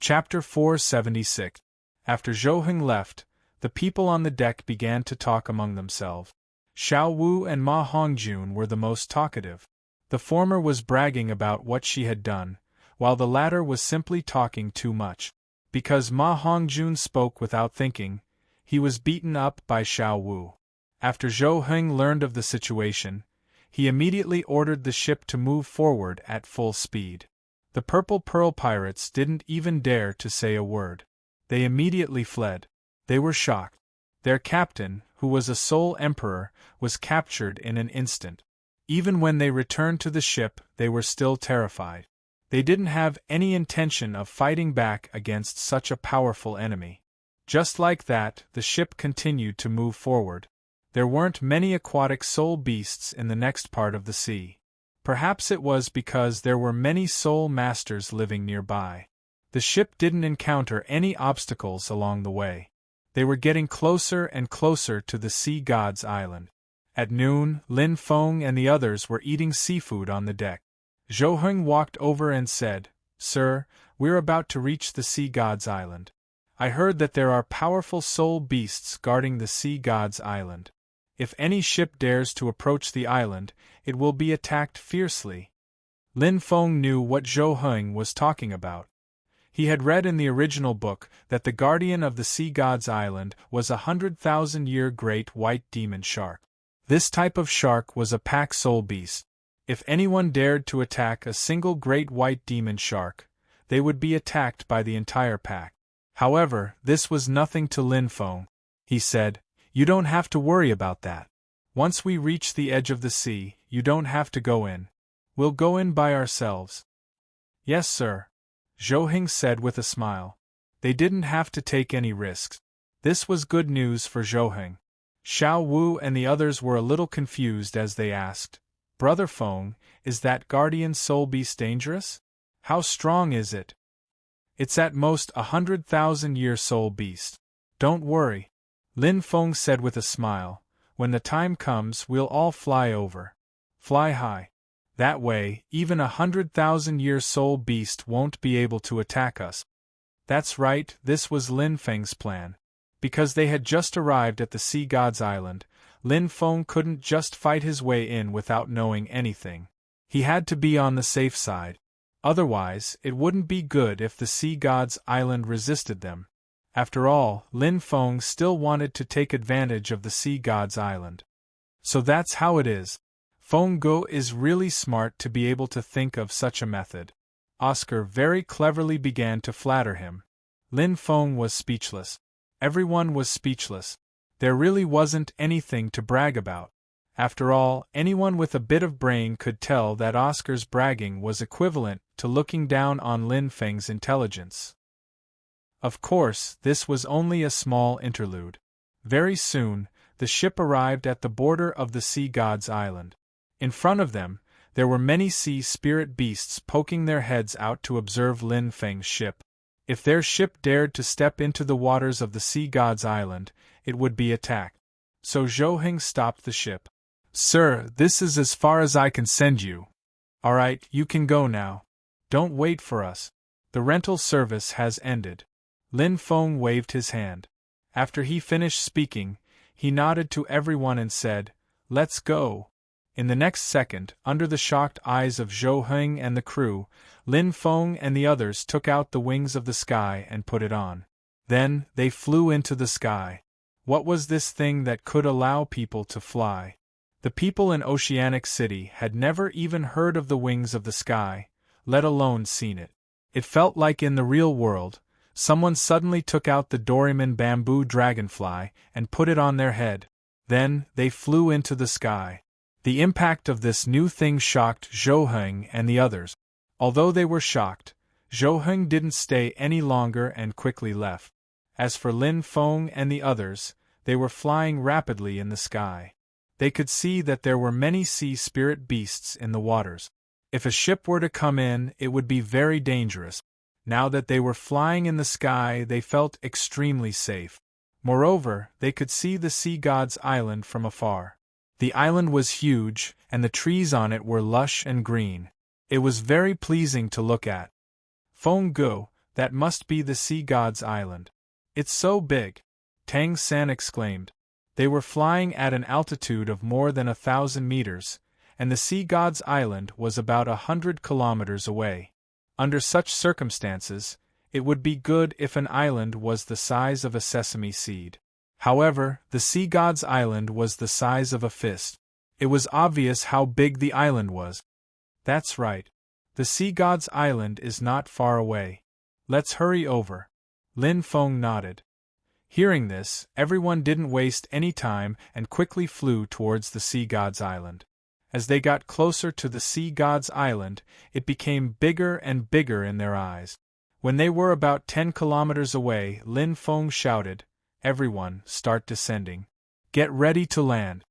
Chapter 476. After Zhou Heng left, the people on the deck began to talk among themselves. Xiao Wu and Ma Hongjun were the most talkative. The former was bragging about what she had done, while the latter was simply talking too much. Because Ma Hongjun spoke without thinking, he was beaten up by Xiao Wu. After Zhou Heng learned of the situation, he immediately ordered the ship to move forward at full speed. The Purple Pearl pirates didn't even dare to say a word. They immediately fled. They were shocked. Their captain, who was a sole emperor, was captured in an instant. Even when they returned to the ship, they were still terrified. They didn't have any intention of fighting back against such a powerful enemy. Just like that, the ship continued to move forward. There weren't many aquatic soul beasts in the next part of the sea. Perhaps it was because there were many soul masters living nearby. The ship didn't encounter any obstacles along the way. They were getting closer and closer to the sea god's island. At noon, Lin Feng and the others were eating seafood on the deck. Zhou Heng walked over and said, "Sir, we're about to reach the sea god's island. I heard that there are powerful soul beasts guarding the sea god's island. If any ship dares to approach the island, it will be attacked fiercely." Lin Feng knew what Zhou Heng was talking about. He had read in the original book that the guardian of the sea god's island was a 100,000-year great white demon shark. This type of shark was a pack soul beast. If anyone dared to attack a single great white demon shark, they would be attacked by the entire pack. However, this was nothing to Lin Feng. He said, "You don't have to worry about that. Once we reach the edge of the sea, you don't have to go in. We'll go in by ourselves." "Yes, sir," Zhou Heng said with a smile. They didn't have to take any risks. This was good news for Zhou Heng. Xiao Wu and the others were a little confused as they asked, "Brother Feng, is that guardian soul beast dangerous? How strong is it?" "It's at most 100,000-year soul beast. Don't worry," Lin Feng said with a smile. "When the time comes, we'll all fly over. Fly high. That way, even 100,000-year soul beast won't be able to attack us." That's right, this was Lin Feng's plan. Because they had just arrived at the sea god's island, Lin Feng couldn't just fight his way in without knowing anything. He had to be on the safe side. Otherwise, it wouldn't be good if the sea god's island resisted them. After all, Lin Feng still wanted to take advantage of the sea god's island. So that's how it is. Feng Go is really smart to be able to think of such a method. Oscar very cleverly began to flatter him. Lin Feng was speechless. Everyone was speechless. There really wasn't anything to brag about. After all, anyone with a bit of brain could tell that Oscar's bragging was equivalent to looking down on Lin Feng's intelligence. Of course, this was only a small interlude. Very soon, the ship arrived at the border of the sea god's island. In front of them, there were many sea spirit beasts poking their heads out to observe Lin Feng's ship. If their ship dared to step into the waters of the sea god's island, it would be attacked. So Zhou Heng stopped the ship. "Sir, this is as far as I can send you. All right, you can go now. Don't wait for us. The rental service has ended." Lin Feng waved his hand. After he finished speaking, he nodded to everyone and said, "Let's go." In the next second, under the shocked eyes of Zhou Heng and the crew, Lin Feng and the others took out the wings of the sky and put it on. Then, they flew into the sky. What was this thing that could allow people to fly? The people in Oceanic City had never even heard of the wings of the sky, let alone seen it. It felt like in the real world, someone suddenly took out the Doraemon bamboo dragonfly and put it on their head. Then, they flew into the sky. The impact of this new thing shocked Zhou Heng and the others. Although they were shocked, Zhou Heng didn't stay any longer and quickly left. As for Lin Feng and the others, they were flying rapidly in the sky. They could see that there were many sea spirit beasts in the waters. If a ship were to come in, it would be very dangerous. Now that they were flying in the sky, they felt extremely safe. Moreover, they could see the sea god's island from afar. The island was huge, and the trees on it were lush and green. It was very pleasing to look at. Feng Go, That must be the sea god's island. It's so big! Tang San exclaimed. They were flying at an altitude of more than 1,000 meters, and the sea god's island was about 100 kilometers away. Under such circumstances, it would be good if an island was the size of a sesame seed. However, the sea god's island was the size of a fist. It was obvious how big the island was. That's right. The sea god's island is not far away. Let's hurry over. Lin Feng nodded. Hearing this, everyone didn't waste any time and quickly flew towards the sea god's island. As they got closer to the sea god's island, it became bigger and bigger in their eyes. When they were about 10 kilometers away, Lin Feng shouted, "Everyone, start descending. Get ready to land."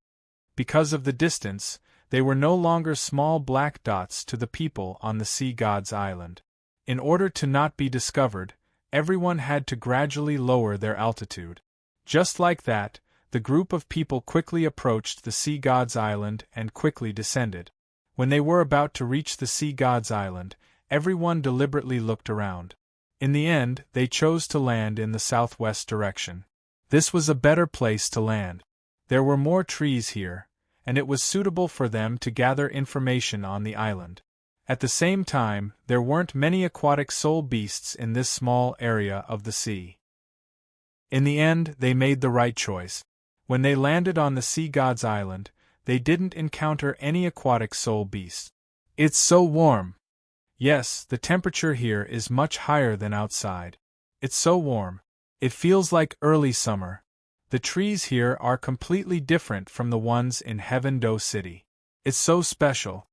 Because of the distance, they were no longer small black dots to the people on the sea god's island. In order to not be discovered, everyone had to gradually lower their altitude. Just like that, the group of people quickly approached the sea god's island and quickly descended. When they were about to reach the sea god's island, everyone deliberately looked around. In the end, they chose to land in the southwest direction. This was a better place to land. There were more trees here, and it was suitable for them to gather information on the island. At the same time, there weren't many aquatic soul beasts in this small area of the sea. In the end, they made the right choice. When they landed on the sea god's island, they didn't encounter any aquatic soul beasts. It's so warm. Yes, the temperature here is much higher than outside. It's so warm. It feels like early summer. The trees here are completely different from the ones in Heaven Do City. It's so special.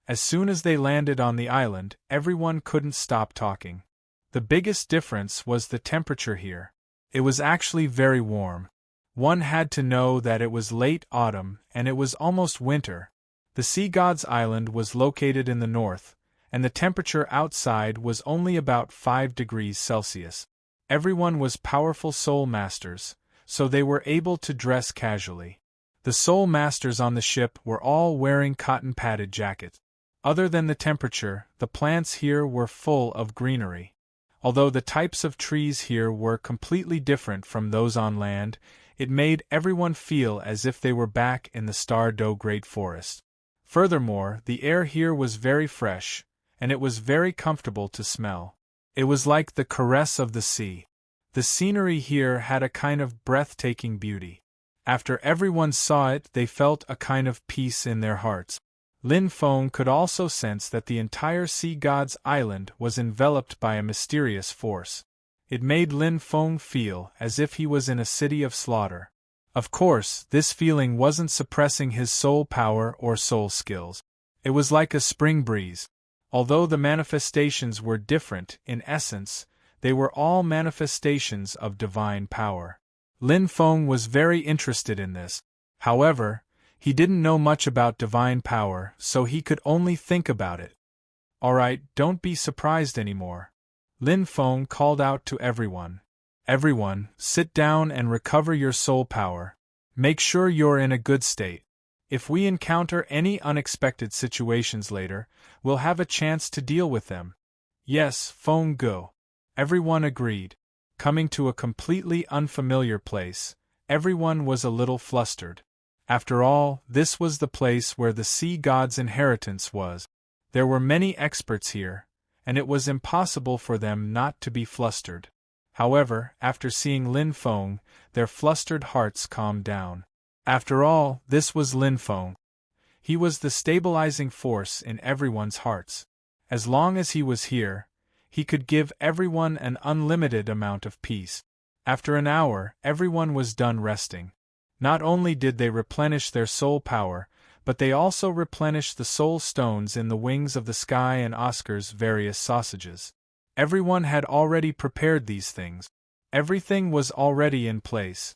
As soon as they landed on the island, everyone couldn't stop talking. The biggest difference was the temperature here. It was actually very warm. One had to know that it was late autumn and it was almost winter. The sea god's island was located in the north, and the temperature outside was only about 5 degrees Celsius. Everyone was powerful soul masters, so they were able to dress casually. The soul masters on the ship were all wearing cotton-padded jackets. Other than the temperature, the plants here were full of greenery. Although the types of trees here were completely different from those on land, it made everyone feel as if they were back in the Star Do Great Forest. Furthermore, the air here was very fresh, and it was very comfortable to smell. It was like the caress of the sea. The scenery here had a kind of breathtaking beauty. After everyone saw it, they felt a kind of peace in their hearts. Lin Feng could also sense that the entire sea god's island was enveloped by a mysterious force. It made Lin Feng feel as if he was in a city of slaughter. Of course, this feeling wasn't suppressing his soul power or soul skills. It was like a spring breeze. Although the manifestations were different, in essence, they were all manifestations of divine power. Lin Feng was very interested in this. However, he didn't know much about divine power, so he could only think about it. "Alright, don't be surprised anymore." Lin Feng called out to everyone. "Everyone, sit down and recover your soul power. Make sure you're in a good state. If we encounter any unexpected situations later, we'll have a chance to deal with them." "Yes, Feng Gu." Everyone agreed. Coming to a completely unfamiliar place, everyone was a little flustered. After all, this was the place where the sea god's inheritance was. There were many experts here, and it was impossible for them not to be flustered. However, after seeing Lin Feng, their flustered hearts calmed down. After all, this was Lin Feng. He was the stabilizing force in everyone's hearts. As long as he was here, he could give everyone an unlimited amount of peace. After an hour, everyone was done resting. Not only did they replenish their soul power, but they also replenished the soul stones in the wings of the sky and Oscar's various sausages. Everyone had already prepared these things. Everything was already in place.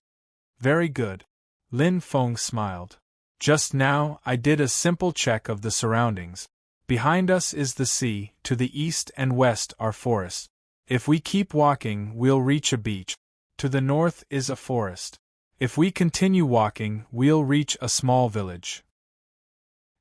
Very good. Lin Feng smiled. Just now, I did a simple check of the surroundings. Behind us is the sea, to the east and west are forests. If we keep walking, we'll reach a beach. To the north is a forest. If we continue walking, we'll reach a small village.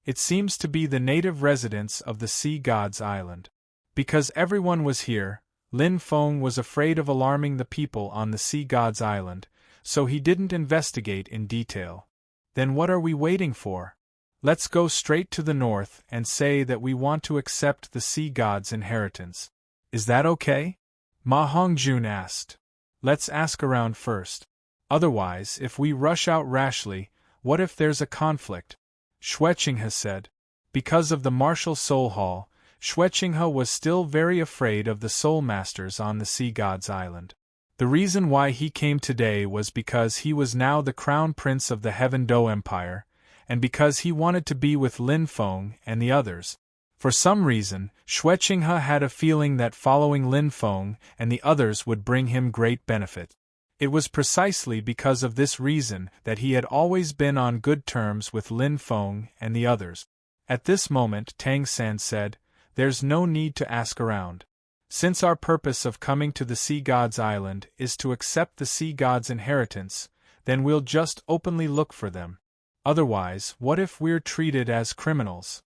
It seems to be the native residents of the sea god's island. Because everyone was here, Lin Feng was afraid of alarming the people on the Sea God's Island, so he didn't investigate in detail. Then what are we waiting for? Let's go straight to the north and say that we want to accept the Sea God's inheritance. Is that okay? Ma Hongjun asked. Let's ask around first. Otherwise, if we rush out rashly, what if there's a conflict? Xueqinghe said. Because of the martial soul hall, Xueqinghe was still very afraid of the soul masters on the Sea God's Island. The reason why he came today was because he was now the crown prince of the Heaven Do Empire, and because he wanted to be with Lin Feng and the others. For some reason, Xueqinghe had a feeling that following Lin Feng and the others would bring him great benefit. It was precisely because of this reason that he had always been on good terms with Lin Feng and the others. At this moment, Tang San said, "There's no need to ask around. Since our purpose of coming to the Sea God's Island is to accept the Sea God's inheritance, then we'll just openly look for them. Otherwise, what if we're treated as criminals?"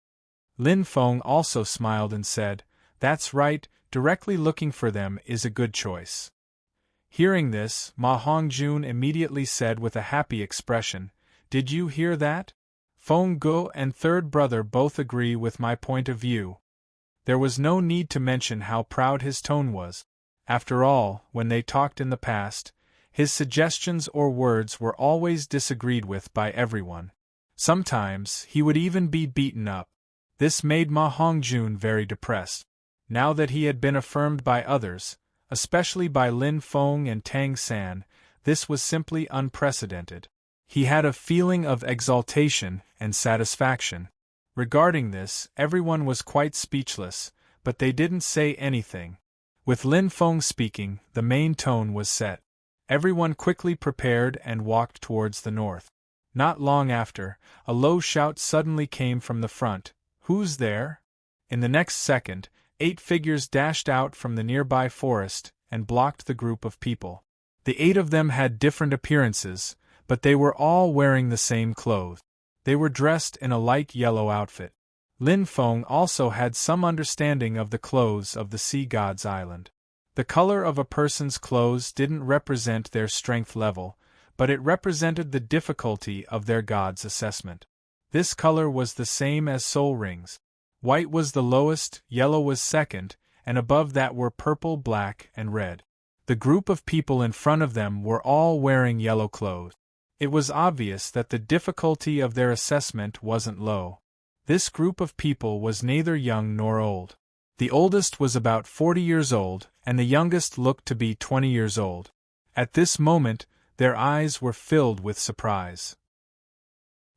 Lin Feng also smiled and said, "That's right, directly looking for them is a good choice." Hearing this, Ma Hongjun immediately said with a happy expression, "Did you hear that? Feng Ge and third brother both agree with my point of view." There was no need to mention how proud his tone was. After all, when they talked in the past, his suggestions or words were always disagreed with by everyone. Sometimes, he would even be beaten up. This made Ma Hongjun very depressed. Now that he had been affirmed by others, especially by Lin Feng and Tang San, this was simply unprecedented. He had a feeling of exaltation and satisfaction. Regarding this, everyone was quite speechless, but they didn't say anything. With Lin Feng speaking, the main tone was set. Everyone quickly prepared and walked towards the north. Not long after, a low shout suddenly came from the front. "Who's there?" In the next second, 8 figures dashed out from the nearby forest and blocked the group of people. The 8 of them had different appearances, but they were all wearing the same clothes. They were dressed in a light yellow outfit. Lin Feng also had some understanding of the clothes of the Sea God's Island. The color of a person's clothes didn't represent their strength level, but it represented the difficulty of their god's assessment. This color was the same as soul rings. White was the lowest, yellow was second, and above that were purple, black, and red. The group of people in front of them were all wearing yellow clothes. It was obvious that the difficulty of their assessment wasn't low. This group of people was neither young nor old. The oldest was about 40 years old, and the youngest looked to be 20 years old. At this moment, their eyes were filled with surprise.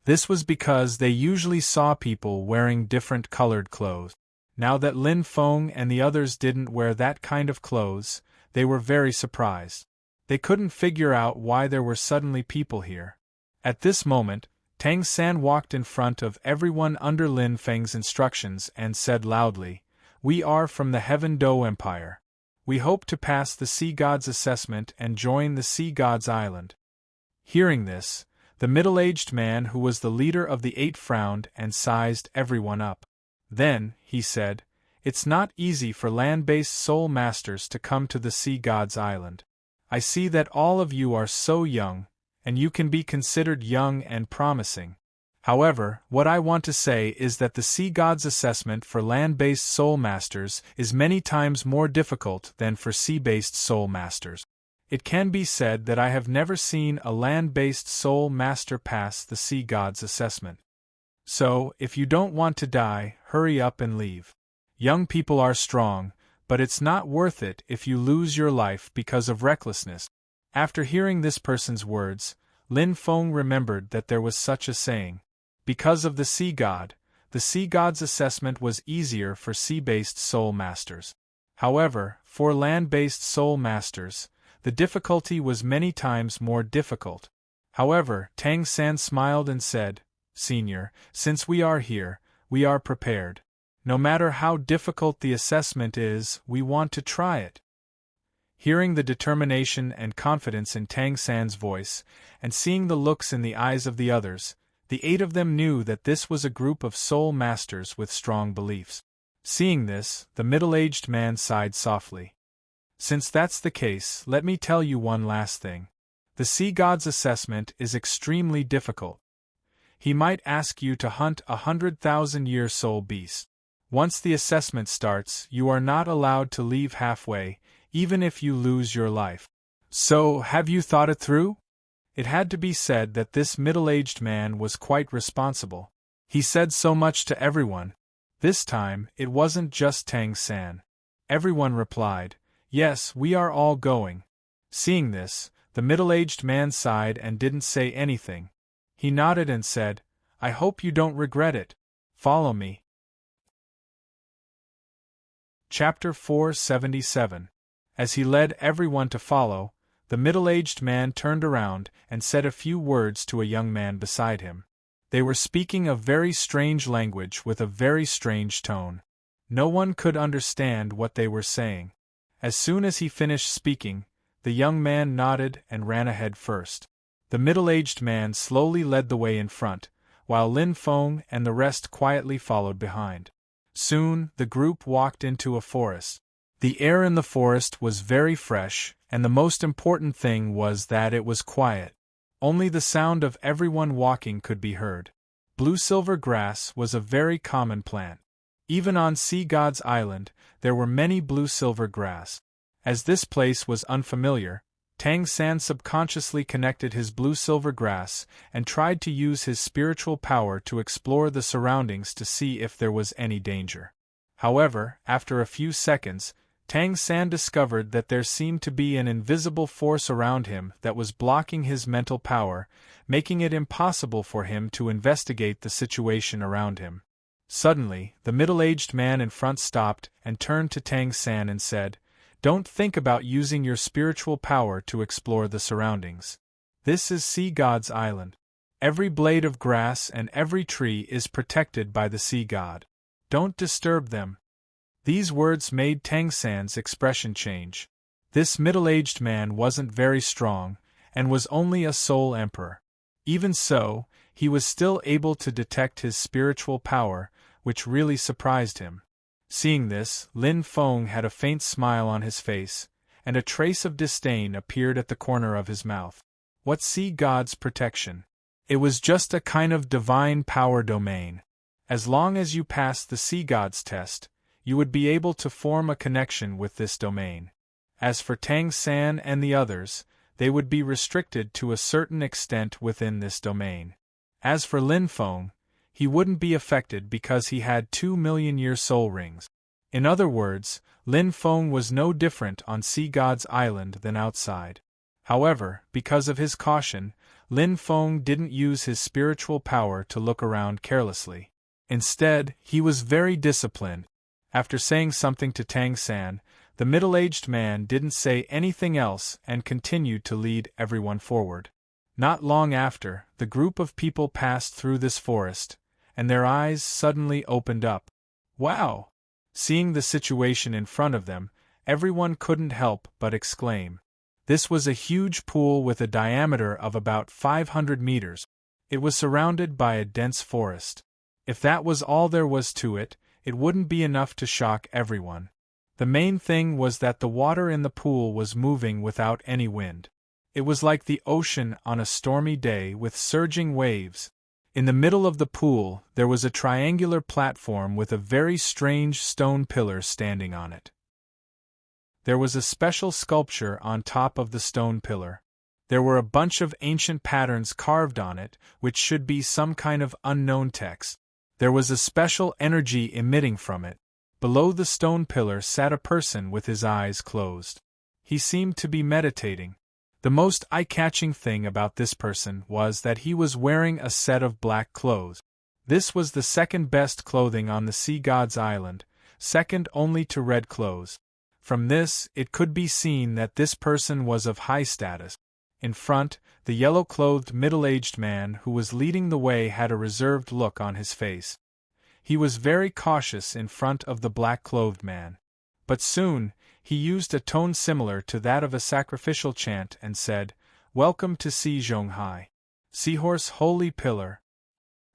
This was because they usually saw people wearing different colored clothes. Now that Lin Feng and the others didn't wear that kind of clothes, they were very surprised. They couldn't figure out why there were suddenly people here. At this moment, Tang San walked in front of everyone under Lin Feng's instructions and said loudly, "We are from the Heaven Do Empire. We hope to pass the Sea God's assessment and join the Sea God's Island." Hearing this, the middle-aged man who was the leader of the 8 frowned and sized everyone up. Then, he said, "It's not easy for land-based soul masters to come to the Sea God's Island. I see that all of you are so young, and you can be considered young and promising. However, what I want to say is that the Sea God's assessment for land-based soul masters is many times more difficult than for sea-based soul masters. It can be said that I have never seen a land-based soul master pass the Sea God's assessment. So, if you don't want to die, hurry up and leave. Young people are strong, but it's not worth it if you lose your life because of recklessness." After hearing this person's words, Lin Feng remembered that there was such a saying. Because of the Sea God's assessment was easier for sea-based soul masters. However, for land-based soul masters, the difficulty was many times more difficult. However, Tang San smiled and said, "Senior, since we are here, we are prepared. No matter how difficult the assessment is, we want to try it." Hearing the determination and confidence in Tang San's voice, and seeing the looks in the eyes of the others, the 8 of them knew that this was a group of soul masters with strong beliefs. Seeing this, the middle-aged man sighed softly. Since that's the case, let me tell you one last thing. The sea god's assessment is extremely difficult. He might ask you to hunt 100,000-year soul beast. Once the assessment starts, you are not allowed to leave halfway, even if you lose your life. So, have you thought it through? It had to be said that this middle-aged man was quite responsible. He said so much to everyone. This time, it wasn't just Tang-san. Everyone replied, "Yes, we are all going." Seeing this, the middle-aged man sighed and didn't say anything. He nodded and said, "I hope you don't regret it. Follow me." Chapter 477. As he led everyone to follow, the middle-aged man turned around and said a few words to a young man beside him. They were speaking a very strange language with a very strange tone. No one could understand what they were saying. As soon as he finished speaking, the young man nodded and ran ahead first. The middle-aged man slowly led the way in front, while Lin Feng and the rest quietly followed behind. Soon, the group walked into a forest. The air in the forest was very fresh, and the most important thing was that it was quiet. Only the sound of everyone walking could be heard. Blue-silver grass was a very common plant. Even on Sea God's Island, there were many blue-silver grass. As this place was unfamiliar, Tang-san subconsciously connected his blue-silver grass and tried to use his spiritual power to explore the surroundings to see if there was any danger. However, after a few seconds, Tang-san discovered that there seemed to be an invisible force around him that was blocking his mental power, making it impossible for him to investigate the situation around him. Suddenly, the middle-aged man in front stopped and turned to Tang-san and said, "Don't think about using your spiritual power to explore the surroundings. This is Sea God's Island. Every blade of grass and every tree is protected by the Sea God. Don't disturb them." These words made Tang-san's expression change. This middle-aged man wasn't very strong, and was only a soul emperor. Even so, he was still able to detect his spiritual power, which really surprised him. Seeing this, Lin Feng had a faint smile on his face, and a trace of disdain appeared at the corner of his mouth. What Sea God's protection? It was just a kind of divine power domain. As long as you passed the Sea God's test, you would be able to form a connection with this domain. As for Tang-san and the others, they would be restricted to a certain extent within this domain. As for Lin Feng, he wouldn't be affected because he had 2 million-year soul rings. In other words, Lin Feng was no different on Sea God's Island than outside. However, because of his caution, Lin Feng didn't use his spiritual power to look around carelessly. Instead, he was very disciplined. After saying something to Tang-san, the middle-aged man didn't say anything else and continued to lead everyone forward. Not long after, the group of people passed through this forest, and their eyes suddenly opened up. Wow! Seeing the situation in front of them, everyone couldn't help but exclaim. This was a huge pool with a diameter of about 500 meters. It was surrounded by a dense forest. If that was all there was to it, it wouldn't be enough to shock everyone. The main thing was that the water in the pool was moving without any wind. It was like the ocean on a stormy day with surging waves. In the middle of the pool, there was a triangular platform with a very strange stone pillar standing on it. There was a special sculpture on top of the stone pillar. There were a bunch of ancient patterns carved on it, which should be some kind of unknown text. There was a special energy emitting from it. Below the stone pillar sat a person with his eyes closed. He seemed to be meditating. The most eye-catching thing about this person was that he was wearing a set of black clothes. This was the second best clothing on the Sea God's Island, second only to red clothes. From this, it could be seen that this person was of high status. In front, the yellow-clothed middle-aged man who was leading the way had a reserved look on his face. He was very cautious in front of the black-clothed man. But soon, he used a tone similar to that of a sacrificial chant and said, "Welcome to Sea Zhonghai. Seahorse Holy Pillar."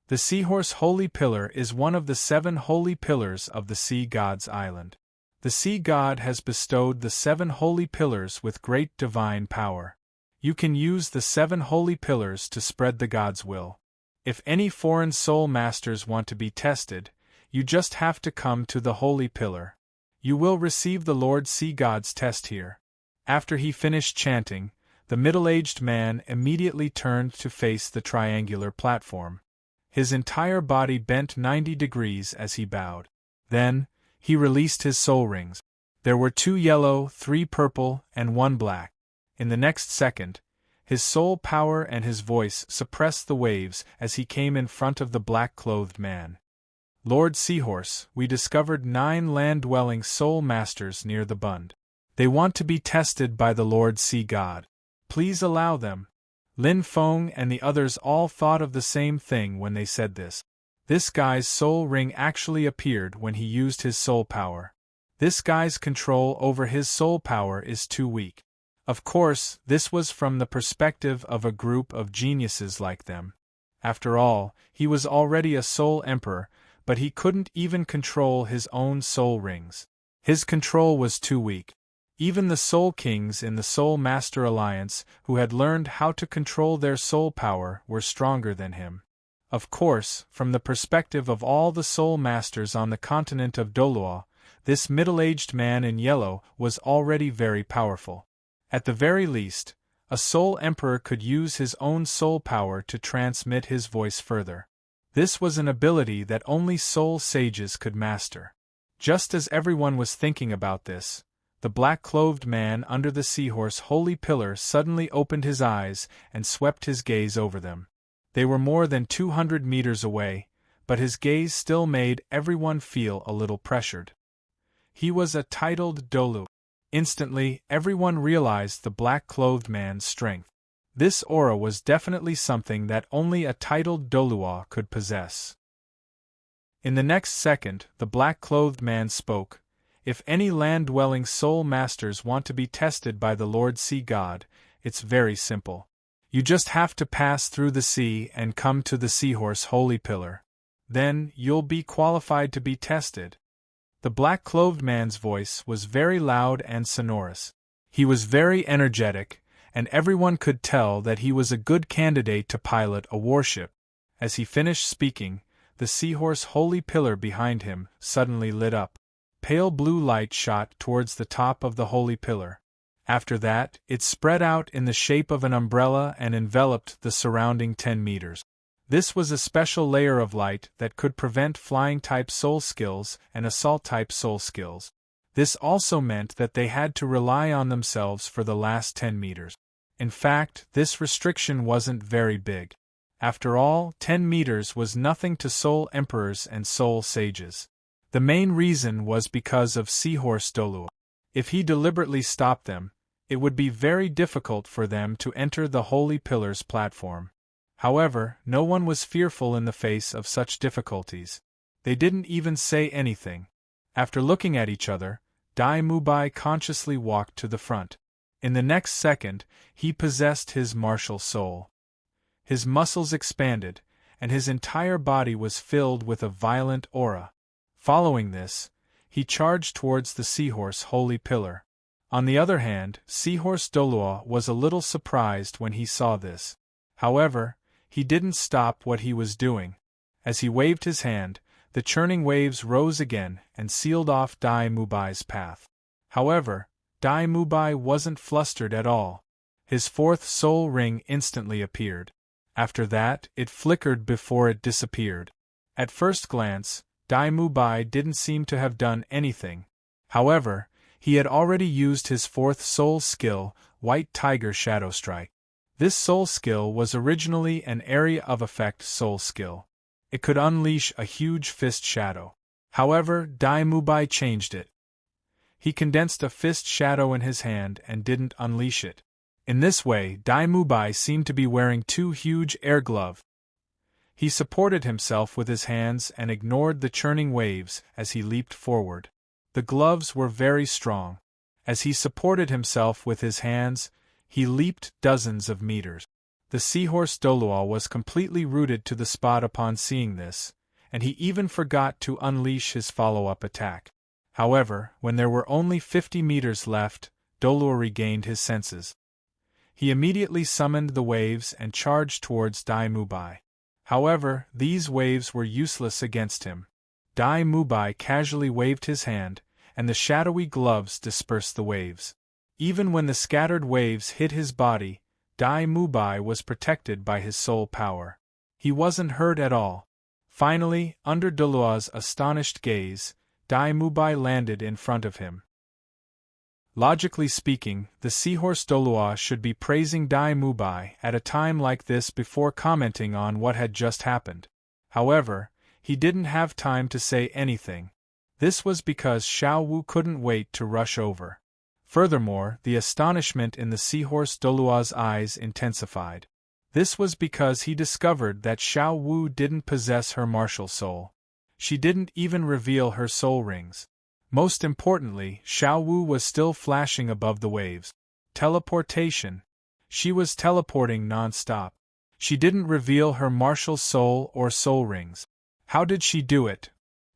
The Seahorse Holy Pillar is one of the 7 holy pillars of the Sea God's Island. The sea god has bestowed the 7 holy pillars with great divine power. You can use the 7 holy pillars to spread the god's will. If any foreign soul masters want to be tested, you just have to come to the holy pillar. You will receive the Lord Sea God's test here. After he finished chanting, the middle-aged man immediately turned to face the triangular platform. His entire body bent 90 degrees as he bowed. Then, he released his soul rings. There were 2 yellow, 3 purple, and 1 black. In the next second, his soul power and his voice suppressed the waves as he came in front of the black-clothed man. Lord Seahorse, we discovered 9 land-dwelling soul masters near the Bund. They want to be tested by the Lord Sea God. Please allow them. Lin Feng and the others all thought of the same thing when they said this. This guy's soul ring actually appeared when he used his soul power. This guy's control over his soul power is too weak. Of course, this was from the perspective of a group of geniuses like them. After all, he was already a soul emperor, but he couldn't even control his own soul rings. His control was too weak. Even the Soul Kings in the Soul Master Alliance, who had learned how to control their soul power, were stronger than him. Of course, from the perspective of all the Soul Masters on the continent of Dolua, this middle-aged man in yellow was already very powerful. At the very least, a Soul Emperor could use his own soul power to transmit his voice further. This was an ability that only Soul Sages could master. Just as everyone was thinking about this, the black-clothed man under the seahorse holy pillar suddenly opened his eyes and swept his gaze over them. They were more than 200 meters away, but his gaze still made everyone feel a little pressured. He was a titled Dolu. Instantly, everyone realized the black-clothed man's strength. This aura was definitely something that only a titled Dolua could possess. In the next second, the black-clothed man spoke. If any land-dwelling soul masters want to be tested by the Lord Sea God, it's very simple. You just have to pass through the sea and come to the Seahorse Holy Pillar. Then, you'll be qualified to be tested. The black-clothed man's voice was very loud and sonorous. He was very energetic, and everyone could tell that he was a good candidate to pilot a warship. As he finished speaking, the Seahorse Holy Pillar behind him suddenly lit up. Pale blue light shot towards the top of the holy pillar. After that, it spread out in the shape of an umbrella and enveloped the surrounding 10 meters. This was a special layer of light that could prevent flying-type soul skills and assault-type soul skills. This also meant that they had to rely on themselves for the last 10 meters. In fact, this restriction wasn't very big. After all, 10 meters was nothing to soul emperors and soul sages. The main reason was because of Seahorse Dolua. If he deliberately stopped them, it would be very difficult for them to enter the Holy Pillar's platform. However, no one was fearful in the face of such difficulties. They didn't even say anything. After looking at each other, Dai Mubai consciously walked to the front. In the next second, he possessed his martial soul. His muscles expanded, and his entire body was filled with a violent aura. Following this, he charged towards the Seahorse Holy Pillar. On the other hand, Seahorse Dolua was a little surprised when he saw this. However, he didn't stop what he was doing. As he waved his hand, the churning waves rose again and sealed off Dai Mubai's path. However, Dai Mubai wasn't flustered at all. His 4th soul ring instantly appeared. After that, it flickered before it disappeared. At first glance, Dai Mubai didn't seem to have done anything. However, he had already used his 4th soul skill, White Tiger Shadow Strike. This soul skill was originally an area of effect soul skill. It could unleash a huge fist shadow. However, Dai Mubai changed it. He condensed a fist shadow in his hand and didn't unleash it. In this way, Dai Mubai seemed to be wearing 2 huge air gloves. He supported himself with his hands and ignored the churning waves as he leaped forward. The gloves were very strong. As he supported himself with his hands, he leaped dozens of meters. The Seahorse Dolua was completely rooted to the spot upon seeing this, and he even forgot to unleash his follow-up attack. However, when there were only 50 meters left, Dolor regained his senses. He immediately summoned the waves and charged towards Dai Mubai. However, these waves were useless against him. Dai Mubai casually waved his hand, and the shadowy gloves dispersed the waves. Even when the scattered waves hit his body, Dai Mubai was protected by his soul power. He wasn't hurt at all. Finally, under Dolor's astonished gaze, Dai Mubai landed in front of him. Logically speaking, the seahorse Dolor should be praising Dai Mubai at a time like this before commenting on what had just happened. However, he didn't have time to say anything. This was because Xiao Wu couldn't wait to rush over. Furthermore, the astonishment in the seahorse Dolor's eyes intensified. This was because he discovered that Xiao Wu didn't possess her martial soul. She didn't even reveal her soul rings. Most importantly, Xiao Wu was still flashing above the waves. Teleportation. She was teleporting non-stop. She didn't reveal her martial soul or soul rings. How did she do it?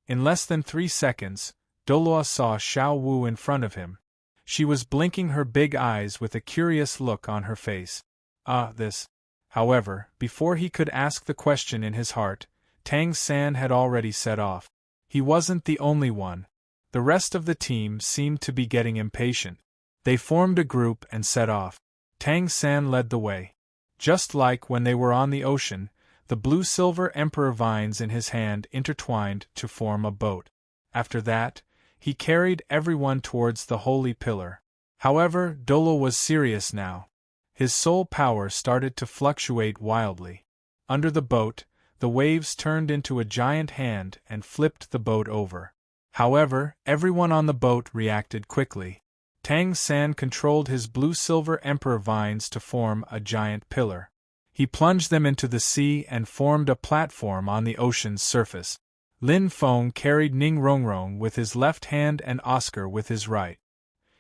In less than 3 seconds, Dolor saw Xiao Wu in front of him. She was blinking her big eyes with a curious look on her face. This. However, before he could ask the question in his heart, Tang San had already set off. He wasn't the only one. The rest of the team seemed to be getting impatient. They formed a group and set off. Tang San led the way. Just like when they were on the ocean, the blue-silver emperor vines in his hand intertwined to form a boat. After that, he carried everyone towards the holy pillar. However, Dolor was serious now. His soul power started to fluctuate wildly. Under the boat, the waves turned into a giant hand and flipped the boat over. However, everyone on the boat reacted quickly. Tang San controlled his blue-silver emperor vines to form a giant pillar. He plunged them into the sea and formed a platform on the ocean's surface. Lin Feng carried Ning Rongrong with his left hand and Oscar with his right.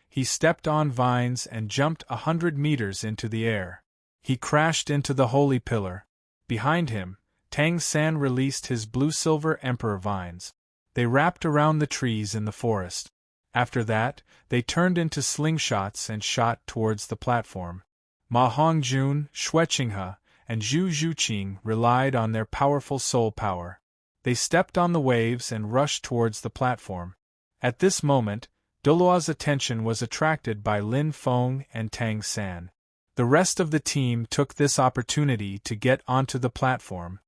He stepped on vines and jumped 100 meters into the air. He crashed into the holy pillar. Behind him, Tang San released his blue-silver emperor vines. They wrapped around the trees in the forest. After that, they turned into slingshots and shot towards the platform. Ma Hongjun, Xue Qinghe, and Zhu Zhuqing relied on their powerful soul power. They stepped on the waves and rushed towards the platform. At this moment, Dolor's attention was attracted by Lin Feng and Tang San. The rest of the team took this opportunity to get onto the platform.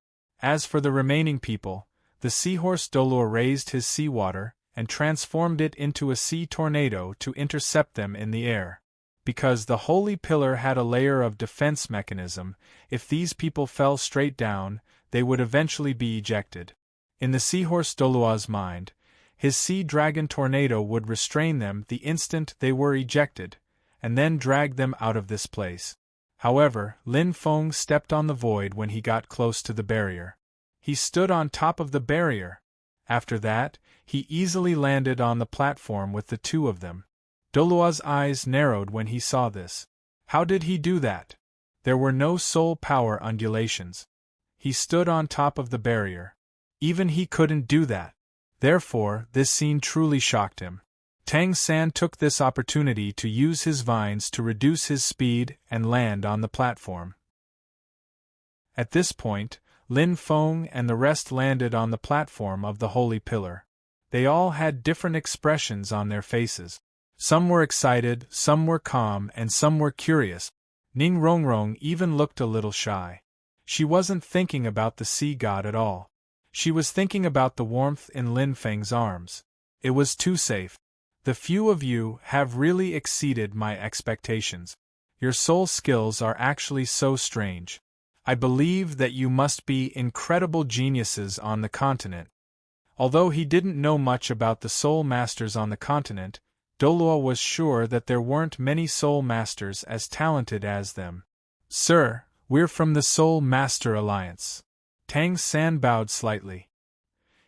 As for the remaining people, the seahorse Dolor raised his seawater and transformed it into a sea tornado to intercept them in the air. Because the holy pillar had a layer of defense mechanism, if these people fell straight down, they would eventually be ejected. In the seahorse Dolor's mind, his sea dragon tornado would restrain them the instant they were ejected, and then drag them out of this place. However, Lin Feng stepped on the void when he got close to the barrier. He stood on top of the barrier. After that, he easily landed on the platform with the two of them. Dolor's eyes narrowed when he saw this. How did he do that? There were no soul power undulations. He stood on top of the barrier. Even he couldn't do that. Therefore, this scene truly shocked him. Tang San took this opportunity to use his vines to reduce his speed and land on the platform. At this point, Lin Feng and the rest landed on the platform of the holy pillar. They all had different expressions on their faces. Some were excited, some were calm, and some were curious. Ning Rongrong even looked a little shy. She wasn't thinking about the sea god at all. She was thinking about the warmth in Lin Feng's arms. It was too safe. The few of you have really exceeded my expectations. Your soul skills are actually so strange. I believe that you must be incredible geniuses on the continent. Although he didn't know much about the soul masters on the continent, Dolor was sure that there weren't many soul masters as talented as them. Sir, we're from the Soul Master Alliance. Tang San bowed slightly.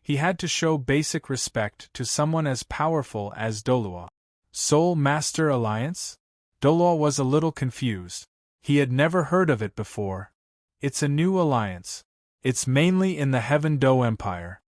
He had to show basic respect to someone as powerful as Dolor. Soul Master Alliance? Dolor was a little confused. He had never heard of it before. It's a new alliance. It's mainly in the Heaven Do Empire.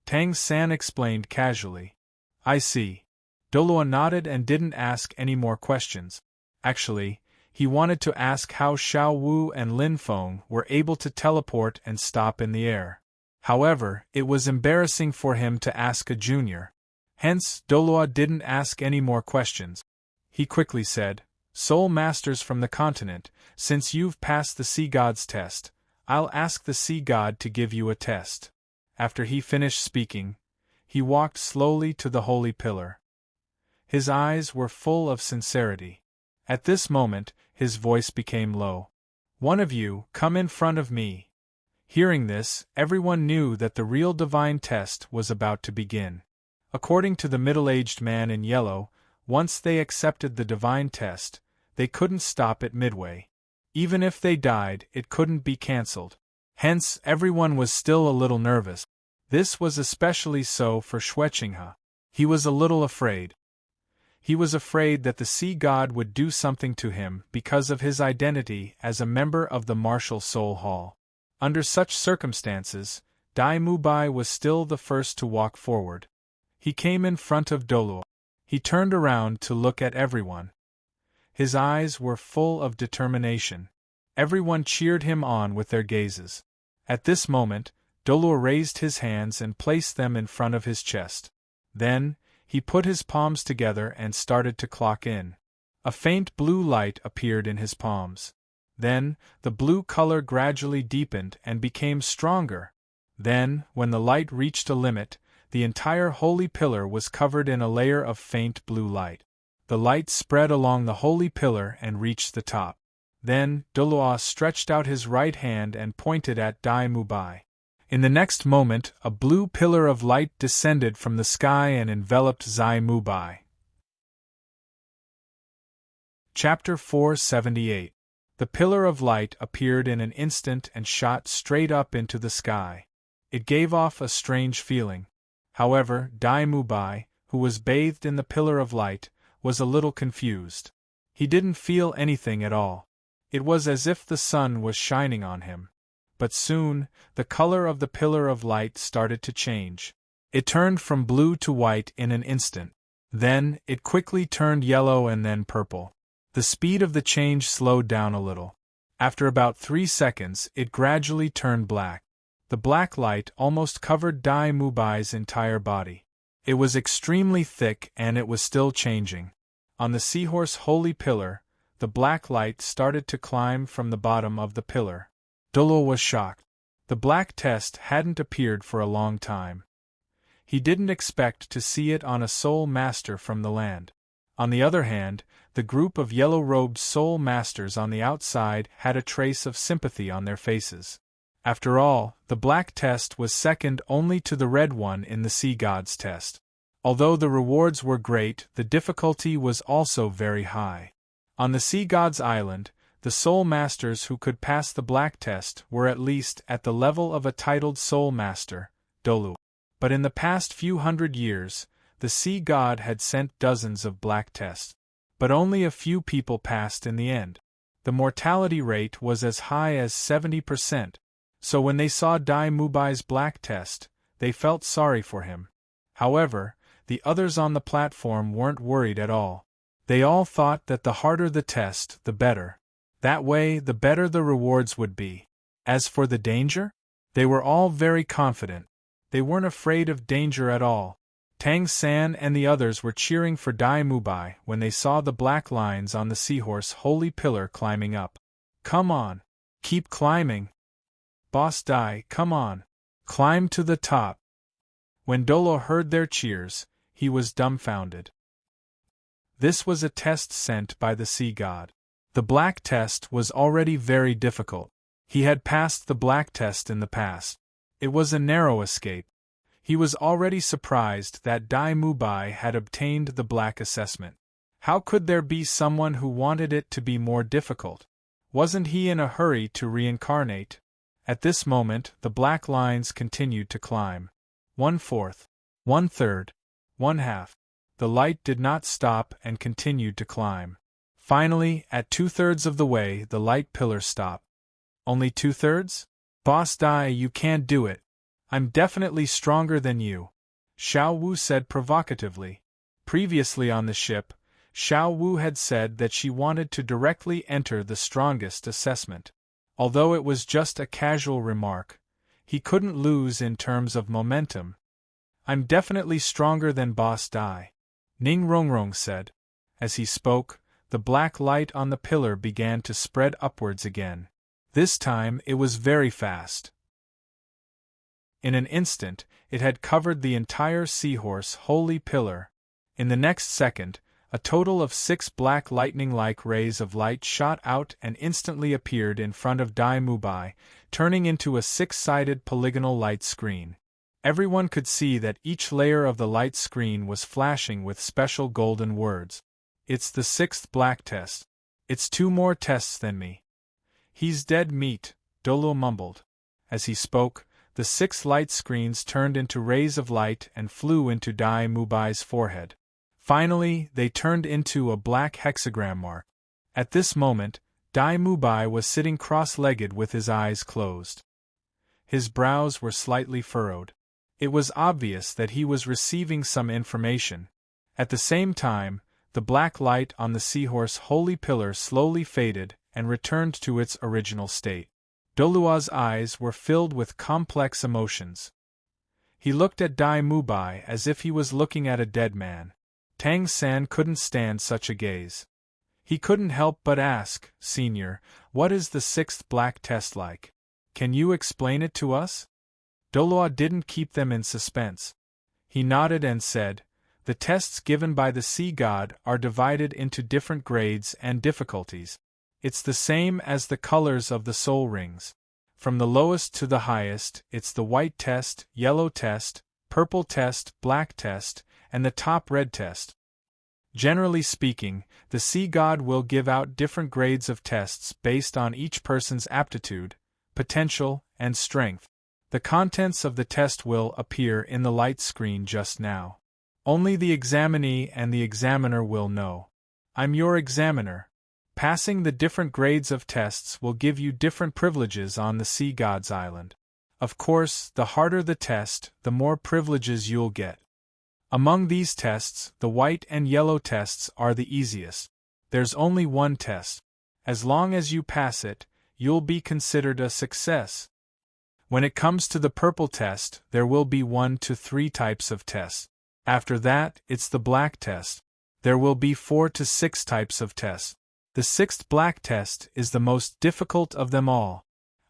Tang San explained casually. I see. Dolua nodded and didn't ask any more questions. Actually, he wanted to ask how Xiao Wu and Lin Feng were able to teleport and stop in the air. However, it was embarrassing for him to ask a junior. Hence, Dolua didn't ask any more questions. He quickly said, Soul Masters from the continent, since you've passed the Sea God's test, I'll ask the Sea God to give you a test. After he finished speaking, he walked slowly to the holy pillar. His eyes were full of sincerity. At this moment, his voice became low. One of you, come in front of me. Hearing this, everyone knew that the real divine test was about to begin. According to the middle-aged man in yellow, once they accepted the divine test, they couldn't stop it midway. Even if they died, it couldn't be cancelled. Hence, everyone was still a little nervous. This was especially so for Xueqinghe. He was a little afraid. He was afraid that the Sea God would do something to him because of his identity as a member of the Martial Soul Hall. Under such circumstances, Dai Mubai was still the first to walk forward. He came in front of Dolua. He turned around to look at everyone. His eyes were full of determination. Everyone cheered him on with their gazes. At this moment, Dolua raised his hands and placed them in front of his chest. Then, he put his palms together and started to clock in. A faint blue light appeared in his palms. Then, the blue color gradually deepened and became stronger. Then, when the light reached a limit, the entire holy pillar was covered in a layer of faint blue light. The light spread along the holy pillar and reached the top. Then, Dolua stretched out his right hand and pointed at Dai Mubai. In the next moment, a blue pillar of light descended from the sky and enveloped Zai Mubai. Chapter 478. The pillar of light appeared in an instant and shot straight up into the sky. It gave off a strange feeling. However, Dai Mubai, who was bathed in the pillar of light, was a little confused. He didn't feel anything at all. It was as if the sun was shining on him. But soon, the color of the pillar of light started to change. It turned from blue to white in an instant. Then, it quickly turned yellow and then purple. The speed of the change slowed down a little. After about 3 seconds, it gradually turned black. The black light almost covered Dai Mubai's entire body. It was extremely thick and it was still changing. On the seahorse holy pillar, the black light started to climb from the bottom of the pillar. Dolua was shocked. The black test hadn't appeared for a long time. He didn't expect to see it on a soul master from the land. On the other hand, the group of yellow-robed soul masters on the outside had a trace of sympathy on their faces. After all, the black test was second only to the red one in the Sea God's test. Although the rewards were great, the difficulty was also very high. On the Sea God's island, the soul masters who could pass the black test were at least at the level of a titled soul master, Dolu. But in the past few hundred years, the Sea God had sent dozens of black tests. But only a few people passed in the end. The mortality rate was as high as 70%. So when they saw Dai Mubai's black test, they felt sorry for him. However, the others on the platform weren't worried at all. They all thought that the harder the test, the better. That way, the better the rewards would be. As for the danger, they were all very confident. They weren't afraid of danger at all. Tang San and the others were cheering for Dai Mubai when they saw the black lines on the seahorse holy pillar climbing up. Come on. Keep climbing. Boss Dai, come on. Climb to the top. When Dolo heard their cheers, he was dumbfounded. This was a test sent by the Sea God. The black test was already very difficult. He had passed the black test in the past. It was a narrow escape. He was already surprised that Dai Mubai had obtained the black assessment. How could there be someone who wanted it to be more difficult? Wasn't he in a hurry to reincarnate? At this moment, the black lines continued to climb. 1/4, 1/3, 1/2. The light did not stop and continued to climb. Finally, at 2/3 of the way, the light pillar stopped. Only 2/3? Boss Dai, you can't do it. I'm definitely stronger than you. Xiao Wu said provocatively. Previously on the ship, Xiao Wu had said that she wanted to directly enter the strongest assessment. Although it was just a casual remark, he couldn't lose in terms of momentum. I'm definitely stronger than Boss Dai, Ning Rongrong said. As he spoke, the black light on the pillar began to spread upwards again. This time it was very fast. In an instant, it had covered the entire seahorse holy pillar. In the next second, a total of 6 black lightning-like rays of light shot out and instantly appeared in front of Dai Mubai, turning into a 6-sided polygonal light screen. Everyone could see that each layer of the light screen was flashing with special golden words. It's the 6th black test. It's 2 more tests than me. He's dead meat, Dolo mumbled. As he spoke, the 6 light screens turned into rays of light and flew into Dai Mubai's forehead. Finally, they turned into a black hexagram mark. At this moment, Dai Mubai was sitting cross-legged with his eyes closed. His brows were slightly furrowed. It was obvious that he was receiving some information. At the same time, the black light on the seahorse holy pillar slowly faded and returned to its original state. Dolua's eyes were filled with complex emotions. He looked at Dai Mubai as if he was looking at a dead man. Tang San couldn't stand such a gaze. He couldn't help but ask, "Senior, what is the 6th black test like? Can you explain it to us?" Dolua didn't keep them in suspense. He nodded and said, "The tests given by the sea god are divided into different grades and difficulties. It's the same as the colors of the soul rings. From the lowest to the highest, it's the white test, yellow test, purple test, black test, and the top red test. Generally speaking, the sea god will give out different grades of tests based on each person's aptitude, potential, and strength. The contents of the test will appear in the light screen just now. Only the examinee and the examiner will know. I'm your examiner. Passing the different grades of tests will give you different privileges on the Sea God's Island. Of course, the harder the test, the more privileges you'll get. Among these tests, the white and yellow tests are the easiest. There's only one test. As long as you pass it, you'll be considered a success. When it comes to the purple test, there will be 1 to 3 types of tests. After that, it's the black test. There will be 4 to 6 types of tests. The 6th black test is the most difficult of them all.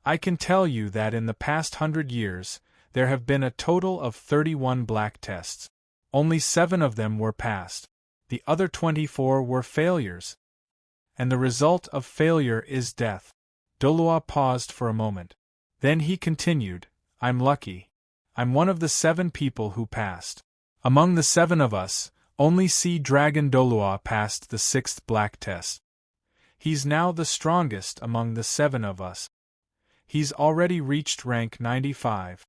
I can tell you that in the past 100 years, there have been a total of 31 black tests. Only 7 of them were passed. The other 24 were failures. And the result of failure is death. Dolua paused for a moment. Then he continued, I'm lucky. I'm one of the 7 people who passed. Among the 7 of us, only Sea Dragon Dolua passed the 6th black test. He's now the strongest among the 7 of us. He's already reached rank 95.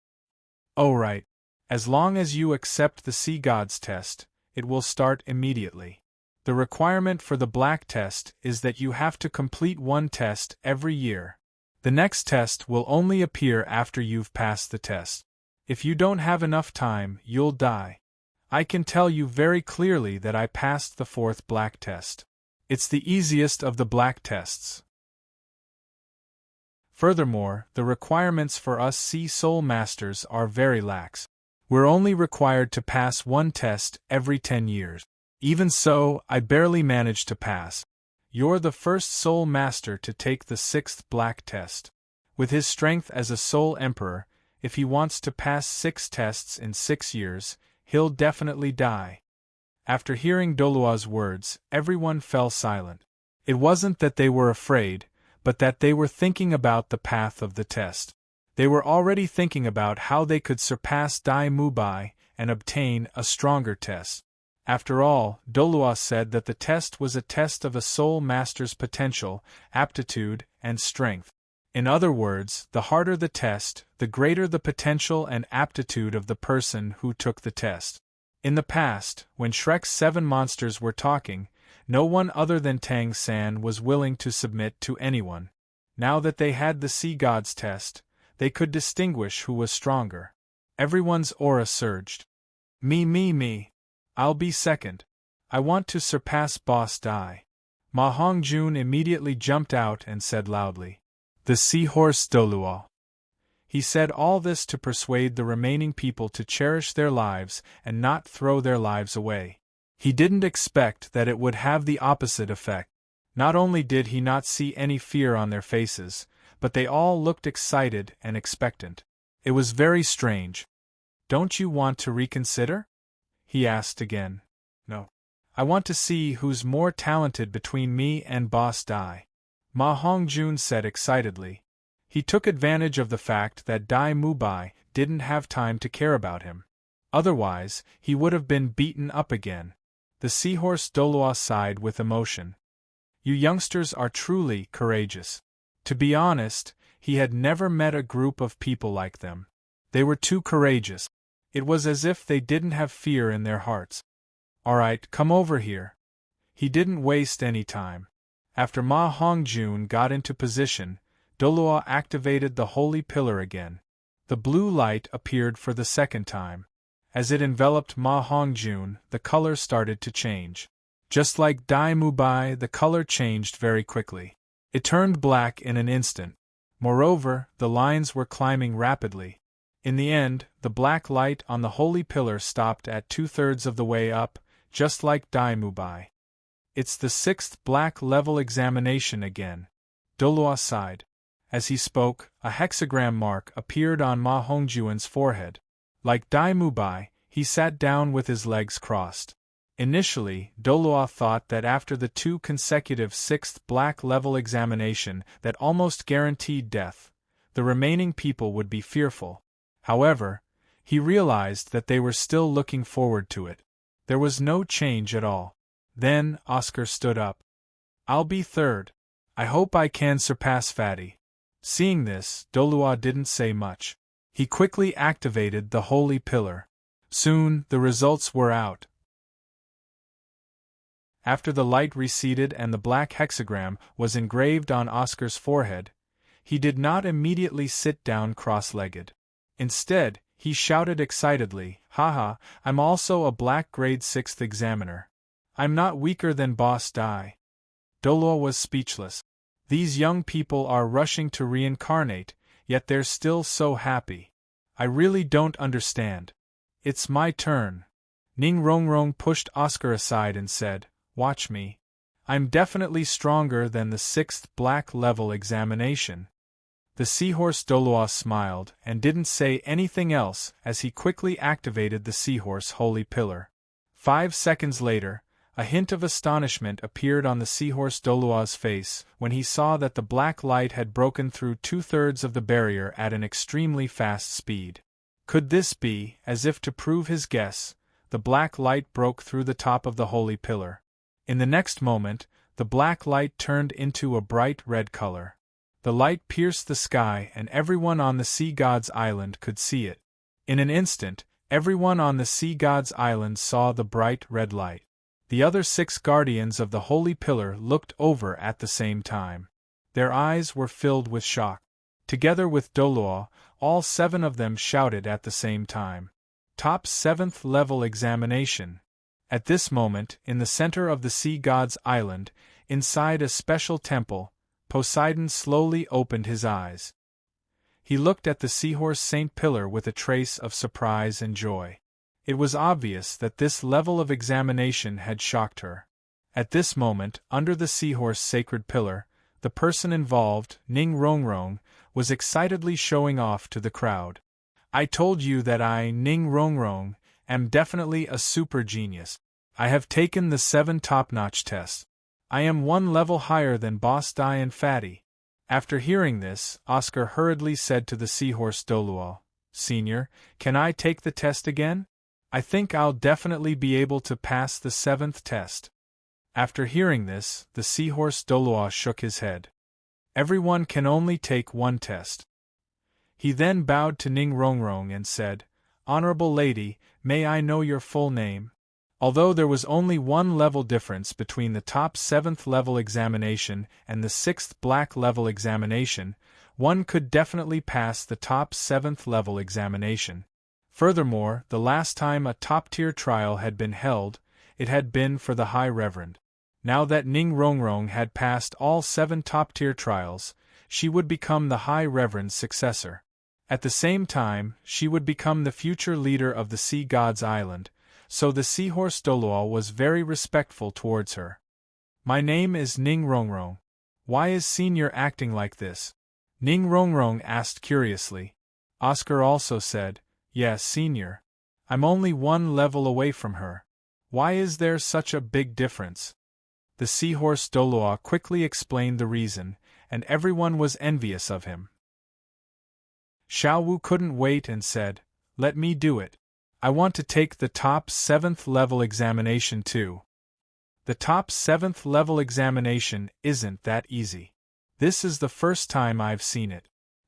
Oh right. As long as you accept the Sea God's test, it will start immediately. The requirement for the black test is that you have to complete 1 test every year. The next test will only appear after you've passed the test. If you don't have enough time, you'll die. I can tell you very clearly that I passed the 4th black test. It's the easiest of the black tests. Furthermore, the requirements for us Sea Soul Masters are very lax. We're only required to pass 1 test every 10 years. Even so, I barely managed to pass. You're the first Soul Master to take the 6th black test. With his strength as a Soul Emperor, if he wants to pass 6 tests in 6 years, he'll definitely die. After hearing Dolua's words, everyone fell silent. It wasn't that they were afraid, but that they were thinking about the path of the test. They were already thinking about how they could surpass Dai Mubai and obtain a stronger test. After all, Dolua said that the test was a test of a soul master's potential, aptitude, and strength. In other words, the harder the test, the greater the potential and aptitude of the person who took the test. In the past, when Shrek's 7 monsters were talking, no one other than Tang San was willing to submit to anyone. Now that they had the Sea God's test, they could distinguish who was stronger. Everyone's aura surged. Me. I'll be second. I want to surpass Boss Dai. Ma Hongjun immediately jumped out and said loudly. The seahorse Doluo. He said all this to persuade the remaining people to cherish their lives and not throw their lives away. He didn't expect that it would have the opposite effect. Not only did he not see any fear on their faces, but they all looked excited and expectant. It was very strange. Don't you want to reconsider? He asked again. No. I want to see who's more talented between me and Boss Dai. Ma Hongjun said excitedly. He took advantage of the fact that Dai Mubai didn't have time to care about him. Otherwise, he would have been beaten up again. The seahorse Doluo sighed with emotion. You youngsters are truly courageous. To be honest, he had never met a group of people like them. They were too courageous. It was as if they didn't have fear in their hearts. All right, come over here. He didn't waste any time. After Ma Hongjun got into position, Doluo activated the holy pillar again. The blue light appeared for the second time. As it enveloped Ma Hongjun, the color started to change. Just like Dai Mubai, the color changed very quickly. It turned black in an instant. Moreover, the lines were climbing rapidly. In the end, the black light on the holy pillar stopped at 2/3 of the way up, just like Dai Mubai. It's the 6th black level examination again. Doluo sighed. As he spoke, a hexagram mark appeared on Ma Hongjun's forehead. Like Dai Mubai, he sat down with his legs crossed. Initially, Doluo thought that after the 2 consecutive 6th black level examination that almost guaranteed death, the remaining people would be fearful. However, he realized that they were still looking forward to it. There was no change at all. Then, Oscar stood up. I'll be third. I hope I can surpass Fatty. Seeing this, Doluo didn't say much. He quickly activated the holy pillar. Soon, the results were out. After the light receded and the black hexagram was engraved on Oscar's forehead, he did not immediately sit down cross-legged. Instead, he shouted excitedly, Haha, I'm also a black grade 6th examiner. I'm not weaker than Boss Dai. Doluo was speechless. These young people are rushing to reincarnate, yet they're still so happy. I really don't understand. It's my turn. Ning Rongrong pushed Oscar aside and said, Watch me. I'm definitely stronger than the 6th black level examination. The seahorse Doluo smiled and didn't say anything else as he quickly activated the seahorse holy pillar. 5 seconds later, a hint of astonishment appeared on the seahorse Doluo's face when he saw that the black light had broken through 2/3 of the barrier at an extremely fast speed. Could this be, as if to prove his guess, the black light broke through the top of the holy pillar. In the next moment, the black light turned into a bright red color. The light pierced the sky and everyone on the Sea God's Island could see it. In an instant, everyone on the Sea God's Island saw the bright red light. The other 6 guardians of the holy pillar looked over at the same time. Their eyes were filled with shock. Together with Doluo, all 7 of them shouted at the same time. Top 7th level examination. At this moment, in the center of the Sea God's Island, inside a special temple, Poseidon slowly opened his eyes. He looked at the seahorse Saint Pillar with a trace of surprise and joy. It was obvious that this level of examination had shocked her. At this moment, under the seahorse sacred pillar, the person involved, Ning Rongrong, was excitedly showing off to the crowd. I told you that I, Ning Rongrong, am definitely a super genius. I have taken the 7 top-notch tests. I am 1 level higher than Boss Dai and Fatty. After hearing this, Oscar hurriedly said to the seahorse Doluo, Senior, can I take the test again? I think I'll definitely be able to pass the 7th test. After hearing this, the seahorse Doluo shook his head. Everyone can only take 1 test. He then bowed to Ning Rongrong and said, Honorable lady, may I know your full name? Although there was only 1 level difference between the top 7th level examination and the 6th black level examination, one could definitely pass the top 7th level examination. Furthermore, the last time a top-tier trial had been held, it had been for the High Reverend. Now that Ning Rongrong had passed all 7 top-tier trials, she would become the High Reverend's successor. At the same time, she would become the future leader of the Sea God's Island, so the seahorse Doloa was very respectful towards her. "My name is Ning Rongrong. Why is Senior acting like this?" Ning Rongrong asked curiously. Oscar also said, "Yes, Senior. I'm only 1 level away from her. Why is there such a big difference?" The seahorse Doloa quickly explained the reason, and everyone was envious of him. Xiaowu couldn't wait and said, "Let me do it. I want to take the top 7th level examination too." The top 7th level examination isn't that easy. This is the first time I've seen it.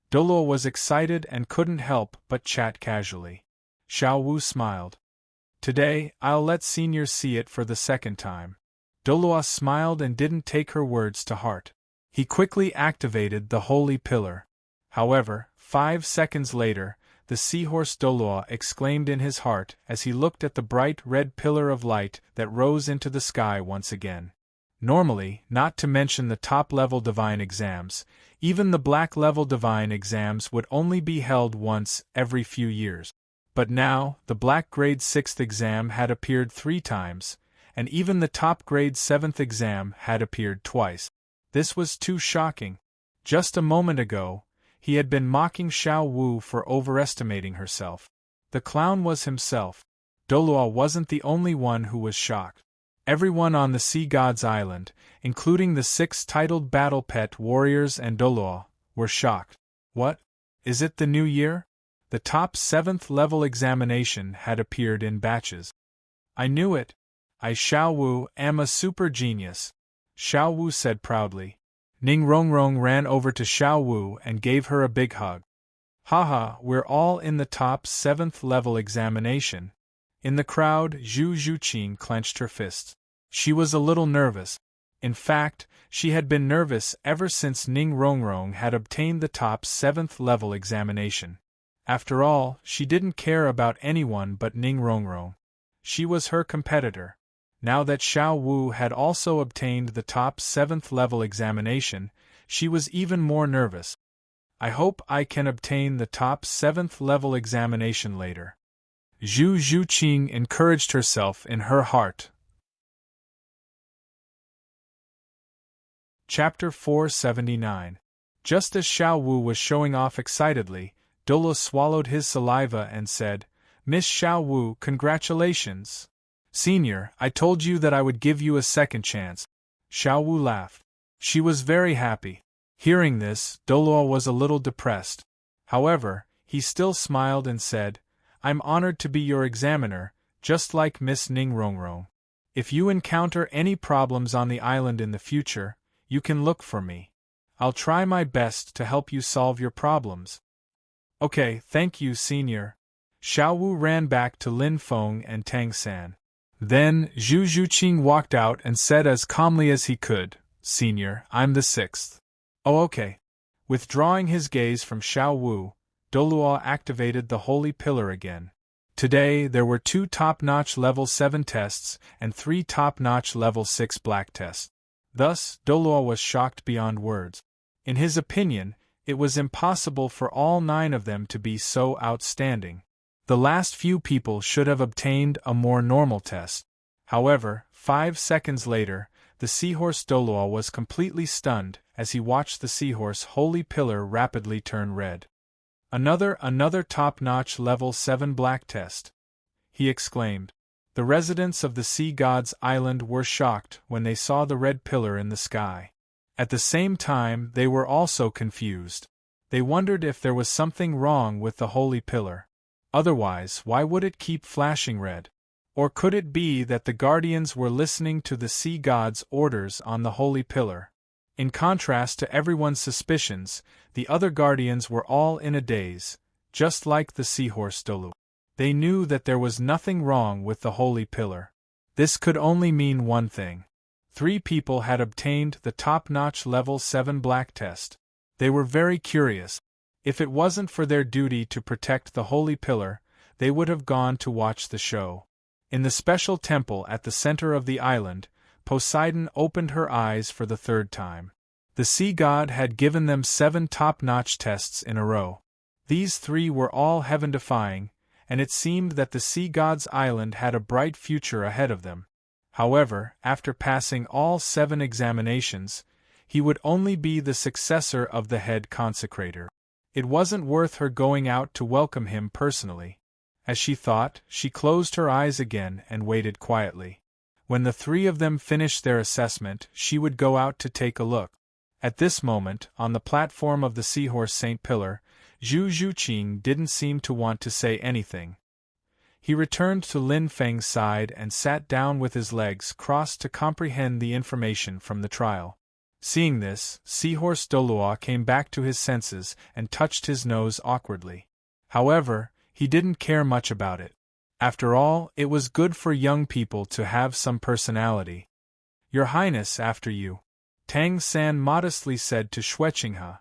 Doloa was excited and couldn't help but chat casually. Xiaowu smiled. "Today, I'll let Senior see it for the second time." Doloa smiled and didn't take her words to heart. He quickly activated the holy pillar. However, 5 seconds later, the seahorse Doloa exclaimed in his heart as he looked at the bright red pillar of light that rose into the sky once again. Normally, not to mention the top-level divine exams, even the black-level divine exams would only be held once every few years. But now, the black grade 6th exam had appeared 3 times, and even the top grade 7th exam had appeared twice. This was too shocking. Just a moment ago, he had been mocking Xiaowu for overestimating herself. The clown was himself. Doloa wasn't the only one who was shocked. Everyone on the Sea God's Island, including the 6 titled battle pet warriors and Doloa, were shocked. What? Is it the new year? The top 7th level examination had appeared in batches. I knew it. I Xiaowu am a super genius, Xiaowu said proudly. Ning Rongrong ran over to Xiaowu and gave her a big hug. Haha, we're all in the top 7th level examination. In the crowd, Zhu Zhuqing clenched her fists. She was a little nervous. In fact, she had been nervous ever since Ning Rongrong had obtained the top 7th level examination. After all, she didn't care about anyone but Ning Rongrong. She was her competitor. Now that Xiaowu had also obtained the top 7th level examination, she was even more nervous. I hope I can obtain the top 7th level examination later. Zhu Zhuqing encouraged herself in her heart. Chapter 479. Just as Xiaowu was showing off excitedly, Doloa swallowed his saliva and said, "Miss Xiaowu, congratulations! Senior, I told you that I would give you a second chance." Xiaowu laughed. She was very happy. Hearing this, Doloa was a little depressed. However, he still smiled and said, "I'm honored to be your examiner, just like Miss Ning Rongrong. If you encounter any problems on the island in the future, you can look for me. I'll try my best to help you solve your problems." "Okay, thank you, Senior." Xiaowu ran back to Lin Feng and Tang San. Then, Zhu Zhuqing walked out and said as calmly as he could, "Senior, I'm the 6th. "Oh, okay." Withdrawing his gaze from Xiaowu, Doloa activated the Holy Pillar again. Today, there were 2 top-notch level 7 tests and 3 top-notch level 6 black tests. Thus, Doloa was shocked beyond words. In his opinion, it was impossible for all 9 of them to be so outstanding. The last few people should have obtained a more normal test. However, 5 seconds later, the seahorse Doloa was completely stunned as he watched the seahorse Holy Pillar rapidly turn red. Another top-notch level 7 black test," he exclaimed. The residents of the Sea God's Island were shocked when they saw the red pillar in the sky. At the same time, they were also confused. They wondered if there was something wrong with the Holy Pillar. Otherwise, why would it keep flashing red? Or could it be that the Guardians were listening to the Sea God's orders on the Holy Pillar? In contrast to everyone's suspicions, the other Guardians were all in a daze, just like the seahorse Doloa. They knew that there was nothing wrong with the Holy Pillar. This could only mean one thing. 3 people had obtained the top-notch level 7 black test. They were very curious. If it wasn't for their duty to protect the Holy Pillar, they would have gone to watch the show. In the special temple at the center of the island, Poseidon opened her eyes for the third time. The sea god had given them 7 top-notch tests in a row. These 3 were all heaven-defying, and it seemed that the sea god's island had a bright future ahead of them. However, after passing all 7 examinations, he would only be the successor of the head consecrator. It wasn't worth her going out to welcome him personally. As she thought, she closed her eyes again and waited quietly. When the 3 of them finished their assessment, she would go out to take a look. At this moment, on the platform of the Seahorse Saint Pillar, Zhu Zhuqing didn't seem to want to say anything. He returned to Lin Feng's side and sat down with his legs crossed to comprehend the information from the trial. Seeing this, Seahorse Doluo came back to his senses and touched his nose awkwardly. However, he didn't care much about it. After all, it was good for young people to have some personality. "Your Highness, after you," Tang San modestly said to Xueqinghe.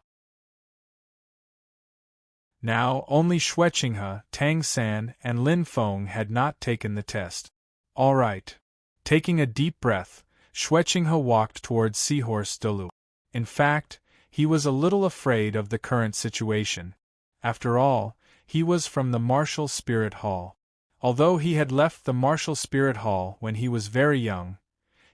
Now, only Xueqinghe, Tang San, and Lin Feng had not taken the test. "All right." Taking a deep breath, Xueqinghe walked towards Seahorse Doluo. In fact, he was a little afraid of the current situation. After all, he was from the Martial Spirit Hall. Although he had left the Martial Spirit Hall when he was very young,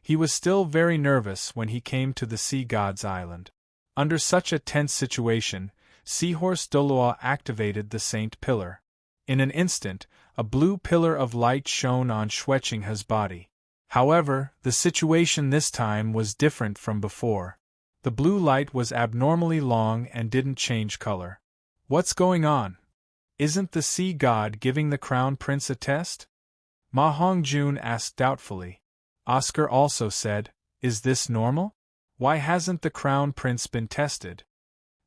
he was still very nervous when he came to the Sea God's Island. Under such a tense situation, Seahorse Doluo activated the Saint Pillar. In an instant, a blue pillar of light shone on Xueqinghe's body. However, the situation this time was different from before. The blue light was abnormally long and didn't change color. "What's going on? Isn't the sea god giving the crown prince a test?" Ma Hongjun asked doubtfully. Oscar also said, "Is this normal? Why hasn't the crown prince been tested?"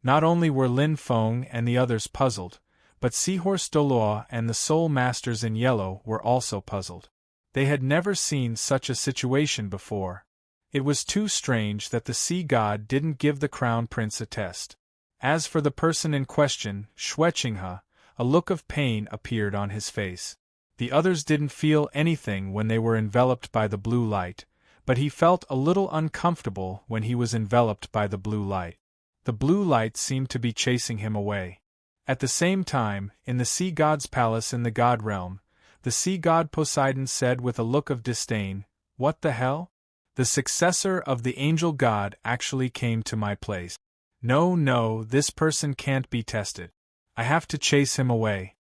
Not only were Lin Feng and the others puzzled, but Seahorse Doluo and the Soul Masters in Yellow were also puzzled. They had never seen such a situation before. It was too strange that the sea god didn't give the crown prince a test. As for the person in question, Xueqinghe, a look of pain appeared on his face. The others didn't feel anything when they were enveloped by the blue light, but he felt a little uncomfortable when he was enveloped by the blue light. The blue light seemed to be chasing him away. At the same time, in the sea god's palace in the god realm, the sea god Poseidon said with a look of disdain, "What the hell? The successor of the angel god actually came to my place. No, this person can't be tested. I have to chase him away."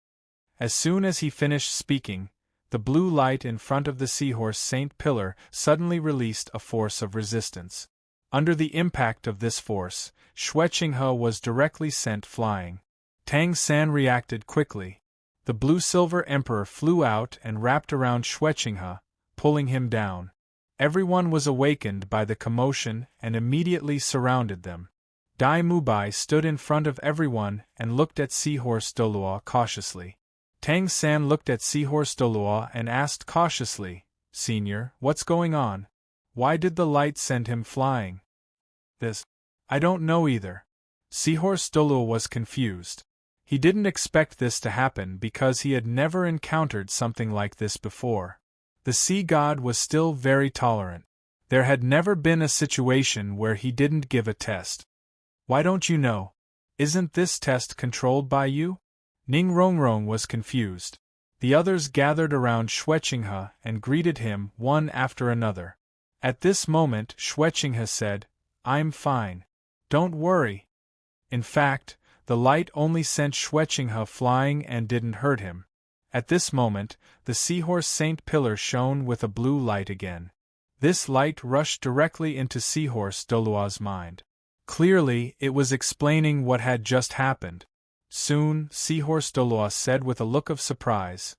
As soon as he finished speaking, the blue light in front of the Seahorse Saint Pillar suddenly released a force of resistance. Under the impact of this force, Xueqinghe was directly sent flying. Tang San reacted quickly. The blue-silver emperor flew out and wrapped around Xueqinghe, pulling him down. Everyone was awakened by the commotion and immediately surrounded them. Dai Mubai stood in front of everyone and looked at Seahorse Doluo cautiously. Tang San looked at Seahorse Doluo and asked cautiously, "Senior, what's going on? Why did the light send him flying?" I don't know either." Seahorse Doluo was confused. He didn't expect this to happen because he had never encountered something like this before. The sea god was still very tolerant. There had never been a situation where he didn't give a test. "Why don't you know? Isn't this test controlled by you?" Ning Rongrong was confused. The others gathered around Xueqinghe and greeted him one after another. At this moment Xueqinghe said, "I'm fine. Don't worry." In fact, the light only sent Xueqinghe flying and didn't hurt him. At this moment, the Seahorse Saint Pillar shone with a blue light again. This light rushed directly into Seahorse Doluo's mind. Clearly, it was explaining what had just happened. Soon, Seahorse Doluo said with a look of surprise,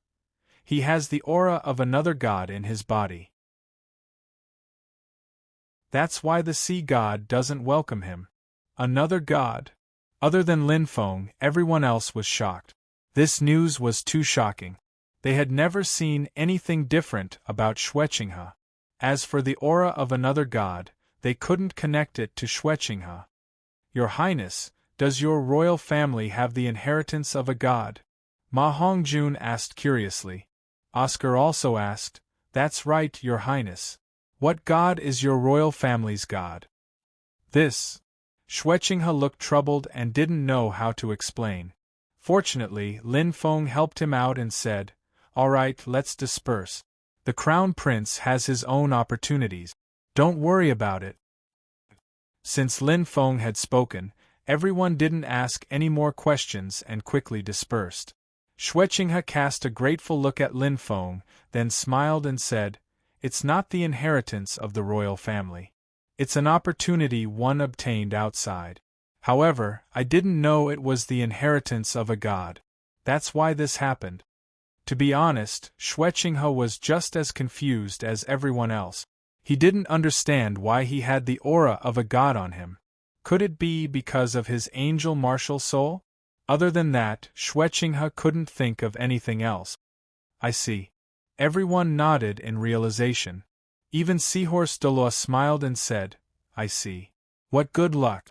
"He has the aura of another god in his body. That's why the sea god doesn't welcome him." Another god? Other than Lin Feng, everyone else was shocked. This news was too shocking. They had never seen anything different about Xueqinghe. As for the aura of another god, they couldn't connect it to Xueqinghe. "Your Highness, does your royal family have the inheritance of a god?" Ma Hongjun asked curiously. Oscar also asked, "That's right, Your Highness. What god is your royal family's god?" This. Shwechinghe looked troubled and didn't know how to explain. Fortunately, Lin Feng helped him out and said, "All right, let's disperse. The crown prince has his own opportunities. Don't worry about it." Since Lin Feng had spoken, everyone didn't ask any more questions and quickly dispersed. Shwechinghe cast a grateful look at Lin Feng, then smiled and said, "It's not the inheritance of the royal family. It's an opportunity one obtained outside. However, I didn't know it was the inheritance of a god. That's why this happened." To be honest, Shwechinghe was just as confused as everyone else. He didn't understand why he had the aura of a god on him. Could it be because of his angel martial soul? Other than that, Shwechinghe couldn't think of anything else. "I see." Everyone nodded in realization. Even Seahorse Doloa smiled and said, "I see. What good luck."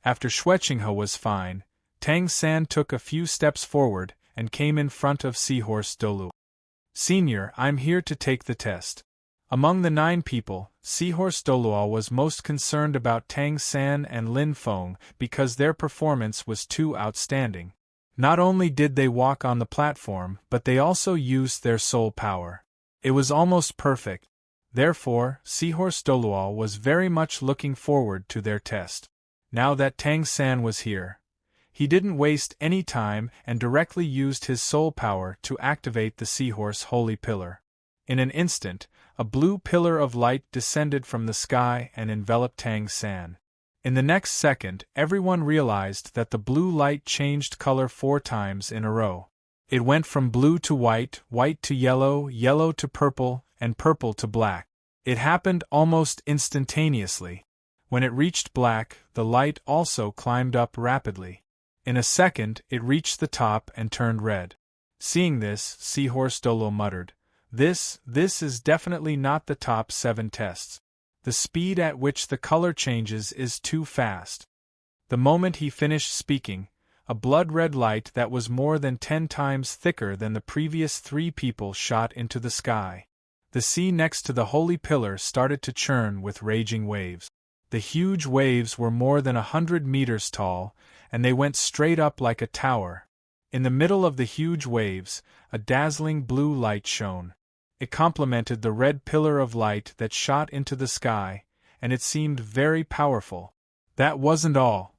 After Shwechinghe was fine, Tang San took a few steps forward and came in front of Seahorse Dolu. "Senior, I'm here to take the test." Among the 9 people, Seahorse Doluo was most concerned about Tang San and Lin Feng because their performance was too outstanding. Not only did they walk on the platform, but they also used their soul power. It was almost perfect. Therefore, Seahorse Doluo was very much looking forward to their test. Now that Tang San was here, he didn't waste any time and directly used his soul power to activate the Seahorse Holy Pillar. In an instant, a blue pillar of light descended from the sky and enveloped Tang San. In the next second, everyone realized that the blue light changed color 4 times in a row. It went from blue to white, white to yellow, yellow to purple, and purple to black. It happened almost instantaneously. When it reached black, the light also climbed up rapidly. In a second, it reached the top and turned red. Seeing this, Seahorse Dolo muttered, This is definitely not the top 7 tests. The speed at which the color changes is too fast." The moment he finished speaking, a blood-red light that was more than 10 times thicker than the previous 3 people shot into the sky. The sea next to the holy pillar started to churn with raging waves. The huge waves were more than 100 meters tall, and they went straight up like a tower. In the middle of the huge waves, a dazzling blue light shone. It complemented the red pillar of light that shot into the sky, and it seemed very powerful. That wasn't all.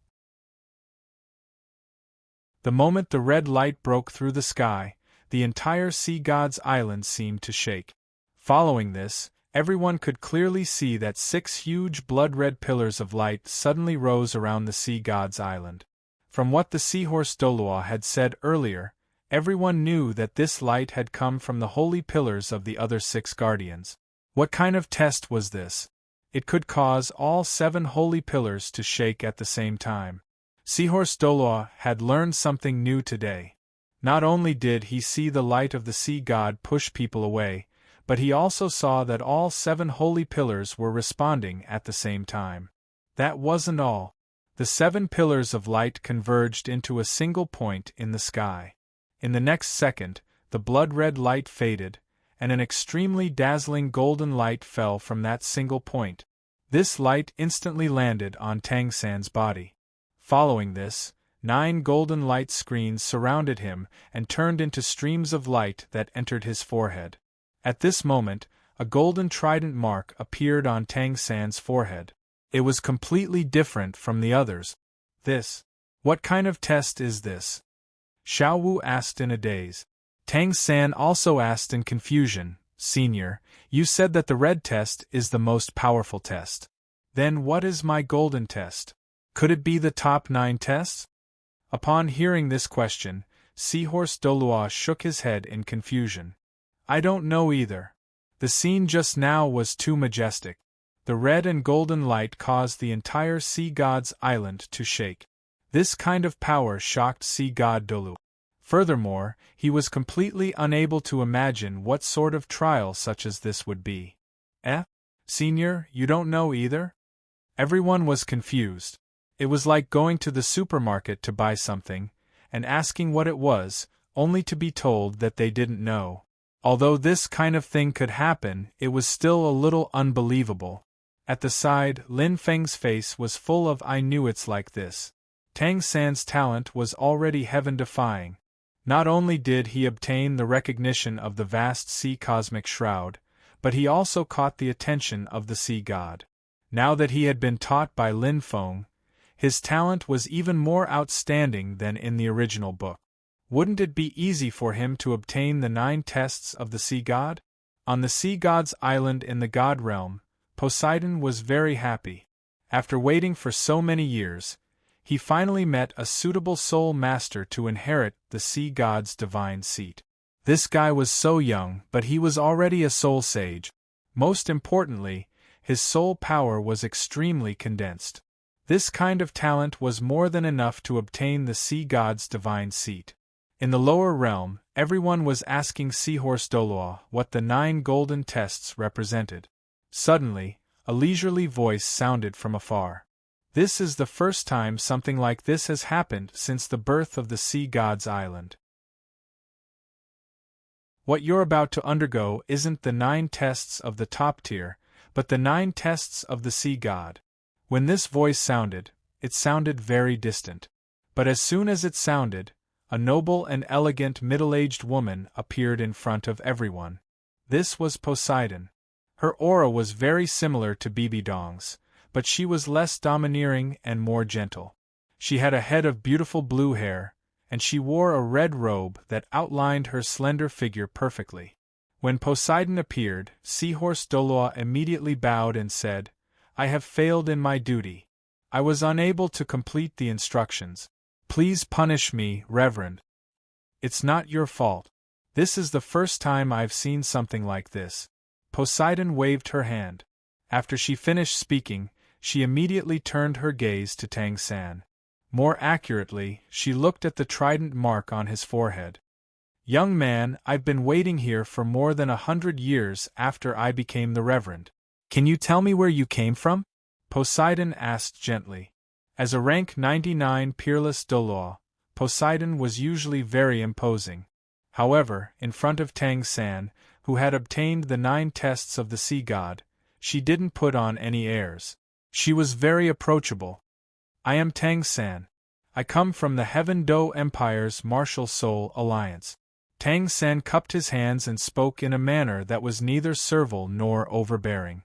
The moment the red light broke through the sky, the entire Sea God's Island seemed to shake. Following this, everyone could clearly see that 6 huge blood-red pillars of light suddenly rose around the Sea God's Island. From what the Seahorse Doloa had said earlier, everyone knew that this light had come from the holy pillars of the other 6 guardians. What kind of test was this? It could cause all 7 holy pillars to shake at the same time. Seahorse Doloa had learned something new today. Not only did he see the light of the sea god push people away, but he also saw that all 7 holy pillars were responding at the same time. That wasn't all. The 7 pillars of light converged into a single point in the sky. In the next second, the blood-red light faded, and an extremely dazzling golden light fell from that single point. This light instantly landed on Tang San's body. Following this, 9 golden light screens surrounded him and turned into streams of light that entered his forehead. At this moment, a golden trident mark appeared on Tang San's forehead. It was completely different from the others. What kind of test is this? Xiao Wu asked in a daze. Tang San also asked in confusion, Senior, you said that the red test is the most powerful test. Then what is my golden test? Could it be the top 9 tests? Upon hearing this question, Seahorse Doloa shook his head in confusion. I don't know either. The scene just now was too majestic. The red and golden light caused the entire Sea God's Island to shake. This kind of power shocked Sea God Dolu. Furthermore, he was completely unable to imagine what sort of trial such as this would be. Senior, you don't know either? Everyone was confused. It was like going to the supermarket to buy something, and asking what it was, only to be told that they didn't know. Although this kind of thing could happen, it was still a little unbelievable. At the side, Lin Feng's face was full of "I knew it's like this." Tang San's talent was already heaven-defying. Not only did he obtain the recognition of the vast sea cosmic shroud, but he also caught the attention of the sea god. Now that he had been taught by Lin Feng, his talent was even more outstanding than in the original book. Wouldn't it be easy for him to obtain the 9 tests of the sea god? On the sea god's island in the god realm, Poseidon was very happy. After waiting for so many years, he finally met a suitable soul master to inherit the sea god's divine seat. This guy was so young, but he was already a soul sage. Most importantly, his soul power was extremely condensed. This kind of talent was more than enough to obtain the sea god's divine seat. In the lower realm, everyone was asking Seahorse Doloa what the 9 golden tests represented. Suddenly, a leisurely voice sounded from afar. This is the first time something like this has happened since the birth of the sea god's island. What you're about to undergo isn't the 9 tests of the top tier, but the 9 tests of the sea god. When this voice sounded, it sounded very distant. But as soon as it sounded, a noble and elegant middle-aged woman appeared in front of everyone. This was Poseidon. Her aura was very similar to Bibi Dong's, but she was less domineering and more gentle. She had a head of beautiful blue hair, and she wore a red robe that outlined her slender figure perfectly. When Poseidon appeared, Seahorse Doloa immediately bowed and said, "I have failed in my duty. I was unable to complete the instructions. Please punish me, Reverend. It's not your fault. This is the first time I've seen something like this." Poseidon waved her hand. After she finished speaking, she immediately turned her gaze to Tang San. More accurately, she looked at the trident mark on his forehead. "Young man, I've been waiting here for more than 100 years after I became the Reverend. Can you tell me where you came from?" Poseidon asked gently. As a rank 99 peerless Doloa, Poseidon was usually very imposing. However, in front of Tang San, who had obtained the 9 tests of the sea god, she didn't put on any airs. She was very approachable. "I am Tang San. I come from the Heaven Do Empire's Martial Soul Alliance." Tang San cupped his hands and spoke in a manner that was neither servile nor overbearing.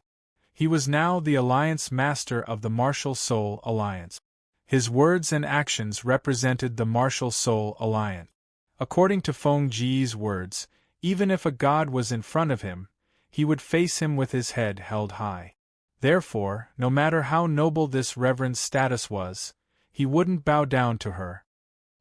He was now the Alliance Master of the Martial Soul Alliance. His words and actions represented the Martial Soul Alliance. According to Feng Ji's words, even if a god was in front of him, he would face him with his head held high. Therefore, no matter how noble this reverend's status was, he wouldn't bow down to her.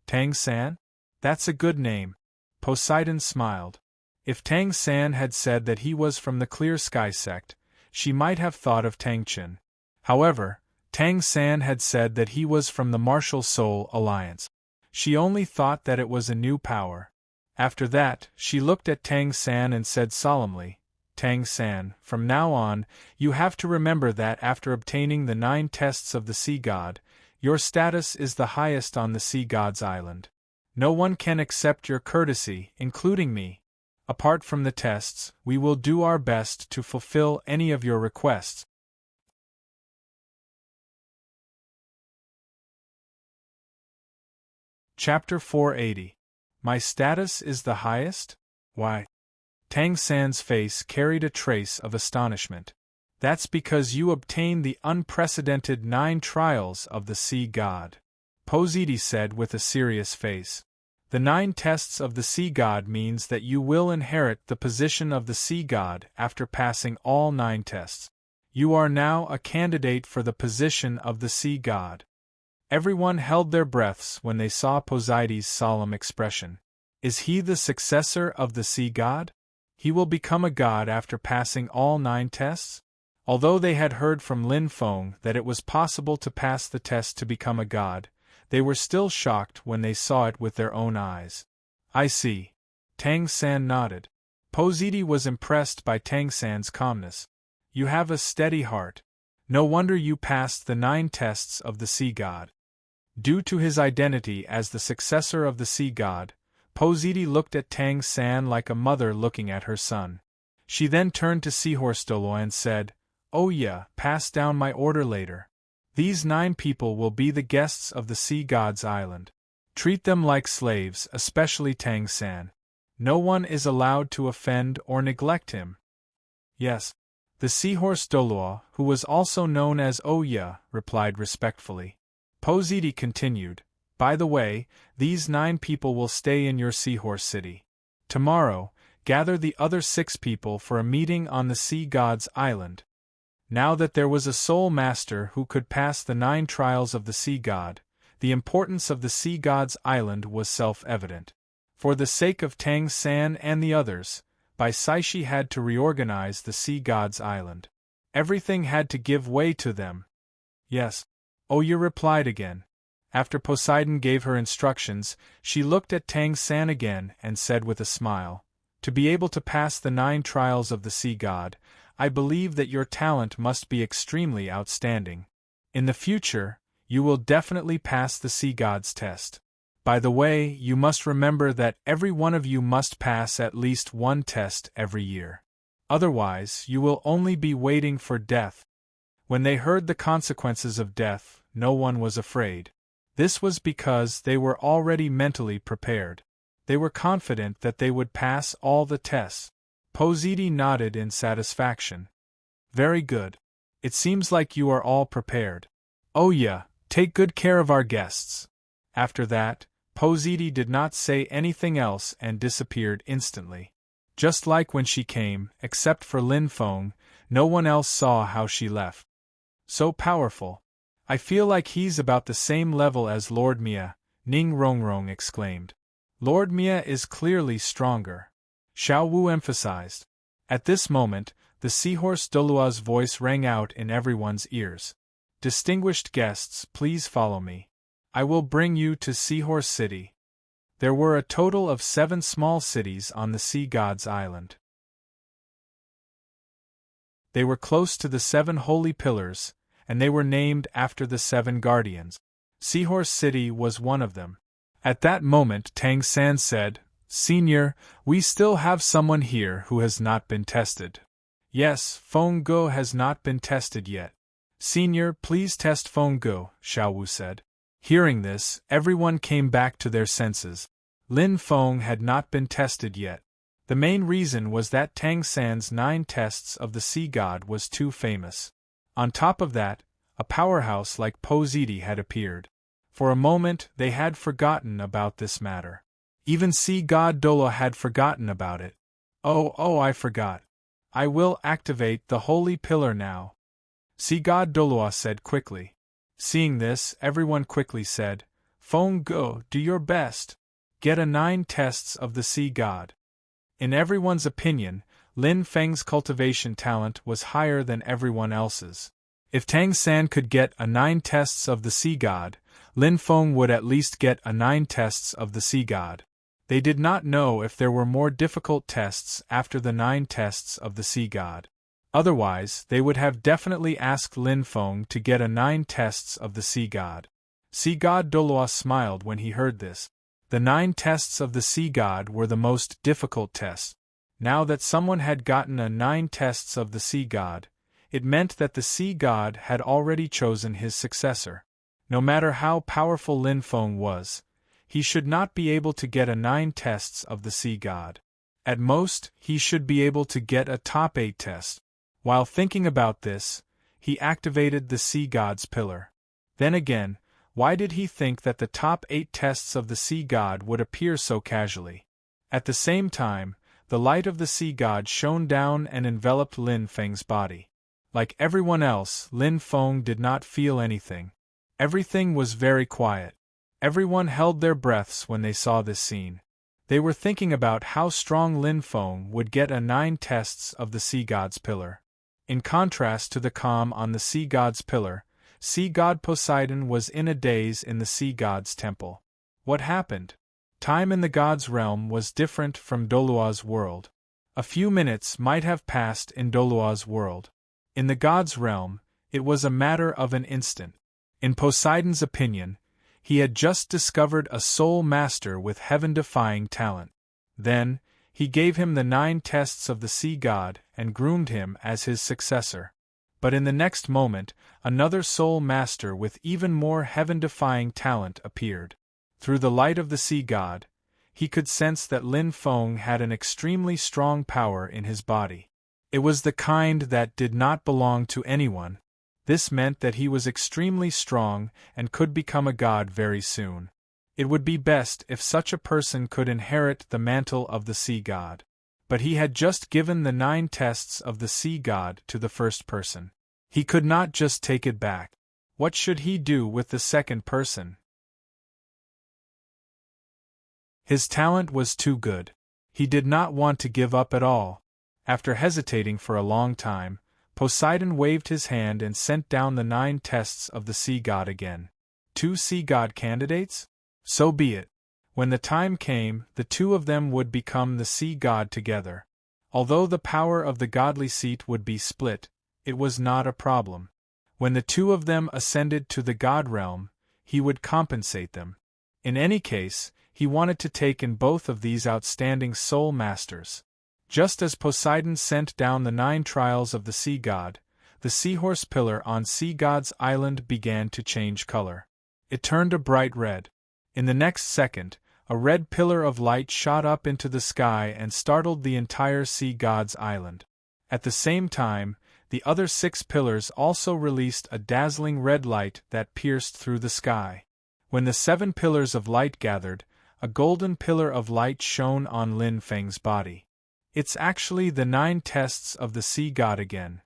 "Tang San? That's a good name." Poseidon smiled. If Tang San had said that he was from the Clear Sky sect, she might have thought of Tang Chen. However, Tang San had said that he was from the Martial Soul Alliance. She only thought that it was a new power. After that, she looked at Tang San and said solemnly, "Tang San, from now on, you have to remember that after obtaining the 9 tests of the sea god, your status is the highest on the sea god's island. No one can accept your courtesy, including me. Apart from the tests, we will do our best to fulfill any of your requests." Chapter 480. My status is the highest? Why? Tang San's face carried a trace of astonishment. "That's because you obtained the unprecedented 9 trials of the sea god," Posidi said with a serious face. "The 9 tests of the sea god means that you will inherit the position of the sea god after passing all 9 tests. You are now a candidate for the position of the sea god." Everyone held their breaths when they saw Poseidi's solemn expression. Is he the successor of the sea god? He will become a god after passing all 9 tests? Although they had heard from Lin Feng that it was possible to pass the test to become a god, they were still shocked when they saw it with their own eyes. "I see." Tang San nodded. Posidi was impressed by Tang San's calmness. "You have a steady heart. No wonder you passed the 9 tests of the sea god." Due to his identity as the successor of the sea god, Positi looked at Tang San like a mother looking at her son. She then turned to Seahorse Dolo and said, "Oh yeah, pass down my order later. These 9 people will be the guests of the Sea God's Island. Treat them like slaves, especially Tang San. No one is allowed to offend or neglect him." "Yes." The Seahorse Doloa, who was also known as Oya, replied respectfully. Positi continued, "By the way, these 9 people will stay in your Seahorse City. Tomorrow, gather the other 6 people for a meeting on the Sea God's Island." Now that there was a Soul Master who could pass the 9 trials of the Sea God, the importance of the Sea God's Island was self-evident. For the sake of Tang San and the others, Bai Saishi had to reorganize the Sea God's Island. Everything had to give way to them. "Yes." Oya replied again. After Poseidon gave her instructions, she looked at Tang San again and said with a smile, "To be able to pass the 9 trials of the Sea God, I believe that your talent must be extremely outstanding. In the future, you will definitely pass the Sea God's test. By the way, you must remember that every one of you must pass at least 1 test every year. Otherwise, you will only be waiting for death." When they heard the consequences of death, no one was afraid. This was because they were already mentally prepared. They were confident that they would pass all the tests. Positi nodded in satisfaction. "Very good. It seems like you are all prepared. Oh yeah, take good care of our guests." After that, Positi did not say anything else and disappeared instantly. Just like when she came, except for Lin Feng, no one else saw how she left. "So powerful. I feel like he's about the same level as Lord Mia," Ning Rongrong exclaimed. "Lord Mia is clearly stronger," Xiao Wu emphasized. At this moment, the Seahorse Dolua's voice rang out in everyone's ears. "Distinguished guests, please follow me. I will bring you to Seahorse City." There were a total of 7 small cities on the Sea God's Island. They were close to the 7 holy pillars, and they were named after the 7 guardians. Seahorse City was one of them. At that moment Tang San said, "Senior, we still have someone here who has not been tested." "Yes, Feng Go has not been tested yet." "Senior, please test Feng Go," Xiao Wu said. Hearing this, everyone came back to their senses. Lin Feng had not been tested yet. The main reason was that Tang San's 9 tests of the Sea God was too famous. On top of that, a powerhouse like Positi had appeared. For a moment they had forgotten about this matter. Even Sea God Dola had forgotten about it. Oh, I forgot. I will activate the holy pillar now," Sea God Doloa said quickly. Seeing this, everyone quickly said, "Feng Go, do your best. Get a 9 tests of the Sea God." In everyone's opinion, Lin Feng's cultivation talent was higher than everyone else's. If Tang San could get a 9 tests of the Sea God, Lin Feng would at least get a 9 tests of the Sea God. They did not know if there were more difficult tests after the 9 tests of the Sea God. Otherwise, they would have definitely asked Lin Feng to get a 9 tests of the Sea God. Sea God Doloa smiled when he heard this. The 9 tests of the Sea God were the most difficult tests. Now that someone had gotten a 9 tests of the Sea God, it meant that the Sea God had already chosen his successor. No matter how powerful Lin Feng was, he should not be able to get a 9 tests of the Sea God. At most, he should be able to get a top 8 test. While thinking about this, he activated the Sea God's pillar. Then again, why did he think that the top 8 tests of the Sea God would appear so casually? At the same time, the light of the Sea God shone down and enveloped Lin Feng's body. Like everyone else, Lin Feng did not feel anything. Everything was very quiet. Everyone held their breaths when they saw this scene. They were thinking about how strong Lin Feng would get a 9 tests of the Sea God's pillar. In contrast to the calm on the Sea God's pillar, Sea God Poseidon was in a daze in the Sea God's temple. What happened? Time in the God's realm was different from Dolua's world. A few minutes might have passed in Dolua's world. In the God's realm, it was a matter of an instant. In Poseidon's opinion, He had just discovered a soul master with heaven-defying talent. Then, he gave him the 9 tests of the sea god and groomed him as his successor. But in the next moment, another soul master with even more heaven-defying talent appeared. Through the light of the sea god, he could sense that Lin Feng had an extremely strong power in his body. It was the kind that did not belong to anyone. This meant that he was extremely strong and could become a god very soon. It would be best if such a person could inherit the mantle of the sea god. But he had just given the 9 tests of the sea god to the first person. He could not just take it back. What should he do with the second person? His talent was too good. He did not want to give up at all. After hesitating for a long time, Poseidon waved his hand and sent down the 9 tests of the sea god again. 2 sea god candidates? So be it. When the time came, the 2 of them would become the sea god together. Although the power of the godly seat would be split, it was not a problem. When the 2 of them ascended to the god realm, he would compensate them. In any case, he wanted to take in both of these outstanding soul masters. Just as Poseidon sent down the 9 trials of the sea god, the seahorse pillar on Sea God's island began to change color. It turned a bright red. In the next second, a red pillar of light shot up into the sky and startled the entire Sea God's island. At the same time, the other 6 pillars also released a dazzling red light that pierced through the sky. When the 7 pillars of light gathered, a golden pillar of light shone on Lin Feng's body. It's actually the 9 tests of the sea god again.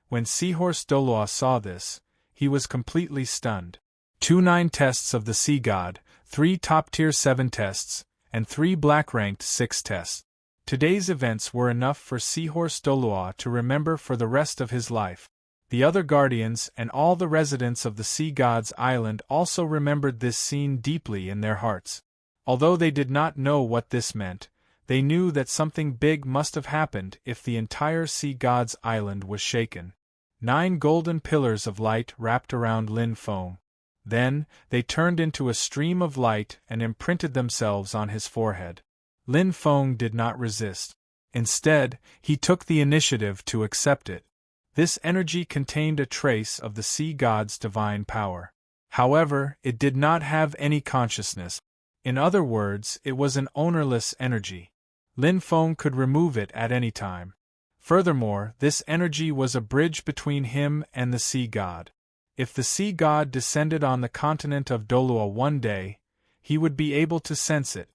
When Seahorse Doloa saw this, he was completely stunned. 2 9 tests of the sea god, 3 top-tier 7 tests, and 3 black-ranked 6 tests. Today's events were enough for Seahorse Doloa to remember for the rest of his life. The other guardians and all the residents of the sea god's island also remembered this scene deeply in their hearts. Although they did not know what this meant, they knew that something big must have happened if the entire Sea God's island was shaken. 9 golden pillars of light wrapped around Lin Feng. Then, they turned into a stream of light and imprinted themselves on his forehead. Lin Feng did not resist. Instead, he took the initiative to accept it. This energy contained a trace of the Sea God's divine power. However, it did not have any consciousness. In other words, it was an ownerless energy. Lin Feng could remove it at any time. Furthermore, this energy was a bridge between him and the sea god. If the sea god descended on the continent of Doloa one day, he would be able to sense it.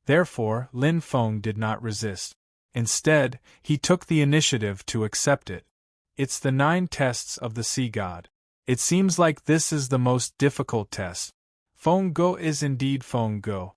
Therefore, Lin Feng did not resist. Instead, he took the initiative to accept it. It's the 9 tests of the sea god. It seems like this is the most difficult test. Feng Go is indeed Feng Go.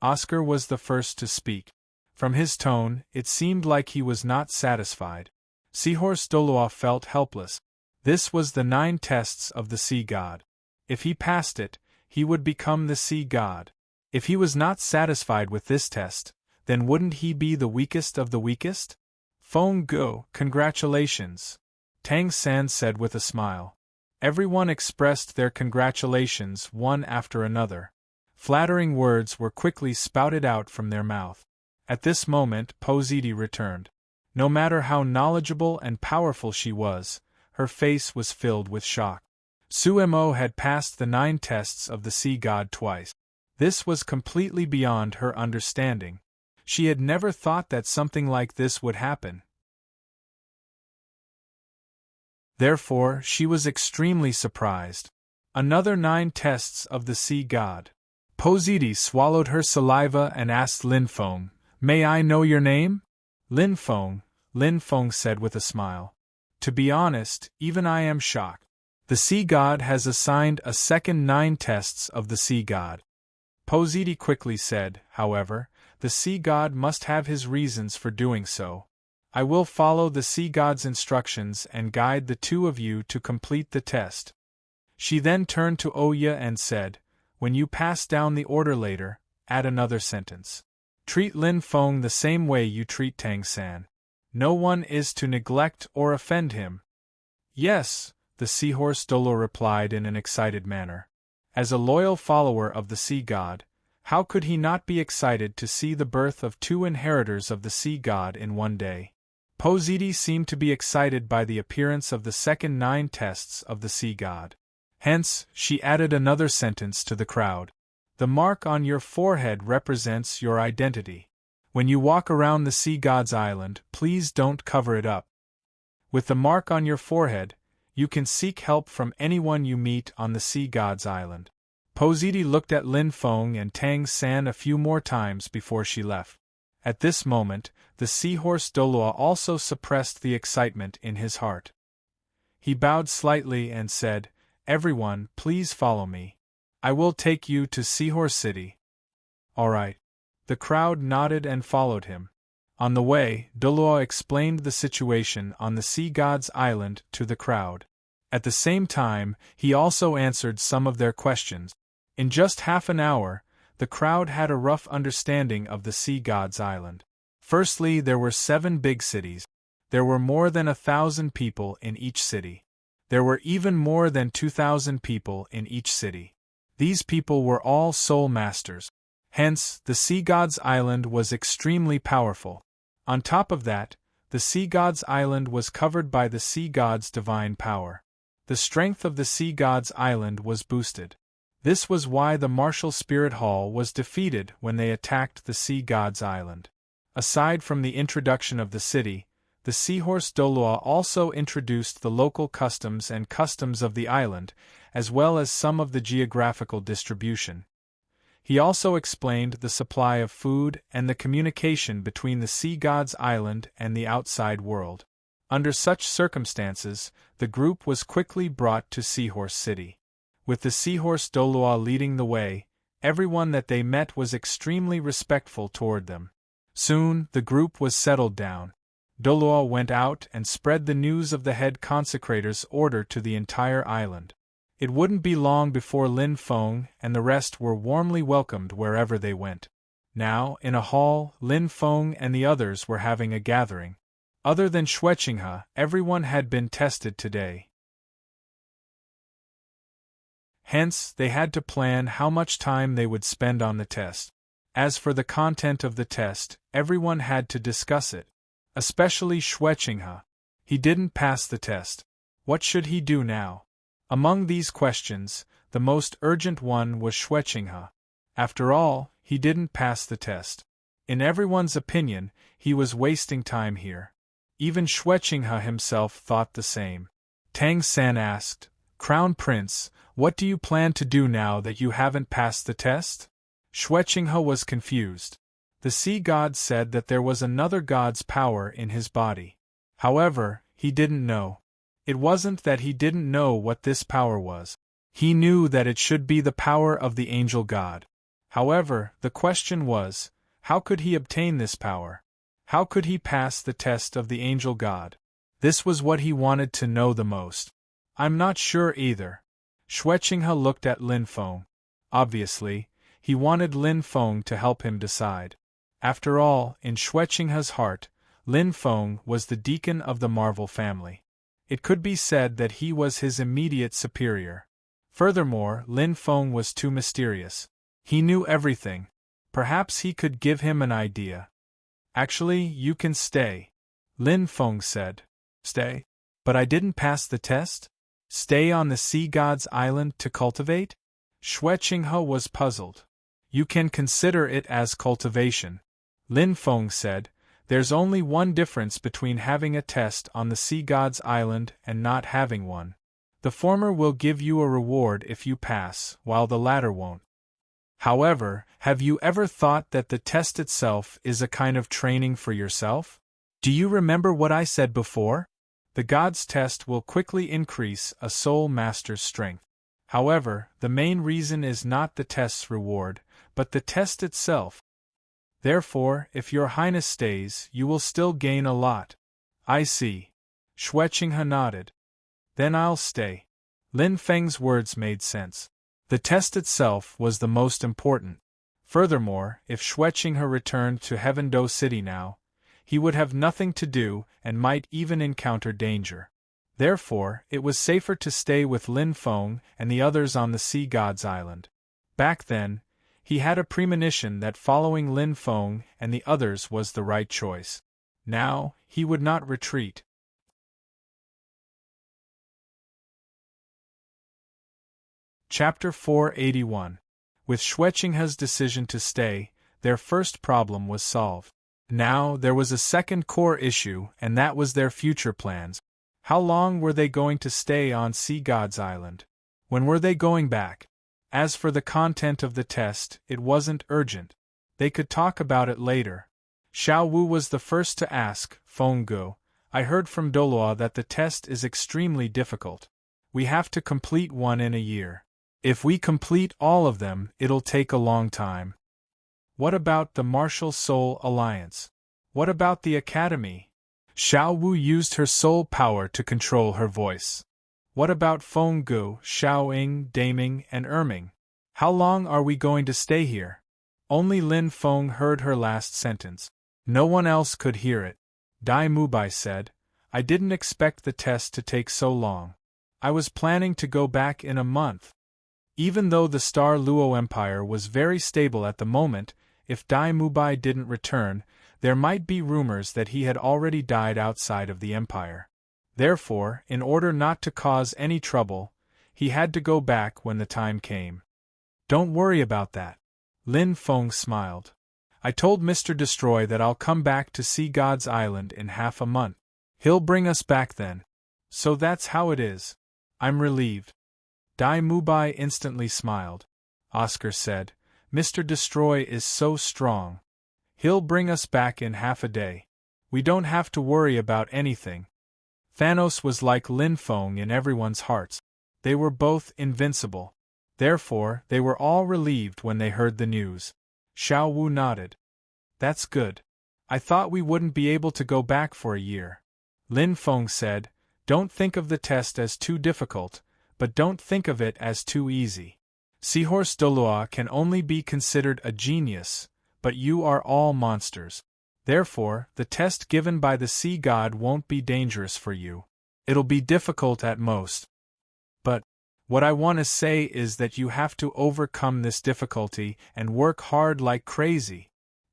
Oscar was the first to speak. From his tone, it seemed like he was not satisfied. Seahorse Doloa felt helpless. This was the 9 tests of the sea god. If he passed it, he would become the sea god. If he was not satisfied with this test, then wouldn't he be the weakest of the weakest? Feng Go, congratulations, Tang San said with a smile. Everyone expressed their congratulations one after another. Flattering words were quickly spouted out from their mouth. At this moment, Posidi returned. No matter how knowledgeable and powerful she was, her face was filled with shock. Sumo had passed the 9 tests of the sea god twice. This was completely beyond her understanding. She had never thought that something like this would happen. Therefore, she was extremely surprised. Another 9 tests of the sea god. Posidi swallowed her saliva and asked Lin Feng, "May I know your name?" Lin Feng said with a smile. To be honest, even I am shocked. The sea god has assigned a second 9 tests of the sea god. Posidi quickly said, however, the sea god must have his reasons for doing so. I will follow the sea god's instructions and guide the 2 of you to complete the test. She then turned to Oya and said, when you pass down the order later, add another sentence. Treat Lin Feng the same way you treat Tang San. No one is to neglect or offend him. Yes, the Seahorse Dolo replied in an excited manner. As a loyal follower of the sea god, how could he not be excited to see the birth of two inheritors of the sea god in one day? Positi seemed to be excited by the appearance of the second 9 tests of the sea god. Hence, she added another sentence to the crowd. The mark on your forehead represents your identity. When you walk around the sea god's island, please don't cover it up. With the mark on your forehead, you can seek help from anyone you meet on the sea god's island. Positi looked at Lin Feng and Tang San a few more times before she left. At this moment, the seahorse Dolua also suppressed the excitement in his heart. He bowed slightly and said, "Everyone, please follow me. I will take you to Seahorse City." "All right." The crowd nodded and followed him. On the way, Dolua explained the situation on the sea god's island to the crowd. At the same time, he also answered some of their questions. In just half an hour, the crowd had a rough understanding of the sea god's island. Firstly, there were 7 big cities. There were more than 1,000 people in each city. There were even more than 2,000 people in each city. These people were all soul masters. Hence, the sea god's island was extremely powerful. On top of that, the sea god's island was covered by the sea god's divine power. The strength of the sea god's island was boosted. This was why the martial spirit hall was defeated when they attacked the sea god's island. Aside from the introduction of the city, the seahorse Dolua also introduced the local customs and customs of the island, as well as some of the geographical distribution. He also explained the supply of food and the communication between the sea god's island and the outside world. Under such circumstances, the group was quickly brought to Seahorse City. With the seahorse Dolua leading the way, everyone that they met was extremely respectful toward them. Soon, the group was settled down. Dolua went out and spread the news of the head consecrator's order to the entire island. It wouldn't be long before Lin Feng and the rest were warmly welcomed wherever they went. Now, in a hall, Lin Feng and the others were having a gathering. Other than Shueqinghe, everyone had been tested today. Hence, they had to plan how much time they would spend on the test. As for the content of the test, everyone had to discuss it. Especially Shueqinghe. He didn't pass the test. What should he do now? Among these questions, the most urgent one was Shueqinghe. After all, he didn't pass the test. In everyone's opinion, he was wasting time here. Even Shueqinghe himself thought the same. Tang San asked, "Crown Prince, what do you plan to do now that you haven't passed the test?" Shueqinghe was confused. The sea god said that there was another god's power in his body. However, he didn't know. It wasn't that he didn't know what this power was. He knew that it should be the power of the angel god. However, the question was, how could he obtain this power? How could he pass the test of the angel god? This was what he wanted to know the most. "I'm not sure either." Shueqinghe looked at Lin Feng. Obviously, he wanted Lin Feng to help him decide. After all, in Shueqinghe's heart, Lin Feng was the deacon of the Marvel family. It could be said that he was his immediate superior. Furthermore, Lin Feng was too mysterious. He knew everything. Perhaps he could give him an idea. "Actually, you can stay," Lin Feng said. "Stay? But I didn't pass the test? Stay on the sea god's island to cultivate?" Shueqinghe was puzzled. "You can consider it as cultivation," Lin Feng said. "There's only one difference between having a test on the sea god's island and not having one. The former will give you a reward if you pass, while the latter won't. However, have you ever thought that the test itself is a kind of training for yourself? Do you remember what I said before? The god's test will quickly increase a soul master's strength. However, the main reason is not the test's reward, but the test itself. Therefore, if your highness stays, you will still gain a lot." "I see." Shueqinghe nodded. "Then I'll stay." Lin Feng's words made sense. The test itself was the most important. Furthermore, if Shueqinghe returned to Heavendo City now, he would have nothing to do and might even encounter danger. Therefore, it was safer to stay with Lin Feng and the others on the sea god's island. Back then, he had a premonition that following Lin Feng and the others was the right choice. Now, he would not retreat. Chapter 481. With Schwechinghe's decision to stay, their first problem was solved. Now, there was a second core issue, and that was their future plans. How long were they going to stay on Sea God's Island? When were they going back? As for the content of the test, it wasn't urgent. They could talk about it later. Xiao Wu was the first to ask, Feng Gu, I heard from Doloa that the test is extremely difficult. We have to complete one in a year. If we complete all of them, it'll take a long time. What about the Martial Soul Alliance? What about the Academy? Xiao Wu used her soul power to control her voice. What about Feng Gu, Xiao Ying, Daming, and Erming? How long are we going to stay here? Only Lin Feng heard her last sentence. No one else could hear it. Dai Mubai said, I didn't expect the test to take so long. I was planning to go back in a month. Even though the Star Luo Empire was very stable at the moment, if Dai Mubai didn't return, there might be rumors that he had already died outside of the empire. Therefore, in order not to cause any trouble, he had to go back when the time came. Don't worry about that. Lin Feng smiled. I told Mr. Destroy that I'll come back to Sea God's Island in half a month. He'll bring us back then. So that's how it is. I'm relieved. Dai Mubai instantly smiled. Oscar said, Mr. Destroy is so strong. He'll bring us back in half a day. We don't have to worry about anything. Thanos was like Lin Feng in everyone's hearts. They were both invincible. Therefore, they were all relieved when they heard the news. Xiao Wu nodded. That's good. I thought we wouldn't be able to go back for a year. Lin Feng said, Don't think of the test as too difficult, but don't think of it as too easy. Seahorse Doloa can only be considered a genius, but you are all monsters. Therefore, the test given by the sea god won't be dangerous for you. It'll be difficult at most. But what I want to say is that you have to overcome this difficulty and work hard like crazy.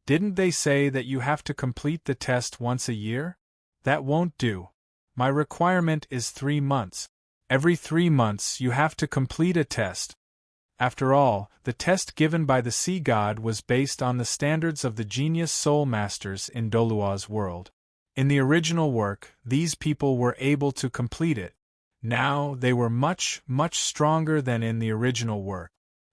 Didn't they say that you have to complete the test once a year? That won't do. My requirement is 3 months. Every 3 months you have to complete a test. After all, the test given by the sea god was based on the standards of the genius soul masters in Dolua's world. In the original work, these people were able to complete it. Now, they were much, much stronger than in the original work.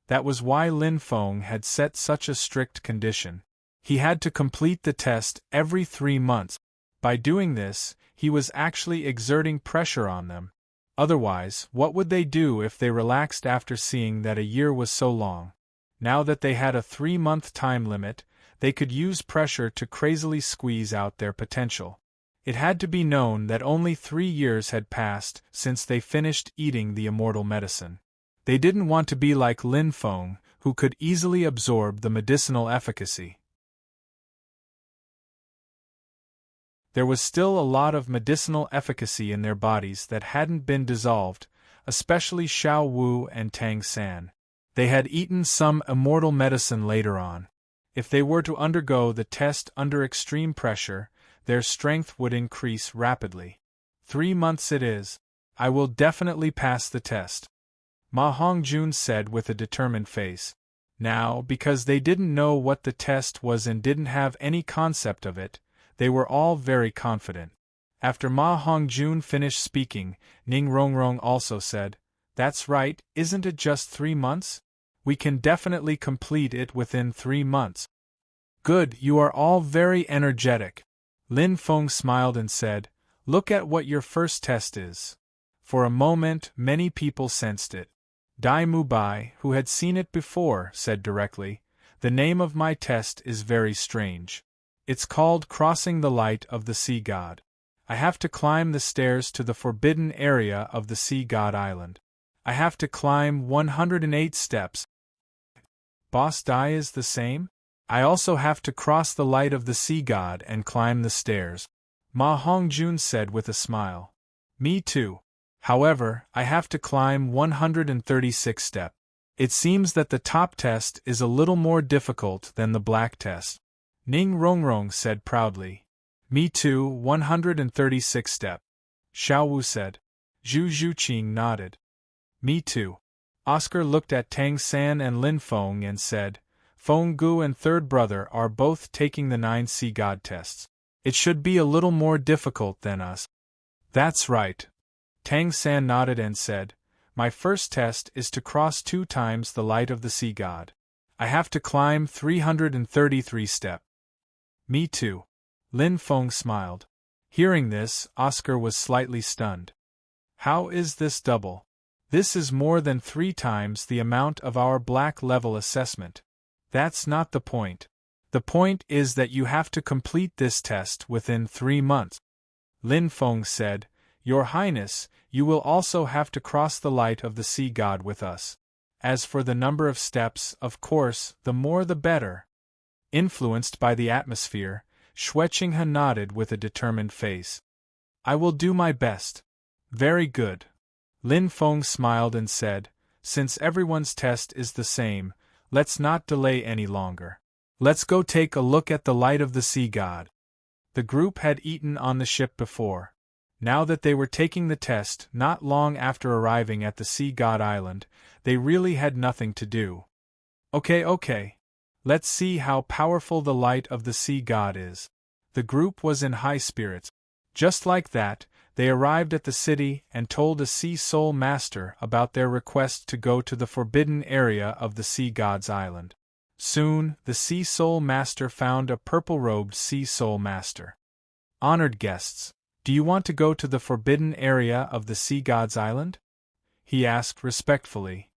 That was why Lin Feng had set such a strict condition. He had to complete the test every 3 months. By doing this, he was actually exerting pressure on them. Otherwise, what would they do if they relaxed after seeing that a year was so long? Now that they had a 3-month time limit, they could use pressure to crazily squeeze out their potential. It had to be known that only 3 years had passed since they finished eating the immortal medicine. They didn't want to be like Lin Feng, who could easily absorb the medicinal efficacy. There was still a lot of medicinal efficacy in their bodies that hadn't been dissolved, especially Xiao Wu and Tang San. They had eaten some immortal medicine later on. If they were to undergo the test under extreme pressure, their strength would increase rapidly. 3 months it is. I will definitely pass the test, Ma Hongjun said with a determined face. Now, because they didn't know what the test was and didn't have any concept of it, they were all very confident. After Ma Hongjun finished speaking, Ning Rongrong also said, That's right, isn't it just 3 months? We can definitely complete it within 3 months. Good, you are all very energetic. Lin Feng smiled and said, Look at what your first test is. For a moment, many people sensed it. Dai Mubai, who had seen it before, said directly, The name of my test is very strange. It's called Crossing the Light of the Sea God. I have to climb the stairs to the forbidden area of the Sea God Island. I have to climb 108 steps. Boss Dai is the same? I also have to cross the light of the Sea God and climb the stairs. Ma Hongjun said with a smile. Me too. However, I have to climb 136 steps. It seems that the top test is a little more difficult than the black test. Ning Rongrong said proudly. Me too, 136 steps. Xiao Wu said. Zhu Zhuqing nodded. Me too. Oscar looked at Tang San and Lin Feng and said, Feng Gu and third brother are both taking the 9 sea god tests. It should be a little more difficult than us. That's right. Tang San nodded and said, My first test is to cross 2 times the light of the sea god. I have to climb 333 steps. Me too. Lin Feng smiled. Hearing this, Oscar was slightly stunned. How is this double? This is more than 3 times the amount of our black level assessment. That's not the point. The point is that you have to complete this test within 3 months. Lin Feng said, Your Highness, you will also have to cross the light of the sea god with us. As for the number of steps, of course, the more the better. Influenced by the atmosphere, Xue Qinghe nodded with a determined face. I will do my best. Very good. Lin Feng smiled and said, Since everyone's test is the same, let's not delay any longer. Let's go take a look at the light of the sea god. The group had eaten on the ship before. Now that they were taking the test not long after arriving at the sea god island, they really had nothing to do. Okay. Let's see how powerful the light of the sea god is. The group was in high spirits. Just like that, they arrived at the city and told a sea soul master about their request to go to the forbidden area of the sea god's island. Soon, the sea soul master found a purple-robed sea soul master. Honored guests, do you want to go to the forbidden area of the sea god's island? He asked respectfully.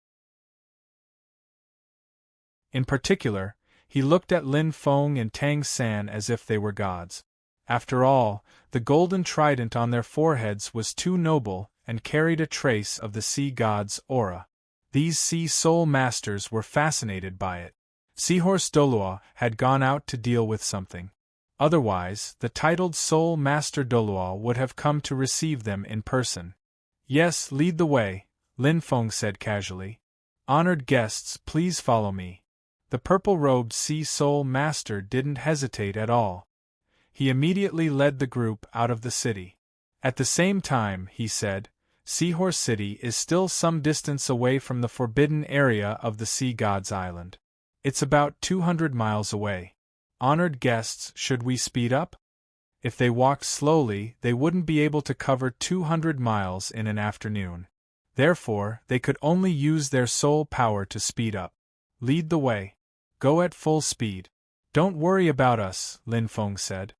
In particular, he looked at Lin Feng and Tang San as if they were gods. After all, the golden trident on their foreheads was too noble and carried a trace of the sea god's aura. These sea soul masters were fascinated by it. Seahorse Dolua had gone out to deal with something. Otherwise, the titled Soul Master Dolua would have come to receive them in person. Yes, lead the way, Lin Feng said casually. Honored guests, please follow me. The purple-robed Sea Soul Master didn't hesitate at all. He immediately led the group out of the city. At the same time, he said, Seahorse City is still some distance away from the forbidden area of the Sea God's Island. It's about 200 miles away. Honored guests, should we speed up? If they walked slowly, they wouldn't be able to cover 200 miles in an afternoon. Therefore, they could only use their soul power to speed up. Lead the way. Go at full speed. Don't worry about us, Lin Feng said.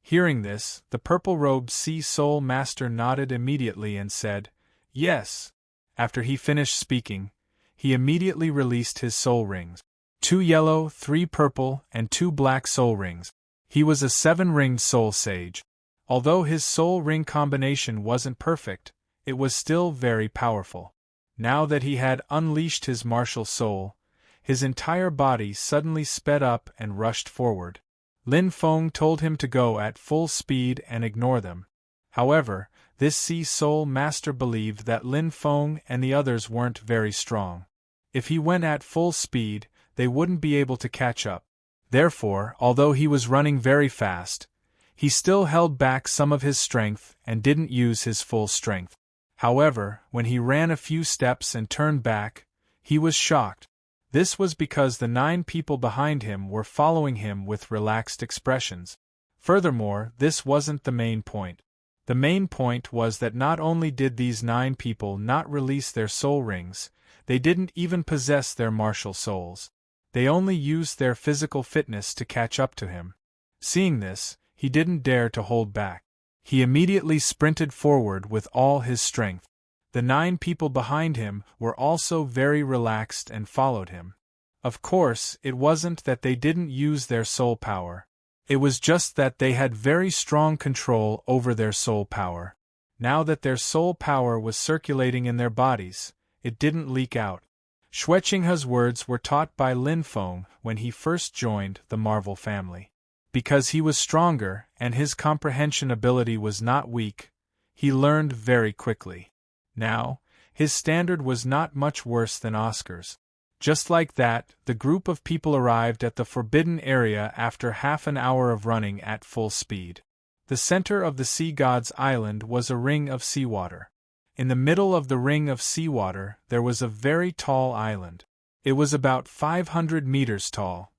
Hearing this, the purple-robed Sea Soul Master nodded immediately and said, Yes. After he finished speaking, he immediately released his soul rings. 2 yellow, 3 purple, and 2 black soul rings. He was a 7-ringed soul sage. Although his soul ring combination wasn't perfect, it was still very powerful. Now that he had unleashed his martial soul, his entire body suddenly sped up and rushed forward. Lin Feng told him to go at full speed and ignore them. However, this Sea Soul Master believed that Lin Feng and the others weren't very strong. If he went at full speed, they wouldn't be able to catch up. Therefore, although he was running very fast, he still held back some of his strength and didn't use his full strength. However, when he ran a few steps and turned back, he was shocked. This was because the 9 people behind him were following him with relaxed expressions. Furthermore, this wasn't the main point. The main point was that not only did these 9 people not release their soul rings, they didn't even possess their martial souls. They only used their physical fitness to catch up to him. Seeing this, he didn't dare to hold back. He immediately sprinted forward with all his strength. The 9 people behind him were also very relaxed and followed him. Of course, it wasn't that they didn't use their soul power. It was just that they had very strong control over their soul power. Now that their soul power was circulating in their bodies, it didn't leak out. Xue Qinghe's words were taught by Lin Feng when he first joined the Marvel family. Because he was stronger and his comprehension ability was not weak, he learned very quickly. Now, his standard was not much worse than Oscar's. Just like that, the group of people arrived at the forbidden area after half an hour of running at full speed. The center of the sea god's island was a ring of seawater. In the middle of the ring of seawater there was a very tall island. It was about 500 meters tall.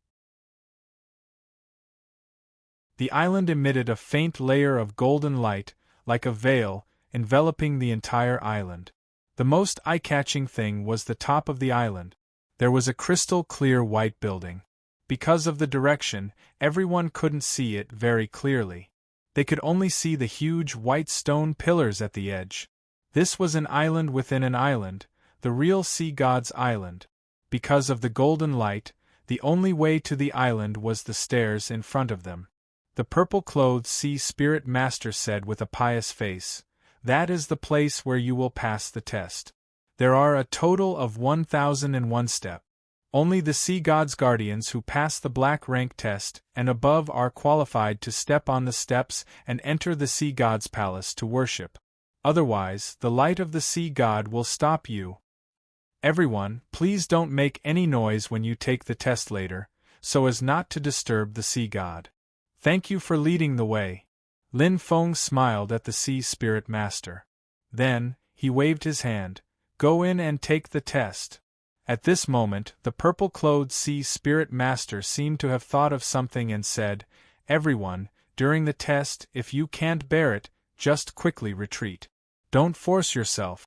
The island emitted a faint layer of golden light, like a veil, enveloping the entire island. The most eye-catching thing was the top of the island. There was a crystal-clear white building. Because of the direction, everyone couldn't see it very clearly. They could only see the huge white stone pillars at the edge. This was an island within an island, the real sea god's island. Because of the golden light, the only way to the island was the stairs in front of them. The purple-clothed sea spirit master said with a pious face, "That is the place where you will pass the test. There are a total of 1001 steps. Only the sea god's guardians who pass the black rank test and above are qualified to step on the steps and enter the sea god's palace to worship. Otherwise, the light of the sea god will stop you. Everyone, please don't make any noise when you take the test later, so as not to disturb the sea god. Thank you for leading the way." Lin Feng smiled at the sea spirit master. Then, he waved his hand. "Go in and take the test." At this moment, the purple-clothed sea spirit master seemed to have thought of something and said, "Everyone, during the test, if you can't bear it, just quickly retreat. Don't force yourself."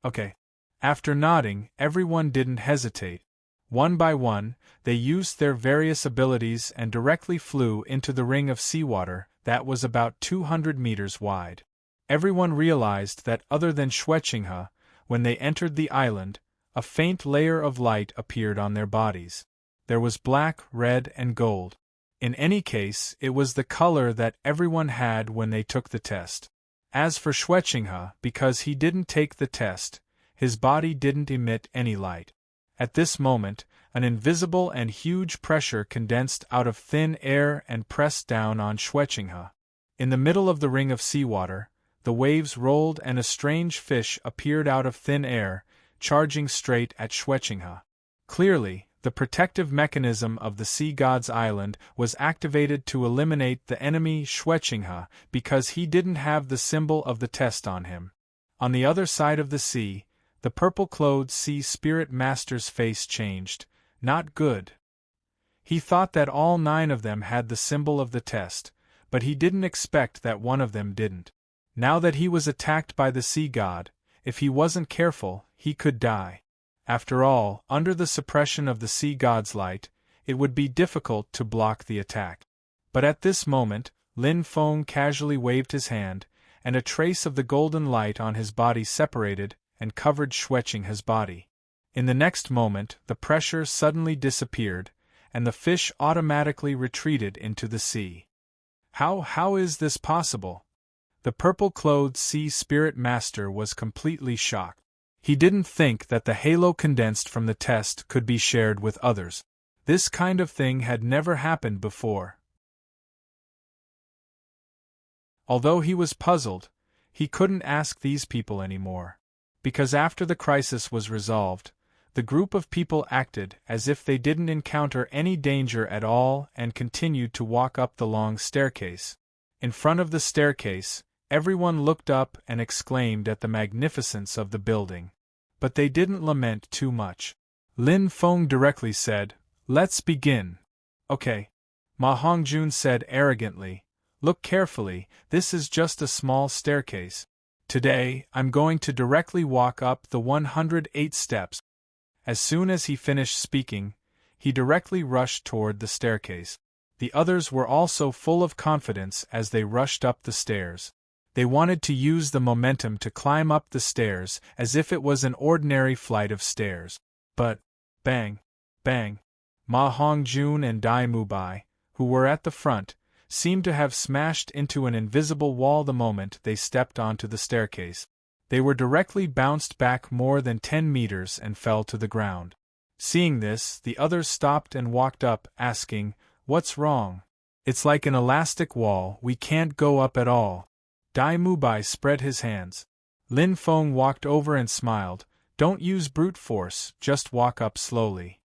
Okay. After nodding, everyone didn't hesitate. One by one, they used their various abilities and directly flew into the ring of seawater that was about 200 meters wide. Everyone realized that other than Xueqinghe, when they entered the island, a faint layer of light appeared on their bodies. There was black, red, and gold. In any case, it was the color that everyone had when they took the test. As for Xueqinghe, because he didn't take the test, his body didn't emit any light. At this moment, an invisible and huge pressure condensed out of thin air and pressed down on Xueqinghe. In the middle of the ring of seawater, the waves rolled and a strange fish appeared out of thin air, charging straight at Xueqinghe. Clearly, the protective mechanism of the sea god's island was activated to eliminate the enemy Xueqinghe because he didn't have the symbol of the test on him. On the other side of the sea, the purple-clothed sea spirit master's face changed. Not good. He thought that all 9 of them had the symbol of the test, but he didn't expect that one of them didn't. Now that he was attacked by the sea god, if he wasn't careful, he could die. After all, under the suppression of the sea god's light, it would be difficult to block the attack. But at this moment, Lin Feng casually waved his hand, and a trace of the golden light on his body separated and covered Xueqinghe's body. In the next moment, the pressure suddenly disappeared, and the fish automatically retreated into the sea. How is this possible? The purple-clothed sea spirit master was completely shocked. He didn't think that the halo condensed from the test could be shared with others. This kind of thing had never happened before. Although he was puzzled, he couldn't ask these people anymore. Because after the crisis was resolved, the group of people acted as if they didn't encounter any danger at all and continued to walk up the long staircase. In front of the staircase, everyone looked up and exclaimed at the magnificence of the building. But they didn't lament too much. Lin Feng directly said, "Let's begin." "Okay." Ma Hongjun said arrogantly, "Look carefully, this is just a small staircase. Today, I'm going to directly walk up the 108 steps." As soon as he finished speaking, he directly rushed toward the staircase. The others were also full of confidence as they rushed up the stairs. They wanted to use the momentum to climb up the stairs as if it was an ordinary flight of stairs. But, bang, bang, Ma Hongjun and Dai Mubai, who were at the front, seemed to have smashed into an invisible wall the moment they stepped onto the staircase. They were directly bounced back more than 10 meters and fell to the ground. Seeing this, the others stopped and walked up, asking, "What's wrong? It's like an elastic wall, we can't go up at all." Dai Mubai spread his hands. Lin Feng walked over and smiled. Don't use brute force, just walk up slowly.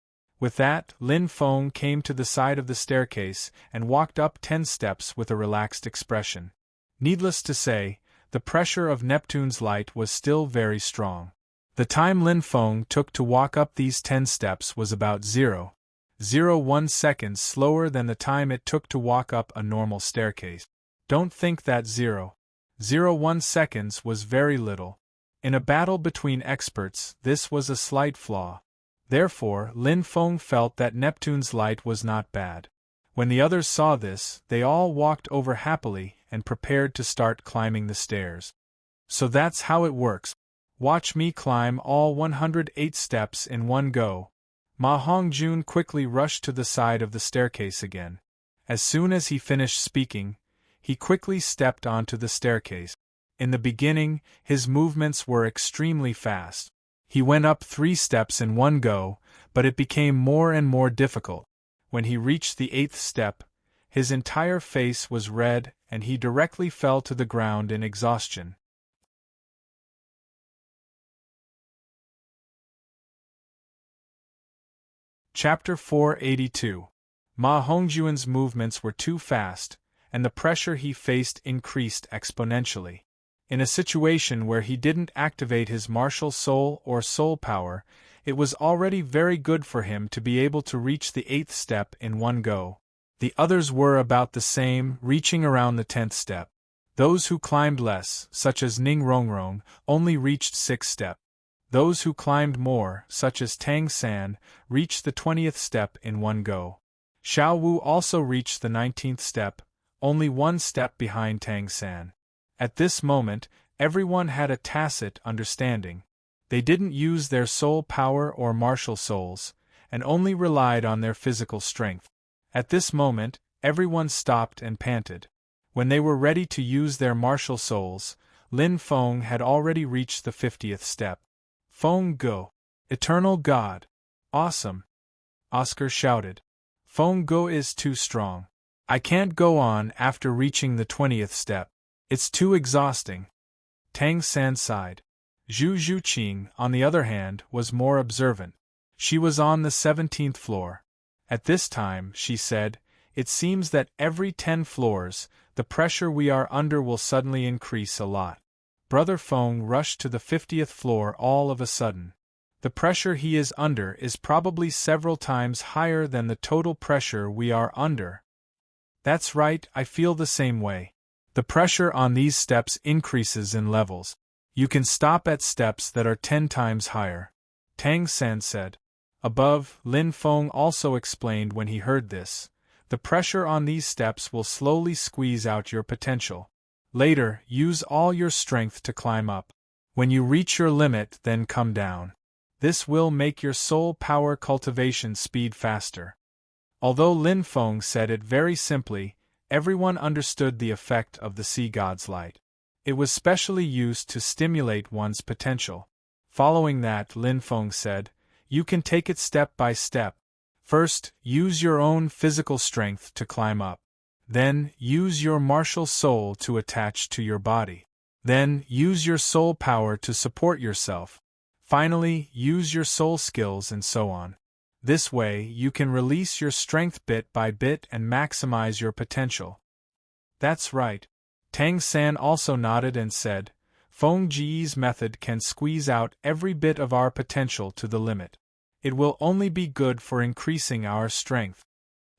With that, Lin Feng came to the side of the staircase and walked up 10 steps with a relaxed expression. Needless to say, the pressure of Neptune's light was still very strong. The time Lin Feng took to walk up these 10 steps was about 0.01 seconds slower than the time it took to walk up a normal staircase. Don't think that 0.01 seconds was very little. In a battle between experts, this was a slight flaw. Therefore, Lin Feng felt that Neptune's light was not bad. When the others saw this, they all walked over happily and prepared to start climbing the stairs. So that's how it works. Watch me climb all 108 steps in one go. Ma Hongjun quickly rushed to the side of the staircase again. As soon as he finished speaking, he quickly stepped onto the staircase. In the beginning, his movements were extremely fast. He went up 3 steps in one go, but it became more and more difficult. When he reached the 8th step, his entire face was red and he directly fell to the ground in exhaustion. Chapter 482. Ma Hongjuan's movements were too fast, and the pressure he faced increased exponentially. In a situation where he didn't activate his martial soul or soul power, it was already very good for him to be able to reach the 8th step in one go. The others were about the same, reaching around the 10th step. Those who climbed less, such as Ning Rongrong, only reached 6th step. Those who climbed more, such as Tang San, reached the 20th step in one go. Xiao Wu also reached the 19th step, only 1 step behind Tang San. At this moment, everyone had a tacit understanding. They didn't use their soul power or martial souls, and only relied on their physical strength. At this moment, everyone stopped and panted. When they were ready to use their martial souls, Lin Feng had already reached the 50th step. Feng Go! Eternal God! Awesome! Oscar shouted. Feng Go is too strong. I can't go on after reaching the 20th step. It's too exhausting. Tang San sighed. Zhu Zhuqing, on the other hand, was more observant. She was on the 17th floor. At this time, she said, it seems that every 10 floors, the pressure we are under will suddenly increase a lot. Brother Feng rushed to the 50th floor all of a sudden. The pressure he is under is probably several times higher than the total pressure we are under. That's right, I feel the same way. The pressure on these steps increases in levels. You can stop at steps that are 10 times higher. Tang San said. Above, Lin Feng also explained when he heard this. The pressure on these steps will slowly squeeze out your potential. Later, use all your strength to climb up. When you reach your limit, then come down. This will make your soul power cultivation speed faster. Although Lin Feng said it very simply, everyone understood the effect of the sea god's light. It was specially used to stimulate one's potential. Following that, Lin Feng said, you can take it step by step. First, use your own physical strength to climb up. Then, use your martial soul to attach to your body. Then, use your soul power to support yourself. Finally, use your soul skills and so on. This way, you can release your strength bit by bit and maximize your potential. That's right. Tang San also nodded and said, Feng Ji's method can squeeze out every bit of our potential to the limit. It will only be good for increasing our strength.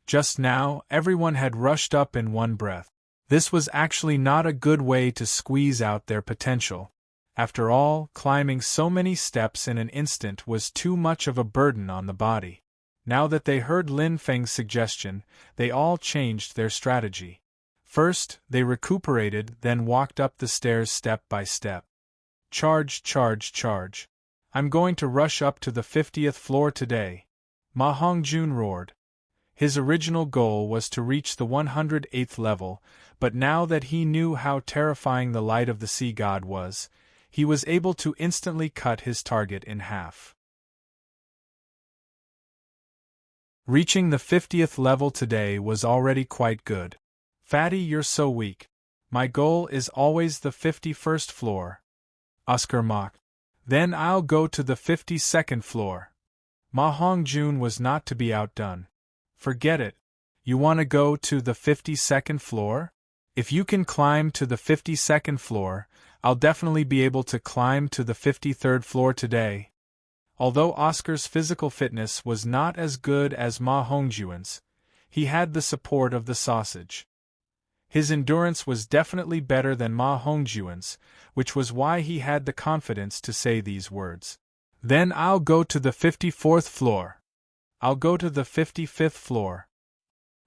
Just now, everyone had rushed up in one breath. This was actually not a good way to squeeze out their potential. After all, climbing so many steps in an instant was too much of a burden on the body. Now that they heard Lin Feng's suggestion, they all changed their strategy. First, they recuperated, then walked up the stairs step by step. Charge, charge, charge. I'm going to rush up to the 50th floor today. Ma Hongjun roared. His original goal was to reach the 108th level, but now that he knew how terrifying the light of the sea god was, he was able to instantly cut his target in half. Reaching the 50th level today was already quite good. Fatty, you're so weak. My goal is always the 51st floor. Oscar mocked. Then I'll go to the 52nd floor. Ma Hongjun was not to be outdone. Forget it. You want to go to the 52nd floor? If you can climb to the 52nd floor, I'll definitely be able to climb to the 53rd floor today. Although Oscar's physical fitness was not as good as Ma Hongjuan's, he had the support of the sausage. His endurance was definitely better than Ma Hongjuan's, which was why he had the confidence to say these words. Then I'll go to the 54th floor. I'll go to the 55th floor.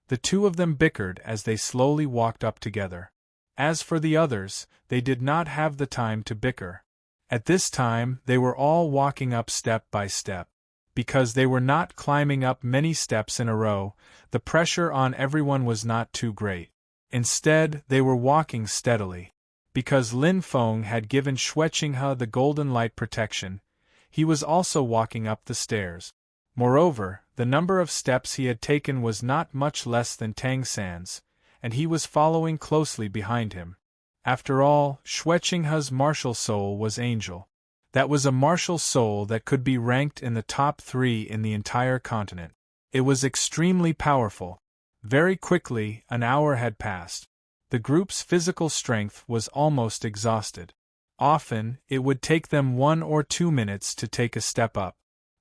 The two of them bickered as they slowly walked up together. As for the others, they did not have the time to bicker. At this time, they were all walking up step by step. Because they were not climbing up many steps in a row, the pressure on everyone was not too great. Instead, they were walking steadily. Because Lin Feng had given Xue Qinghe the golden light protection, he was also walking up the stairs. Moreover, the number of steps he had taken was not much less than Tang San's, and he was following closely behind him. After all, Xue Qinghe's martial soul was angel. That was a martial soul that could be ranked in the top 3 in the entire continent. It was extremely powerful. Very quickly, an hour had passed. The group's physical strength was almost exhausted. Often, it would take them 1 or 2 minutes to take a step up.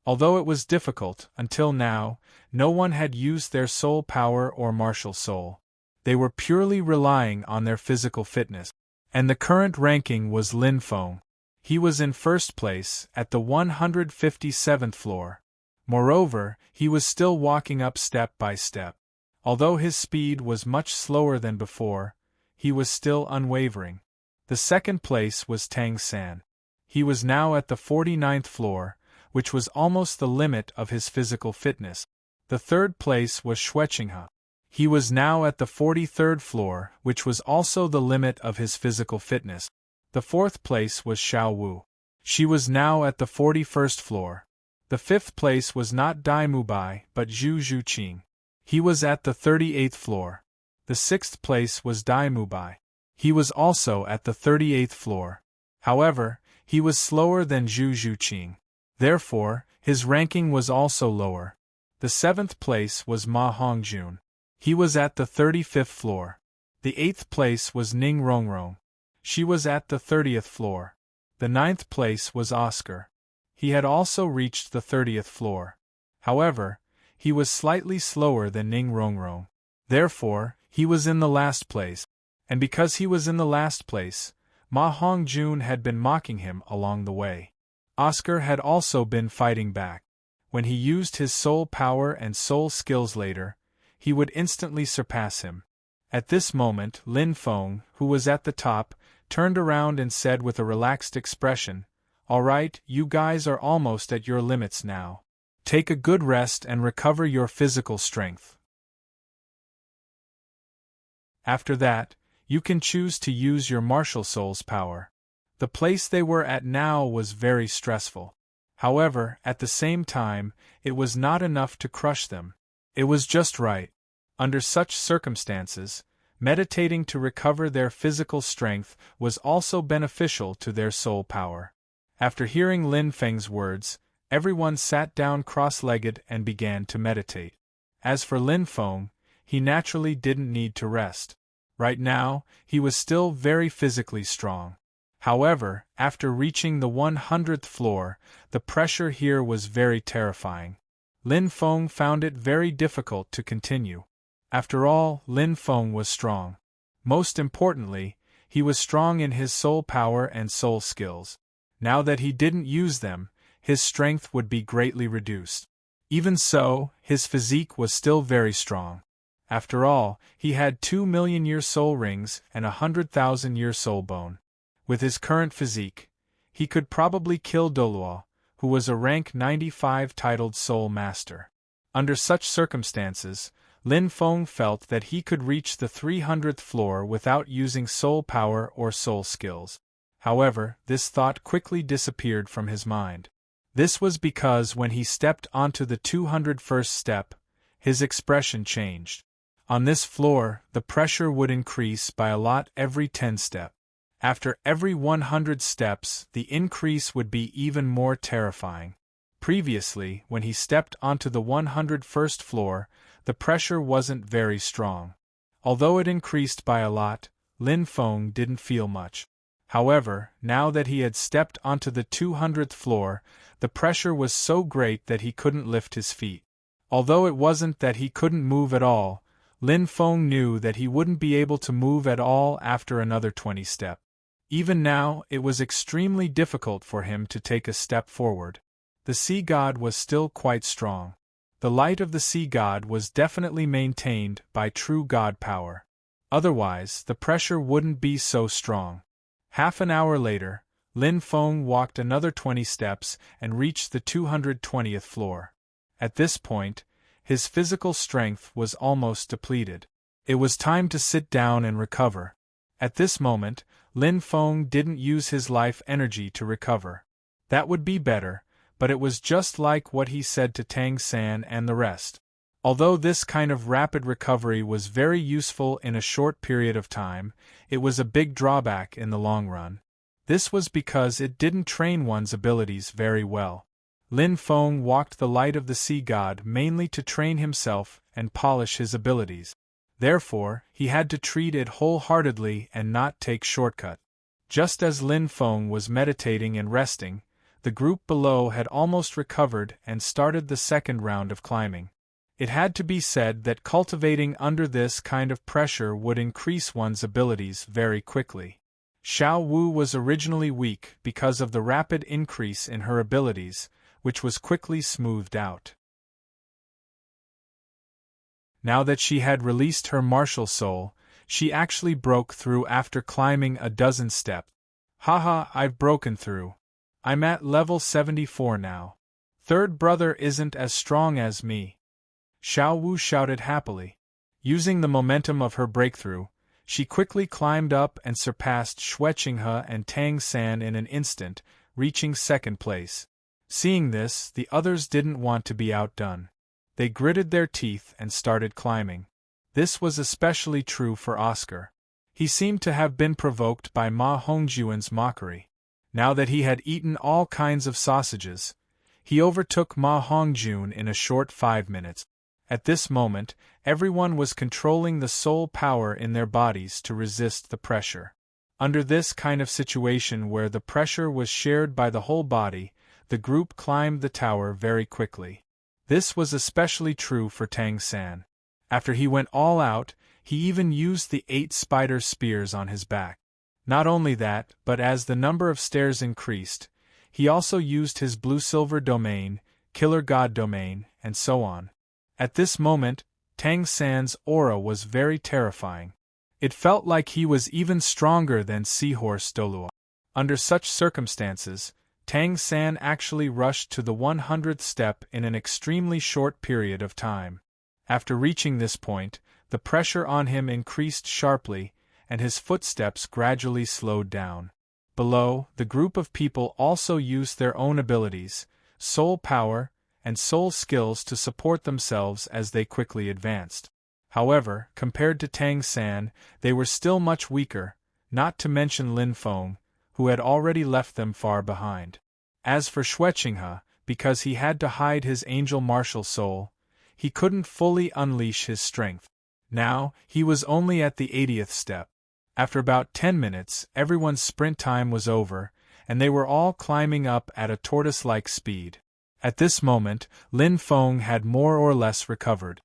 Although it was difficult, until now, no one had used their soul power or martial soul. They were purely relying on their physical fitness. And the current ranking was Lin Feng. He was in first place, at the 157th floor. Moreover, he was still walking up step by step. Although his speed was much slower than before, he was still unwavering. The second place was Tang San. He was now at the 49th floor, which was almost the limit of his physical fitness. The third place was Xue Qinghe. He was now at the 43rd floor, which was also the limit of his physical fitness. The fourth place was Xiao Wu. She was now at the 41st floor. The fifth place was not Dai Mubai, but Zhu Zhuqing. He was at the 38th floor. The sixth place was Dai Mubai. He was also at the 38th floor. However, he was slower than Zhu Zhuqing. Therefore, his ranking was also lower. The seventh place was Ma Hongjun. He was at the 35th floor. The 8th place was Ning Rongrong. She was at the 30th floor. The 9th place was Oscar. He had also reached the 30th floor. However, he was slightly slower than Ning Rongrong. Therefore, he was in the last place. And because he was in the last place, Ma Hongjun had been mocking him along the way. Oscar had also been fighting back. When he used his soul power and soul skills later, he would instantly surpass him. At this moment, Lin Feng, who was at the top, turned around and said with a relaxed expression, "All right, you guys are almost at your limits now. Take a good rest and recover your physical strength. After that, you can choose to use your martial soul's power." The place they were at now was very stressful. However, at the same time, it was not enough to crush them. It was just right. Under such circumstances, meditating to recover their physical strength was also beneficial to their soul power. After hearing Lin Feng's words, everyone sat down cross-legged and began to meditate. As for Lin Feng, he naturally didn't need to rest. Right now, he was still very physically strong. However, after reaching the 100th floor, the pressure here was very terrifying. Lin Feng found it very difficult to continue. After all, Lin Feng was strong. Most importantly, he was strong in his soul power and soul skills. Now that he didn't use them, his strength would be greatly reduced. Even so, his physique was still very strong. After all, he had 2,000,000-year soul rings and 100,000-year soul bone. With his current physique, he could probably kill Doluo, who was a rank 95 titled Soul Master. Under such circumstances, Lin Feng felt that he could reach the 300th floor without using soul power or soul skills. However, this thought quickly disappeared from his mind. This was because when he stepped onto the 201st step, his expression changed. On this floor, the pressure would increase by a lot every 10 steps. After every 100 steps, the increase would be even more terrifying. Previously, when he stepped onto the 101st floor, the pressure wasn't very strong. Although it increased by a lot, Lin Feng didn't feel much. However, now that he had stepped onto the 200th floor, the pressure was so great that he couldn't lift his feet. Although it wasn't that he couldn't move at all, Lin Feng knew that he wouldn't be able to move at all after another 20 steps. Even now, it was extremely difficult for him to take a step forward. The sea god was still quite strong. The light of the sea god was definitely maintained by true god power. Otherwise, the pressure wouldn't be so strong. Half an hour later, Lin Feng walked another 20 steps and reached the 220th floor. At this point, his physical strength was almost depleted. It was time to sit down and recover. At this moment, Lin Feng didn't use his life energy to recover. That would be better, but it was just like what he said to Tang San and the rest. Although this kind of rapid recovery was very useful in a short period of time, it was a big drawback in the long run. This was because it didn't train one's abilities very well. Lin Feng walked the light of the sea god mainly to train himself and polish his abilities. Therefore, he had to treat it wholeheartedly and not take shortcut. Just as Lin Feng was meditating and resting, the group below had almost recovered and started the second round of climbing. It had to be said that cultivating under this kind of pressure would increase one's abilities very quickly. Xiao Wu was originally weak because of the rapid increase in her abilities, which was quickly smoothed out. Now that she had released her martial soul, she actually broke through after climbing a dozen steps. Haha, I've broken through. I'm at level 74 now. Third brother isn't as strong as me. Xiao Wu shouted happily. Using the momentum of her breakthrough, she quickly climbed up and surpassed Xue Qinghe and Tang San in an instant, reaching second place. Seeing this, the others didn't want to be outdone. They gritted their teeth and started climbing. This was especially true for Oscar. He seemed to have been provoked by Ma Hongjuan's mockery. Now that he had eaten all kinds of sausages, he overtook Ma Hongjuan in a short 5 minutes. At this moment, everyone was controlling the soul power in their bodies to resist the pressure. Under this kind of situation where the pressure was shared by the whole body, the group climbed the tower very quickly. This was especially true for Tang San. After he went all out, he even used the 8 spider spears on his back. Not only that, but as the number of stairs increased, he also used his blue-silver domain, killer god domain, and so on. At this moment, Tang San's aura was very terrifying. It felt like he was even stronger than Seahorse Dolua. Under such circumstances, Tang San actually rushed to the 100th step in an extremely short period of time. After reaching this point, the pressure on him increased sharply, and his footsteps gradually slowed down. Below, the group of people also used their own abilities, soul power, and soul skills to support themselves as they quickly advanced. However, compared to Tang San, they were still much weaker, not to mention Lin Feng, who had already left them far behind. As for Xue Qinghe, because he had to hide his angel martial soul, he couldn't fully unleash his strength. Now, he was only at the 80th step. After about 10 minutes, everyone's sprint time was over, and they were all climbing up at a tortoise-like speed. At this moment, Lin Feng had more or less recovered.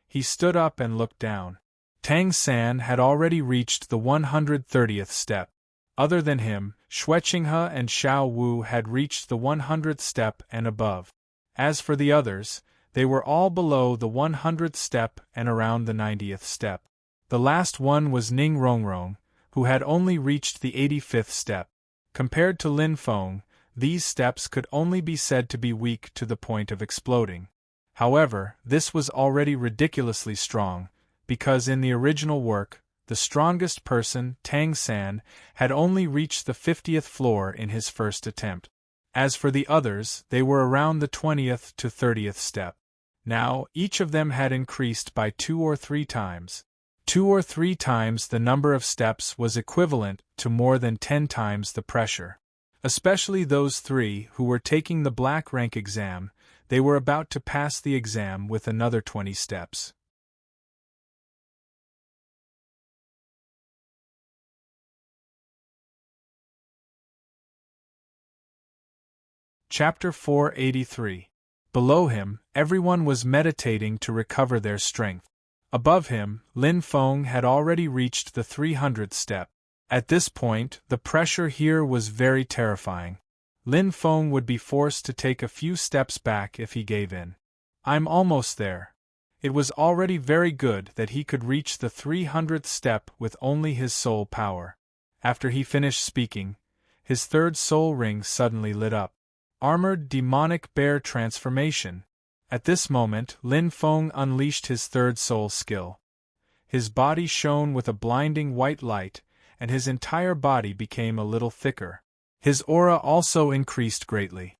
He stood up and looked down. Tang San had already reached the 130th step. Other than him, Xue Qinghe and Xiao Wu had reached the 100th step and above. As for the others, they were all below the 100th step and around the 90th step. The last one was Ning Rongrong, who had only reached the 85th step. Compared to Lin Feng, these steps could only be said to be weak to the point of exploding. However, this was already ridiculously strong, because in the original work, the strongest person, Tang San, had only reached the 50th floor in his first attempt. As for the others, they were around the 20th to 30th step. Now, each of them had increased by 2 or 3 times. 2 or 3 times the number of steps was equivalent to more than 10 times the pressure. Especially those 3 who were taking the black rank exam, they were about to pass the exam with another 20 steps. Chapter 483. Below him, everyone was meditating to recover their strength. Above him, Lin Feng had already reached the 300th step. At this point, the pressure here was very terrifying. Lin Feng would be forced to take a few steps back if he gave in. "I'm almost there." It was already very good that he could reach the 300th step with only his soul power. After he finished speaking, his third soul ring suddenly lit up. Armored demonic bear transformation. At this moment, Lin Feng unleashed his third soul skill. His body shone with a blinding white light, and his entire body became a little thicker. His aura also increased greatly.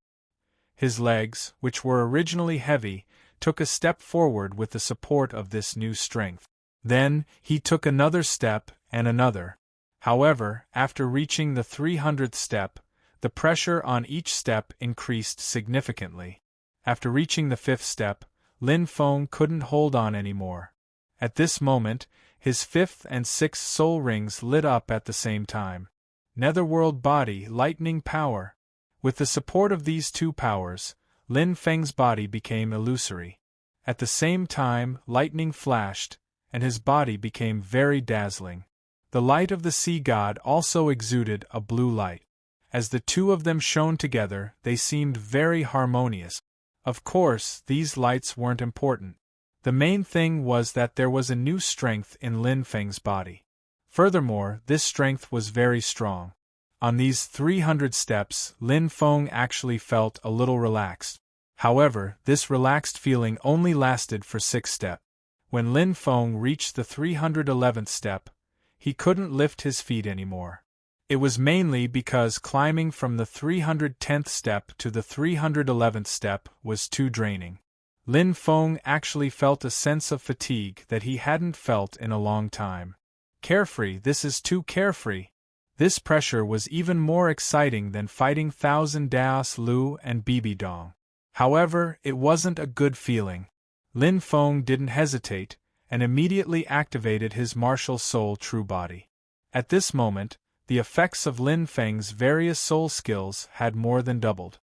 His legs, which were originally heavy, took a step forward with the support of this new strength. Then, he took another step, and another. However, after reaching the 300th step, the pressure on each step increased significantly. After reaching the 5th step, Lin Feng couldn't hold on anymore. At this moment, his 5th and 6th soul rings lit up at the same time. Netherworld body, lightning power. With the support of these 2 powers, Lin Feng's body became illusory. At the same time, lightning flashed, and his body became very dazzling. The light of the sea god also exuded a blue light. As the 2 of them shone together, they seemed very harmonious. Of course, these lights weren't important. The main thing was that there was a new strength in Lin Feng's body. Furthermore, this strength was very strong. On these 300 steps, Lin Feng actually felt a little relaxed. However, this relaxed feeling only lasted for 6 steps. When Lin Feng reached the 311th step, he couldn't lift his feet anymore. It was mainly because climbing from the 310th step to the 311th step was too draining. Lin Feng actually felt a sense of fatigue that he hadn't felt in a long time. Carefree, this is too carefree. This pressure was even more exciting than fighting Thousand Daos Lu and Bibi Dong. However, it wasn't a good feeling. Lin Feng didn't hesitate, and immediately activated his martial soul true body. At this moment, the effects of Lin Feng's various soul skills had more than doubled.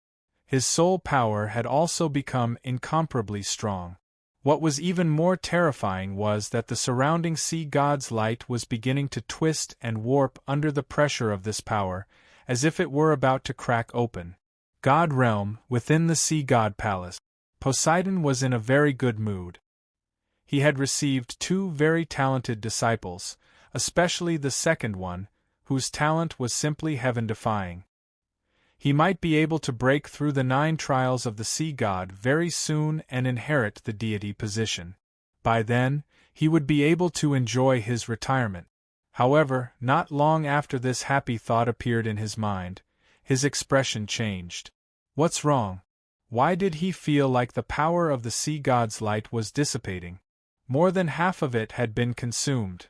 His soul power had also become incomparably strong. What was even more terrifying was that the surrounding sea god's light was beginning to twist and warp under the pressure of this power, as if it were about to crack open. God realm, within the sea god palace. Poseidon was in a very good mood. He had received 2 very talented disciples, especially the second one, whose talent was simply heaven-defying. He might be able to break through the 9 trials of the sea god very soon and inherit the deity position. By then, he would be able to enjoy his retirement. However, not long after this happy thought appeared in his mind, his expression changed. What's wrong? Why did he feel like the power of the sea god's light was dissipating? More than half of it had been consumed.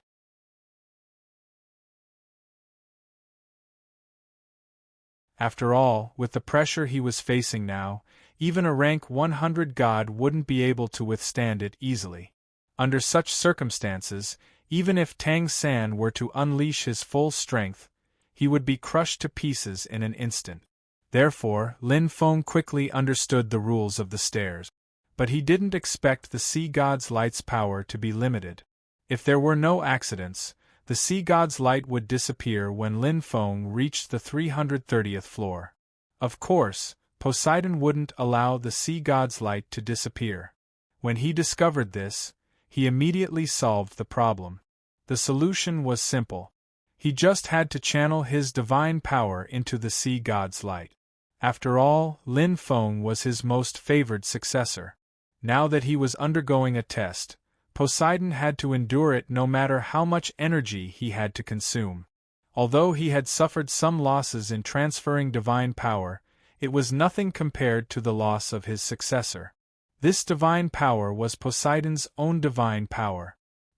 After all, with the pressure he was facing now, even a rank 100 god wouldn't be able to withstand it easily. Under such circumstances, even if Tang San were to unleash his full strength, he would be crushed to pieces in an instant. Therefore, Lin Feng quickly understood the rules of the stairs. But he didn't expect the sea god's light's power to be limited. If there were no accidents, the sea god's light would disappear when Lin Feng reached the 330th floor. Of course, Poseidon wouldn't allow the sea god's light to disappear. When he discovered this, he immediately solved the problem. The solution was simple. He just had to channel his divine power into the sea god's light. After all, Lin Feng was his most favored successor. Now that he was undergoing a test, Poseidon had to endure it no matter how much energy he had to consume. Although he had suffered some losses in transferring divine power, it was nothing compared to the loss of his successor. This divine power was Poseidon's own divine power.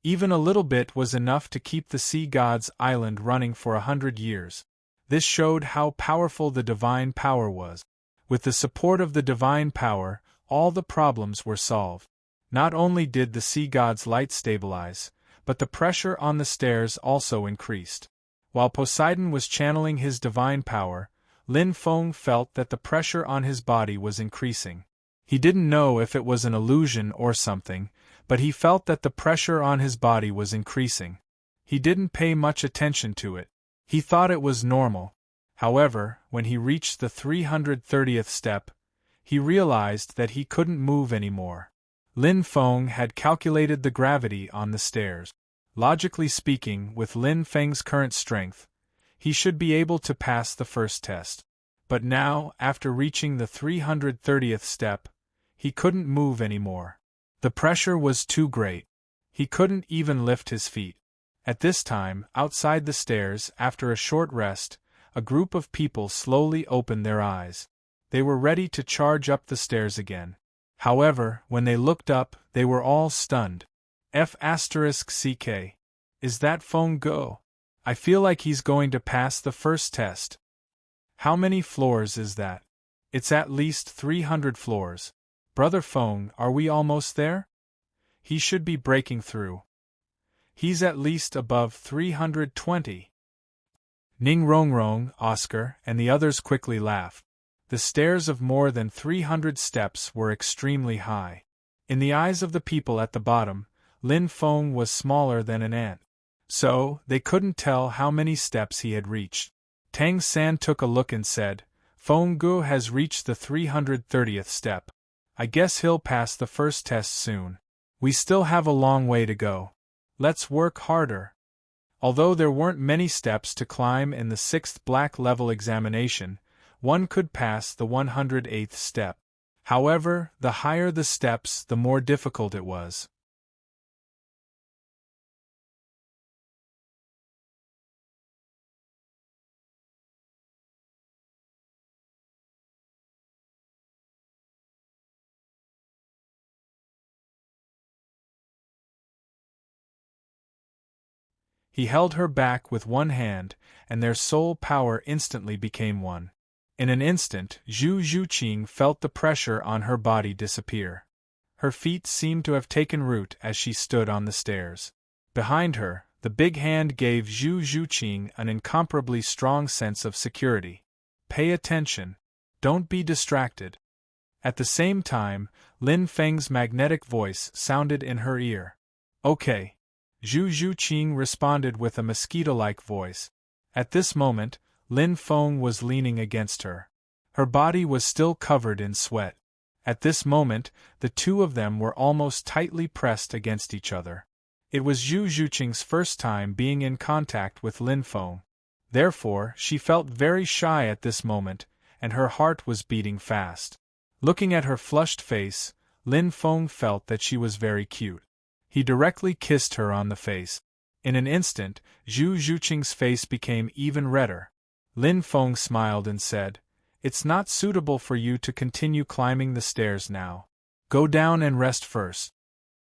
Even a little bit was enough to keep the sea god's island running for 100 years. This showed how powerful the divine power was. With the support of the divine power, all the problems were solved. Not only did the sea god's light stabilize, but the pressure on the stairs also increased. While Poseidon was channeling his divine power, Lin Feng felt that the pressure on his body was increasing. He didn't know if it was an illusion or something, but he felt that the pressure on his body was increasing. He didn't pay much attention to it. He thought it was normal. However, when he reached the 330th step, he realized that he couldn't move anymore. Lin Feng had calculated the gravity on the stairs. Logically speaking, with Lin Feng's current strength, he should be able to pass the first test. But now, after reaching the 330th step, he couldn't move anymore. The pressure was too great. He couldn't even lift his feet. At this time, outside the stairs, after a short rest, a group of people slowly opened their eyes. They were ready to charge up the stairs again. However, when they looked up, they were all stunned. F***CK. Is that Feng Go? I feel like he's going to pass the first test. How many floors is that? It's at least 300 floors. Brother Feng, are we almost there? He should be breaking through. He's at least above 320. Ning Rongrong, Oscar, and the others quickly laughed. The stairs of more than 300 steps were extremely high. In the eyes of the people at the bottom, Lin Feng was smaller than an ant. So, they couldn't tell how many steps he had reached. Tang San took a look and said, Feng Gu has reached the 330th step. I guess he'll pass the first test soon. We still have a long way to go. Let's work harder. Although there weren't many steps to climb in the 6th black level examination, one could pass the 108th step. However, the higher the steps, the more difficult it was. He held her back with one hand, and their soul power instantly became one. In an instant, Zhu Zhuqing felt the pressure on her body disappear. Her feet seemed to have taken root as she stood on the stairs. Behind her, the big hand gave Zhu Zhuqing an incomparably strong sense of security. Pay attention. Don't be distracted. At the same time, Lin Feng's magnetic voice sounded in her ear. Okay. Zhu Zhuqing responded with a mosquito-like voice. At this moment, Lin Feng was leaning against her. Her body was still covered in sweat. At this moment, the two of them were almost tightly pressed against each other. It was Zhu Zhuqing's first time being in contact with Lin Feng. Therefore, she felt very shy at this moment, and her heart was beating fast. Looking at her flushed face, Lin Feng felt that she was very cute. He directly kissed her on the face. In an instant, Zhu Zhuqing's face became even redder. Lin Feng smiled and said, It's not suitable for you to continue climbing the stairs now. Go down and rest first.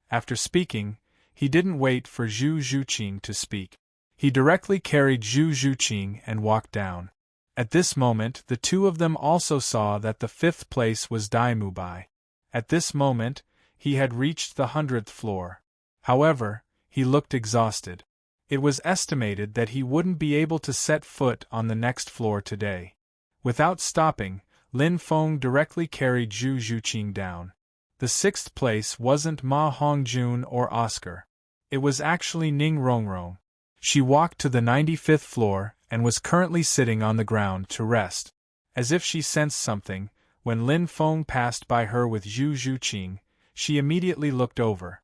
After speaking, he didn't wait for Zhu Zhuqing to speak. He directly carried Zhu Zhuqing and walked down. At this moment, the two of them also saw that the 5th place was Daimubai. At this moment, he had reached the 100th floor. However, he looked exhausted. It was estimated that he wouldn't be able to set foot on the next floor today. Without stopping, Lin Feng directly carried Zhu Zhuqing down. The 6th place wasn't Ma Hongjun or Oscar. It was actually Ning Rongrong. She walked to the 95th floor and was currently sitting on the ground to rest. As if she sensed something, when Lin Feng passed by her with Zhu Zhuqing, she immediately looked over.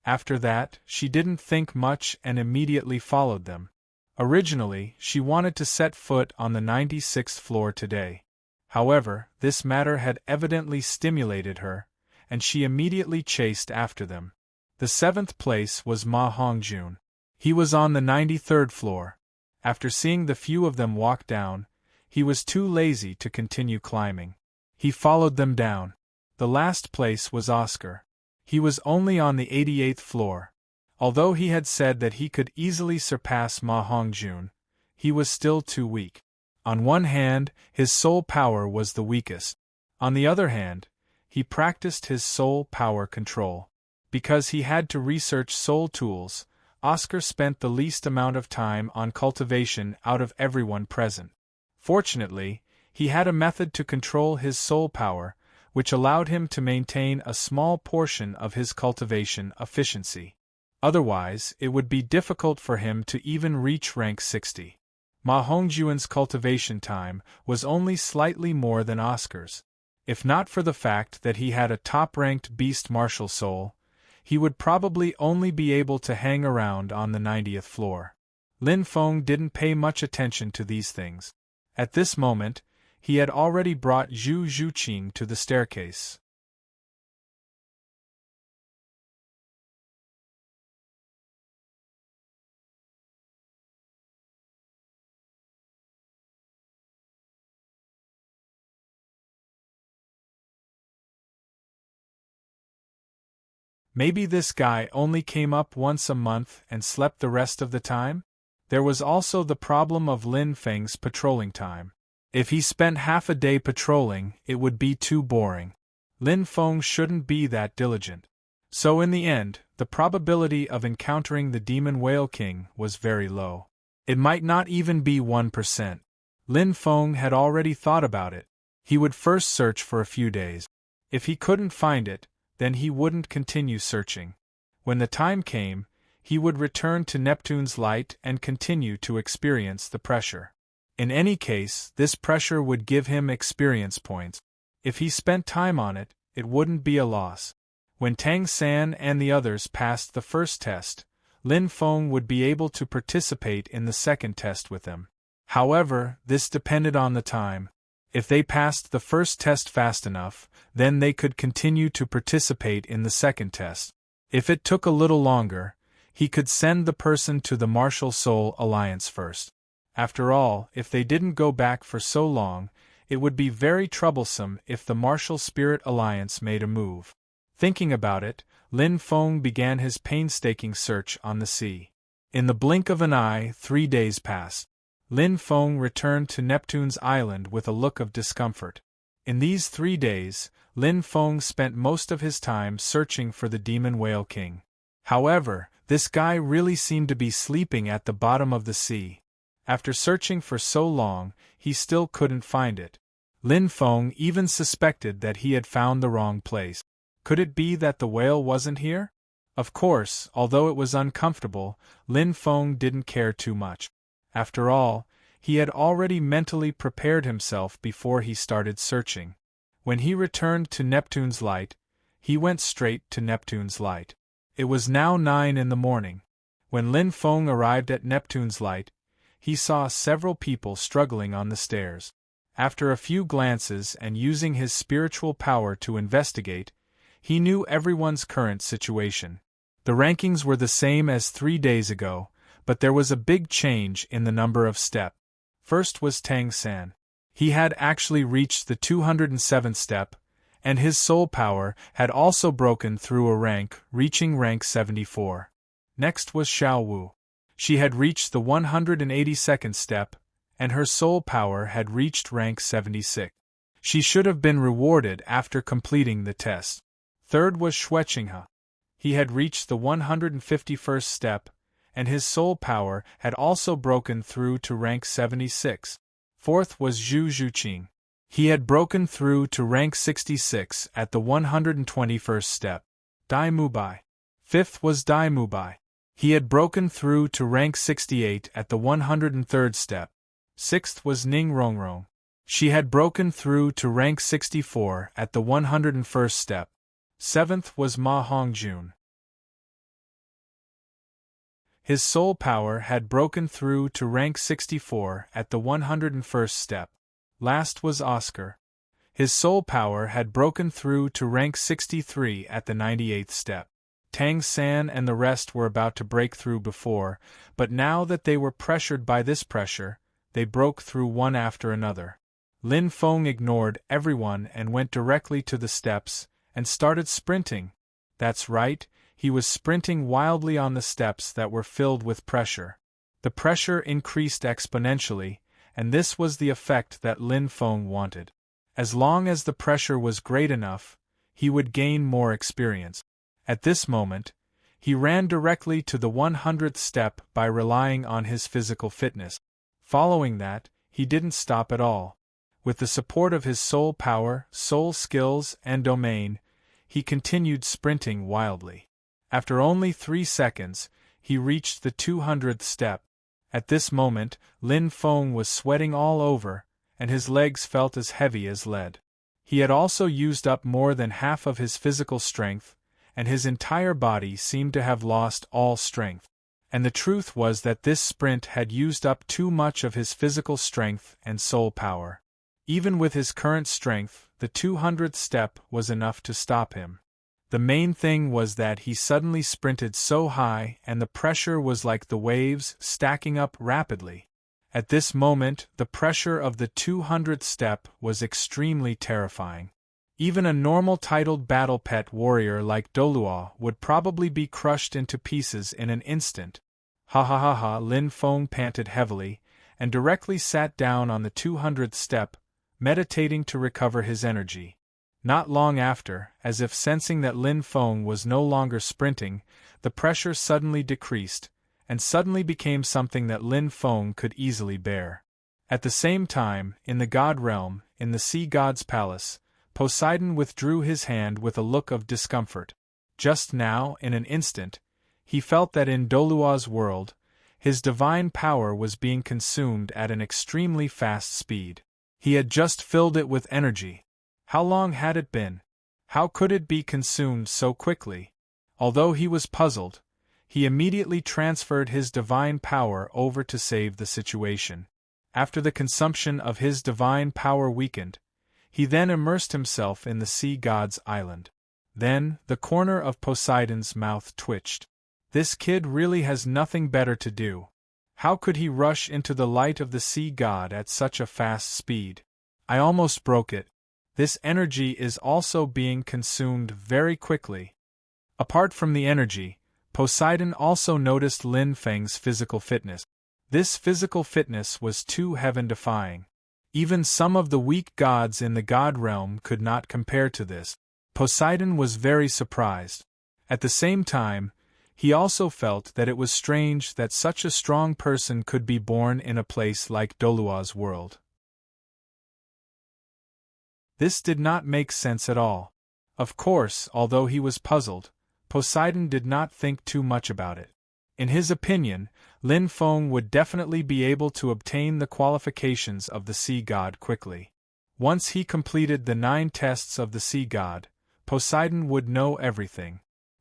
After that, she didn't think much and immediately followed them. Originally, she wanted to set foot on the 96th floor today. However, this matter had evidently stimulated her, and she immediately chased after them. The 7th place was Ma Hongjun. He was on the 93rd floor. After seeing the few of them walk down, he was too lazy to continue climbing. He followed them down. The last place was Oscar. He was only on the 88th floor. Although he had said that he could easily surpass Ma Hongjun, he was still too weak. On one hand, his soul power was the weakest. On the other hand, he practiced his soul power control. Because he had to research soul tools, Oscar spent the least amount of time on cultivation out of everyone present. Fortunately, he had a method to control his soul power, which allowed him to maintain a small portion of his cultivation efficiency. Otherwise, it would be difficult for him to even reach rank 60. Ma Hongjuan's cultivation time was only slightly more than Oscar's. If not for the fact that he had a top-ranked beast martial soul, he would probably only be able to hang around on the 90th floor. Lin Feng didn't pay much attention to these things. At this moment, he had already brought Zhu Zhuqing to the staircase. Maybe this guy only came up once a month and slept the rest of the time? There was also the problem of Lin Feng's patrolling time. If he spent half a day patrolling, it would be too boring. Lin Feng shouldn't be that diligent. So in the end, the probability of encountering the Demon Whale King was very low. It might not even be 1%. Lin Feng had already thought about it. He would first search for a few days. If he couldn't find it, then he wouldn't continue searching. When the time came, he would return to Neptune's light and continue to experience the pressure. In any case, this pressure would give him experience points. If he spent time on it, it wouldn't be a loss. When Tang San and the others passed the first test, Lin Feng would be able to participate in the second test with them. However, this depended on the time. If they passed the first test fast enough, then they could continue to participate in the second test. If it took a little longer, he could send the person to the Martial Soul Alliance first. After all, if they didn't go back for so long, it would be very troublesome if the Martial Spirit Alliance made a move. Thinking about it, Lin Feng began his painstaking search on the sea. In the blink of an eye, 3 days passed. Lin Feng returned to Neptune's island with a look of discomfort. In these 3 days, Lin Feng spent most of his time searching for the Demon Whale King. However, this guy really seemed to be sleeping at the bottom of the sea. After searching for so long, he still couldn't find it. Lin Feng even suspected that he had found the wrong place. Could it be that the whale wasn't here? Of course, although it was uncomfortable, Lin Feng didn't care too much. After all, he had already mentally prepared himself before he started searching. When he returned to Neptune's light, he went straight to Neptune's light. It was now 9 in the morning. When Lin Feng arrived at Neptune's light, he saw several people struggling on the stairs. After a few glances and using his spiritual power to investigate, he knew everyone's current situation. The rankings were the same as 3 days ago, but there was a big change in the number of step. First was Tang San. He had actually reached the 207th step, and his soul power had also broken through a rank, reaching rank 74. Next was Xiao Wu. She had reached the 182nd step, and her soul power had reached rank 76. She should have been rewarded after completing the test. Third was Xueqinghe. He had reached the 151st step, and his soul power had also broken through to rank 76. Fourth was Zhu Zhuqing. He had broken through to rank 66 at the 121st step. Dai Mubai. Fifth was Dai Mubai. He had broken through to rank 68 at the 103rd step. Sixth was Ning Rongrong. She had broken through to rank 64 at the 101st step. Seventh was Ma Hongjun. His soul power had broken through to rank 64 at the 101st step. Last was Oscar. His soul power had broken through to rank 63 at the 98th step. Tang San and the rest were about to break through before, but now that they were pressured by this pressure, they broke through one after another. Lin Feng ignored everyone and went directly to the steps, and started sprinting. That's right, he was sprinting wildly on the steps that were filled with pressure. The pressure increased exponentially, and this was the effect that Lin Feng wanted. As long as the pressure was great enough, he would gain more experience. At this moment, he ran directly to the 100th step by relying on his physical fitness. Following that, he didn't stop at all. With the support of his soul power, soul skills, and domain, he continued sprinting wildly. After only 3 seconds, he reached the 200th step. At this moment, Lin Feng was sweating all over, and his legs felt as heavy as lead. He had also used up more than half of his physical strength, and his entire body seemed to have lost all strength. And the truth was that this sprint had used up too much of his physical strength and soul power. Even with his current strength, the 200th step was enough to stop him. The main thing was that he suddenly sprinted so high and the pressure was like the waves stacking up rapidly. At this moment, the pressure of the 200th step was extremely terrifying. Even a normal titled battle pet warrior like Doluo would probably be crushed into pieces in an instant. Ha ha ha ha! Lin Feng panted heavily, and directly sat down on the 200th step, meditating to recover his energy. Not long after, as if sensing that Lin Feng was no longer sprinting, the pressure suddenly decreased, and suddenly became something that Lin Feng could easily bear. At the same time, in the God realm, in the sea god's palace, Poseidon withdrew his hand with a look of discomfort. Just now, in an instant, he felt that in Doluo's world, his divine power was being consumed at an extremely fast speed. He had just filled it with energy. How long had it been? How could it be consumed so quickly? Although he was puzzled, he immediately transferred his divine power over to save the situation. After the consumption of his divine power weakened, he then immersed himself in the sea god's island. Then, the corner of Poseidon's mouth twitched. This kid really has nothing better to do. How could he rush into the light of the sea god at such a fast speed? I almost broke it. This energy is also being consumed very quickly. Apart from the energy, Poseidon also noticed Lin Feng's physical fitness. This physical fitness was too heaven-defying. Even some of the weak gods in the god realm could not compare to this. Poseidon was very surprised. At the same time, he also felt that it was strange that such a strong person could be born in a place like Doluo's world. This did not make sense at all. Of course, although he was puzzled, Poseidon did not think too much about it. In his opinion, Lin Feng would definitely be able to obtain the qualifications of the sea god quickly. Once he completed the 9 tests of the sea god, Poseidon would know everything.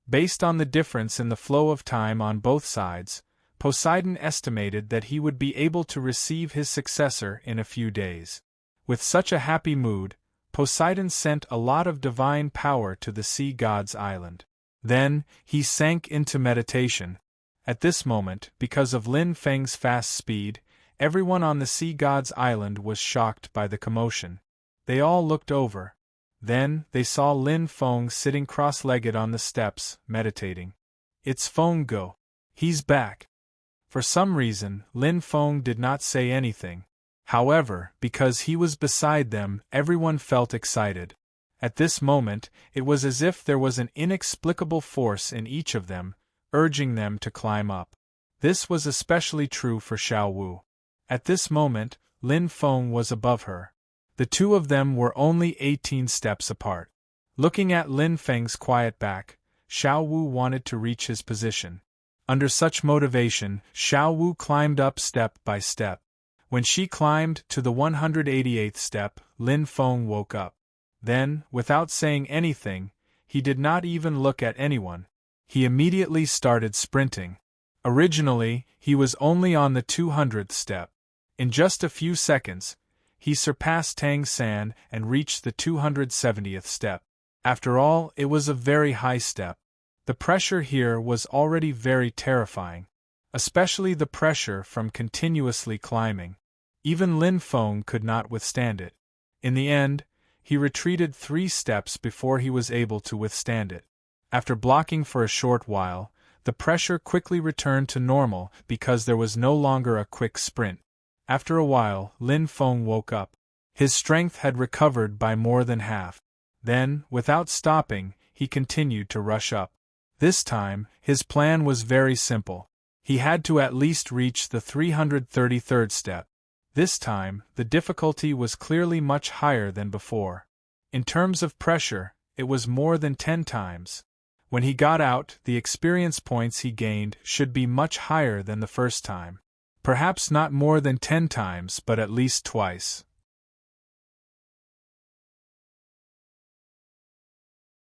Based on the difference in the flow of time on both sides, Poseidon estimated that he would be able to receive his successor in a few days. With such a happy mood, Poseidon sent a lot of divine power to the sea god's island. Then, he sank into meditation. At this moment, because of Lin Feng's fast speed, everyone on the sea god's island was shocked by the commotion. They all looked over. Then, they saw Lin Feng sitting cross-legged on the steps, meditating. It's Feng Go. He's back. For some reason, Lin Feng did not say anything. However, because he was beside them, everyone felt excited. At this moment, it was as if there was an inexplicable force in each of them, urging them to climb up. This was especially true for Xiao Wu. At this moment, Lin Feng was above her. The two of them were only 18 steps apart. Looking at Lin Feng's quiet back, Xiao Wu wanted to reach his position. Under such motivation, Xiao Wu climbed up step by step. When she climbed to the 188th step, Lin Feng woke up. Then, without saying anything, he did not even look at anyone. He immediately started sprinting. Originally, he was only on the 200th step. In just a few seconds, he surpassed Tang San and reached the 270th step. After all, it was a very high step. The pressure here was already very terrifying, especially the pressure from continuously climbing. Even Lin Feng could not withstand it. In the end, he retreated 3 steps before he was able to withstand it. After blocking for a short while, the pressure quickly returned to normal because there was no longer a quick sprint. After a while, Lin Feng woke up. His strength had recovered by more than half. Then, without stopping, he continued to rush up. This time, his plan was very simple. He had to at least reach the 333rd step. This time, the difficulty was clearly much higher than before. In terms of pressure, it was more than 10 times. When he got out, the experience points he gained should be much higher than the first time. Perhaps not more than 10 times, but at least twice.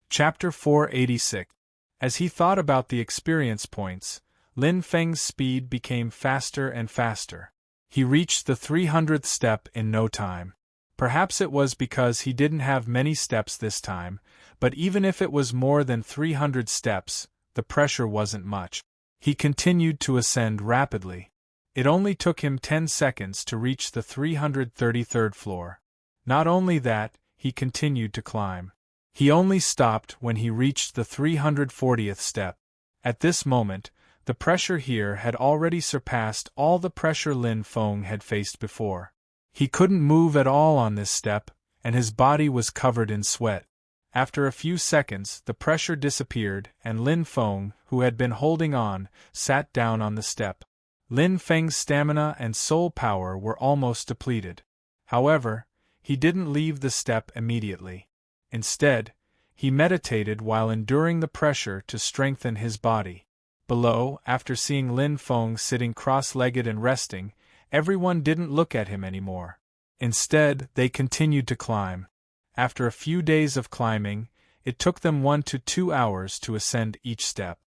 Chapter 486. As he thought about the experience points, Lin Feng's speed became faster and faster. He reached the 300th step in no time. Perhaps it was because he didn't have many steps this time, but even if it was more than 300 steps, the pressure wasn't much. He continued to ascend rapidly. It only took him 10 seconds to reach the 333rd floor. Not only that, he continued to climb. He only stopped when he reached the 340th step. At this moment, the pressure here had already surpassed all the pressure Lin Feng had faced before. He couldn't move at all on this step, and his body was covered in sweat. After a few seconds, the pressure disappeared, and Lin Feng, who had been holding on, sat down on the step. Lin Feng's stamina and soul power were almost depleted. However, he didn't leave the step immediately. Instead, he meditated while enduring the pressure to strengthen his body. Below, after seeing Lin Feng sitting cross-legged and resting, everyone didn't look at him anymore. Instead, they continued to climb. After a few days of climbing, it took them 1 to 2 hours to ascend each step.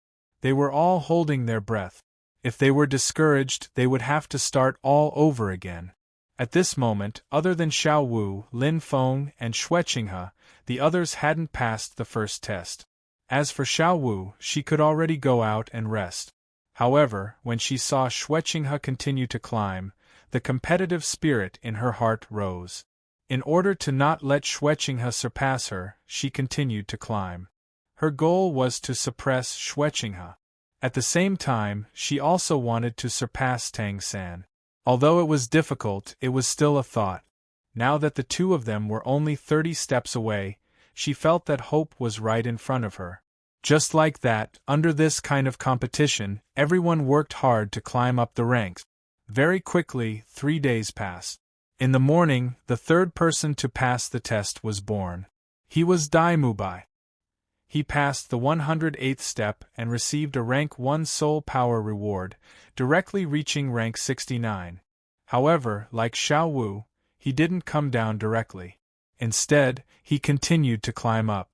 They were all holding their breath. If they were discouraged, they would have to start all over again. At this moment, other than Xiao Wu, Lin Feng, and Xue Qinghe, the others hadn't passed the first test. As for Xiao Wu, she could already go out and rest. However, when she saw Xue Qinghe continue to climb, the competitive spirit in her heart rose. In order to not let Xue Qinghe surpass her, she continued to climb. Her goal was to suppress Xue Qinghe. At the same time, she also wanted to surpass Tang San. Although it was difficult, it was still a thought. Now that the two of them were only 30 steps away, she felt that hope was right in front of her. Just like that, under this kind of competition, everyone worked hard to climb up the ranks. Very quickly, 3 days passed. In the morning, the third person to pass the test was born. He was Dai Mubai. He passed the 108th step and received a rank 1 soul power reward, directly reaching rank 69. However, like Xiao Wu, he didn't come down directly. Instead, he continued to climb up.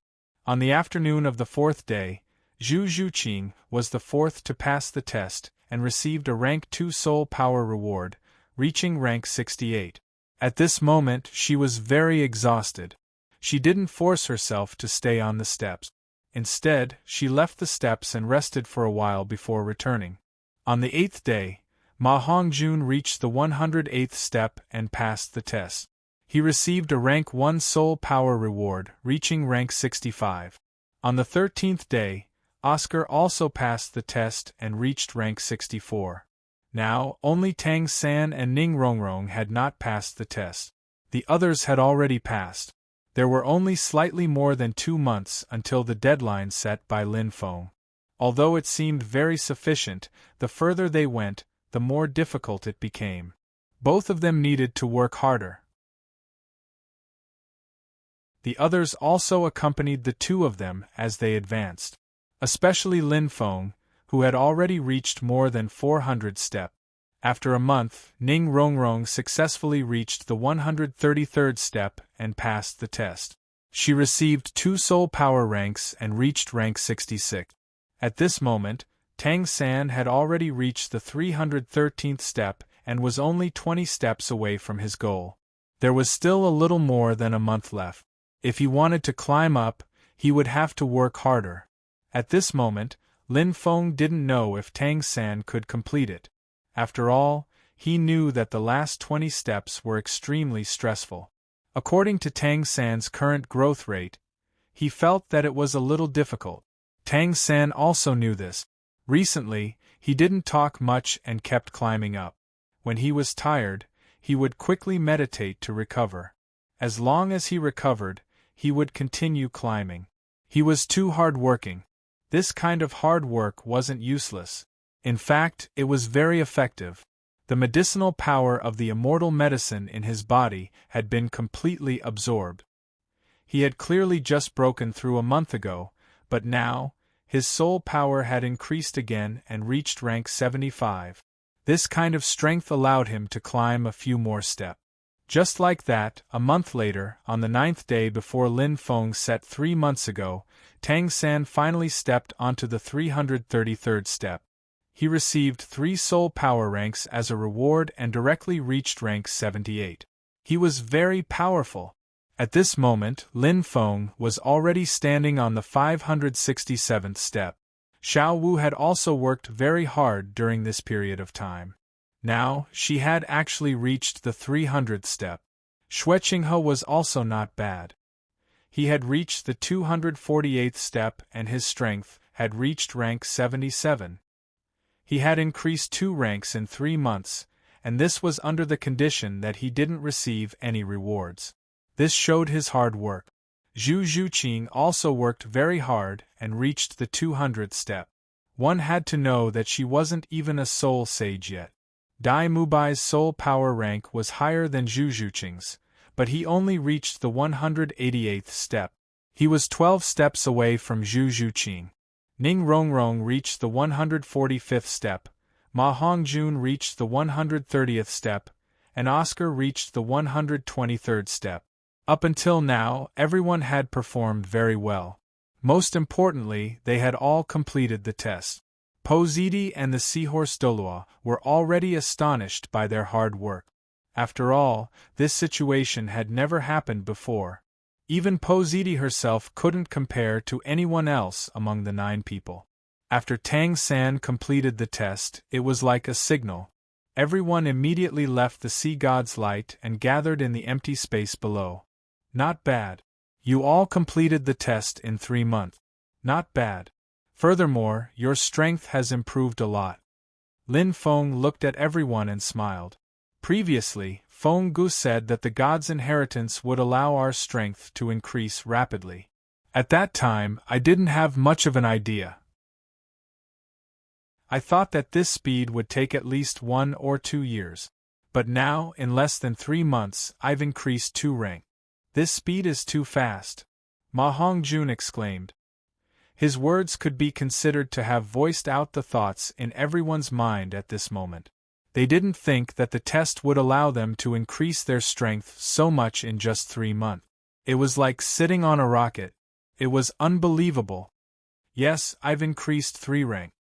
On the afternoon of the 4th day, Zhu Zhuqing was the 4th to pass the test and received a rank 2 soul power reward, reaching rank 68. At this moment, she was very exhausted. She didn't force herself to stay on the steps. Instead, she left the steps and rested for a while before returning. On the 8th day, Ma Hongjun reached the 108th step and passed the test. He received a rank 1 soul power reward, reaching rank 65. On the 13th day, Oscar also passed the test and reached rank 64. Now, only Tang San and Ning Rongrong had not passed the test. The others had already passed. There were only slightly more than 2 months until the deadline set by Lin Feng. Although it seemed very sufficient, the further they went, the more difficult it became. Both of them needed to work harder. The others also accompanied the two of them as they advanced. Especially Lin Feng, who had already reached more than 400 steps. After a month, Ning Rongrong successfully reached the 133rd step and passed the test. She received 2 soul power ranks and reached rank 66. At this moment, Tang San had already reached the 313th step and was only 20 steps away from his goal. There was still a little more than a month left. If he wanted to climb up, he would have to work harder. At this moment, Lin Feng didn't know if Tang San could complete it. After all, he knew that the last 20 steps were extremely stressful. According to Tang San's current growth rate, he felt that it was a little difficult. Tang San also knew this. Recently, he didn't talk much and kept climbing up. When he was tired, he would quickly meditate to recover. As long as he recovered, he would continue climbing. He was too hard-working. This kind of hard work wasn't useless. In fact, it was very effective. The medicinal power of the immortal medicine in his body had been completely absorbed. He had clearly just broken through a month ago, but now, his soul power had increased again and reached rank 75. This kind of strength allowed him to climb a few more steps. Just like that, a month later, on the 9th day before Lin Feng set 3 months ago, Tang San finally stepped onto the 333rd step. He received 3 soul power ranks as a reward and directly reached rank 78. He was very powerful. At this moment, Lin Feng was already standing on the 567th step. Xiao Wu had also worked very hard during this period of time. Now, she had actually reached the 300th step. Xue Qinghe was also not bad. He had reached the 248th step and his strength had reached rank 77. He had increased 2 ranks in 3 months, and this was under the condition that he didn't receive any rewards. This showed his hard work. Zhu Zhuqing also worked very hard and reached the 200th step. One had to know that she wasn't even a soul sage yet. Dai Mubai's soul power rank was higher than Zhu Zhuqing's, but he only reached the 188th step. He was 12 steps away from Zhu Zhuqing. Ning Rongrong reached the 145th step, Ma Hongjun reached the 130th step, and Oscar reached the 123rd step. Up until now, everyone had performed very well. Most importantly, they had all completed the test. Po Ziti and the Seahorse Dolua were already astonished by their hard work. After all, this situation had never happened before. Even Po Ziti herself couldn't compare to anyone else among the 9 people. After Tang San completed the test, it was like a signal. Everyone immediately left the sea god's light and gathered in the empty space below. Not bad. You all completed the test in 3 months. Not bad. Furthermore, your strength has improved a lot. Lin Feng looked at everyone and smiled. Previously, Feng Gu said that the god's inheritance would allow our strength to increase rapidly. At that time, I didn't have much of an idea. I thought that this speed would take at least 1 or 2 years. But now, in less than 3 months, I've increased 2 ranks. This speed is too fast. Ma Hongjun exclaimed. His words could be considered to have voiced out the thoughts in everyone's mind at this moment. They didn't think that the test would allow them to increase their strength so much in just 3 months. It was like sitting on a rocket. It was unbelievable. Yes, I've increased 3 ranks.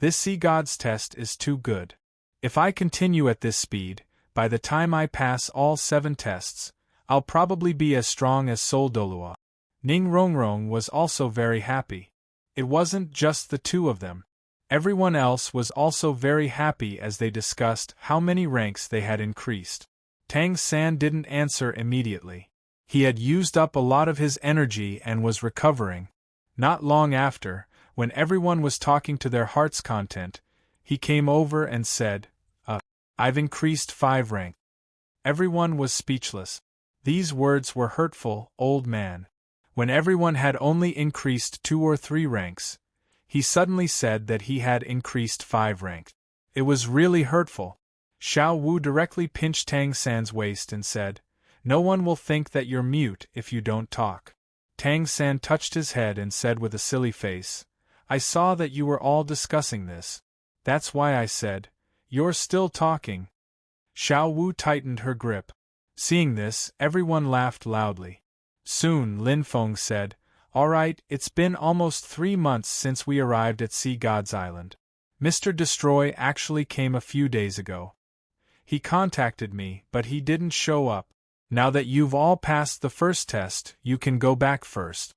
This sea god's test is too good. If I continue at this speed, by the time I pass all 7 tests, I'll probably be as strong as Sol Dolua. Ning Rongrong was also very happy. It wasn't just the 2 of them. Everyone else was also very happy as they discussed how many ranks they had increased. Tang San didn't answer immediately. He had used up a lot of his energy and was recovering. Not long after, when everyone was talking to their heart's content, he came over and said, I've increased 5 ranks. Everyone was speechless. These words were hurtful, old man. When everyone had only increased 2 or 3 ranks, he suddenly said that he had increased 5 ranks. It was really hurtful. Xiao Wu directly pinched Tang San's waist and said, "No one will think that you're mute if you don't talk." Tang San touched his head and said with a silly face, "I saw that you were all discussing this. That's why I said, you're still talking." Xiao Wu tightened her grip. Seeing this, everyone laughed loudly. Soon Lin Feng said, "All right, it's been almost 3 months since we arrived at Sea God's Island. Mr. Destroy actually came a few days ago. He contacted me, but he didn't show up. Now that you've all passed the first test, you can go back first."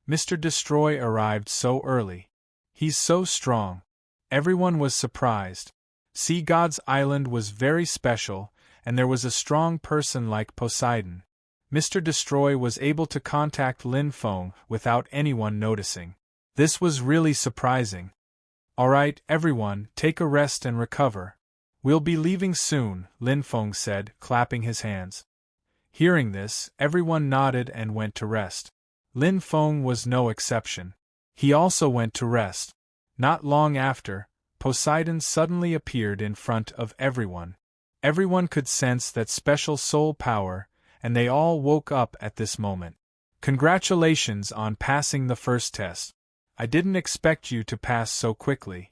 Mr. Destroy arrived so early. He's so strong. Everyone was surprised. Sea God's Island was very special, and there was a strong person like Poseidon. Mr. Destroy was able to contact Lin Feng without anyone noticing. This was really surprising. "Alright, everyone, take a rest and recover. We'll be leaving soon," Lin Feng said, clapping his hands. Hearing this, everyone nodded and went to rest. Lin Feng was no exception. He also went to rest. Not long after, Poseidon suddenly appeared in front of everyone. Everyone could sense that special soul power, and they all woke up at this moment. "Congratulations on passing the first test. I didn't expect you to pass so quickly."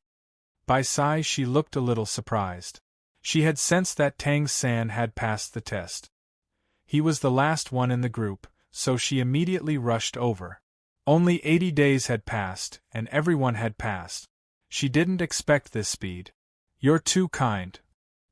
By sigh, she looked a little surprised. She had sensed that Tang San had passed the test. He was the last one in the group, so she immediately rushed over. Only 80 days had passed, and everyone had passed. She didn't expect this speed. "You're too kind."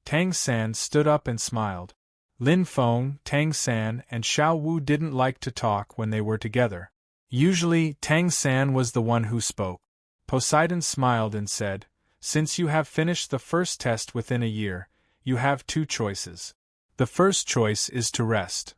Tang San stood up and smiled. Lin Feng, Tang San, and Xiao Wu didn't like to talk when they were together. Usually, Tang San was the one who spoke. Poseidon smiled and said, "Since you have finished the first test within a year, you have two choices. The first choice is to rest.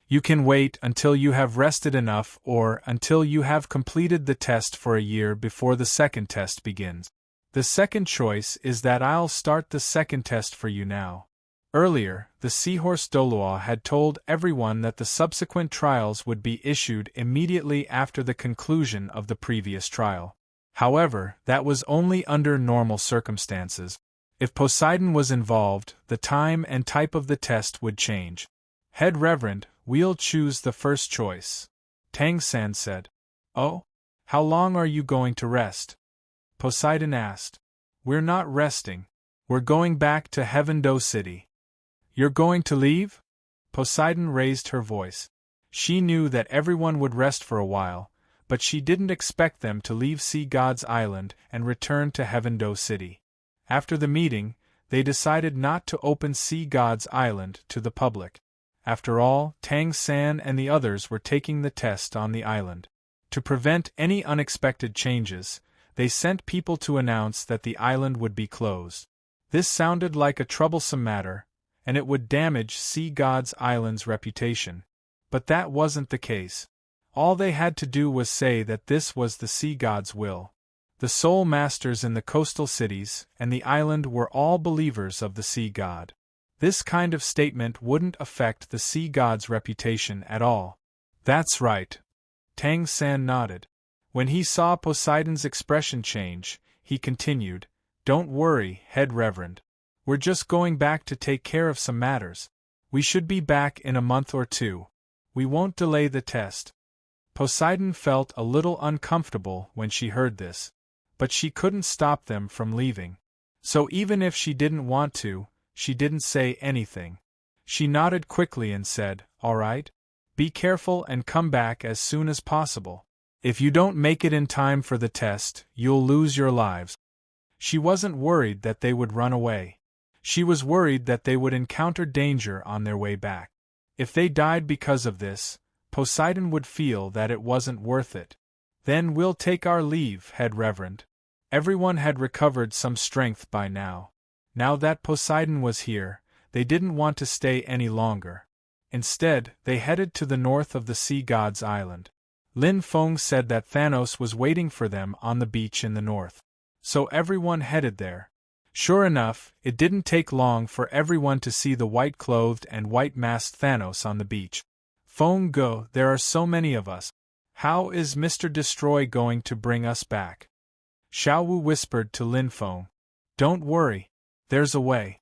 You can wait until you have rested enough or until you have completed the test for a year before the second test begins. The second choice is that I'll start the second test for you now." Earlier, the seahorse Doloa had told everyone that the subsequent trials would be issued immediately after the conclusion of the previous trial. However, that was only under normal circumstances. If Poseidon was involved, the time and type of the test would change. "Head Reverend, we'll choose the first choice," Tang San said. "Oh? How long are you going to rest?" Poseidon asked. "We're not resting. We're going back to Heaven-Do City." "You're going to leave?" Poseidon raised her voice. She knew that everyone would rest for a while, but she didn't expect them to leave Sea God's Island and return to Heaven-Do City. After the meeting, they decided not to open Sea God's Island to the public. After all, Tang San and the others were taking the test on the island. To prevent any unexpected changes, they sent people to announce that the island would be closed. This sounded like a troublesome matter, and it would damage Sea God's Island's reputation. But that wasn't the case. All they had to do was say that this was the Sea God's will. The soul masters in the coastal cities and the island were all believers of the Sea God. This kind of statement wouldn't affect the Sea God's reputation at all. "That's right." Tang San nodded. When he saw Poseidon's expression change, he continued, "Don't worry, Head Reverend. We're just going back to take care of some matters. We should be back in a month or two. We won't delay the test." Poseidon felt a little uncomfortable when she heard this, but she couldn't stop them from leaving. So even if she didn't want to, she didn't say anything. She nodded quickly and said, "All right. Be careful and come back as soon as possible. If you don't make it in time for the test, you'll lose your lives." She wasn't worried that they would run away. She was worried that they would encounter danger on their way back. If they died because of this, Poseidon would feel that it wasn't worth it. "Then we'll take our leave, Head Reverend." Everyone had recovered some strength by now. Now that Poseidon was here, they didn't want to stay any longer. Instead, they headed to the north of the Sea God's Island. Lin Feng said that Thanos was waiting for them on the beach in the north. So everyone headed there. Sure enough, it didn't take long for everyone to see the white-clothed and white-masked Thanos on the beach. "Feng Go, there are so many of us. How is Mr. Destroy going to bring us back?" Xiao Wu whispered to Lin Feng. "Don't worry. There's a way."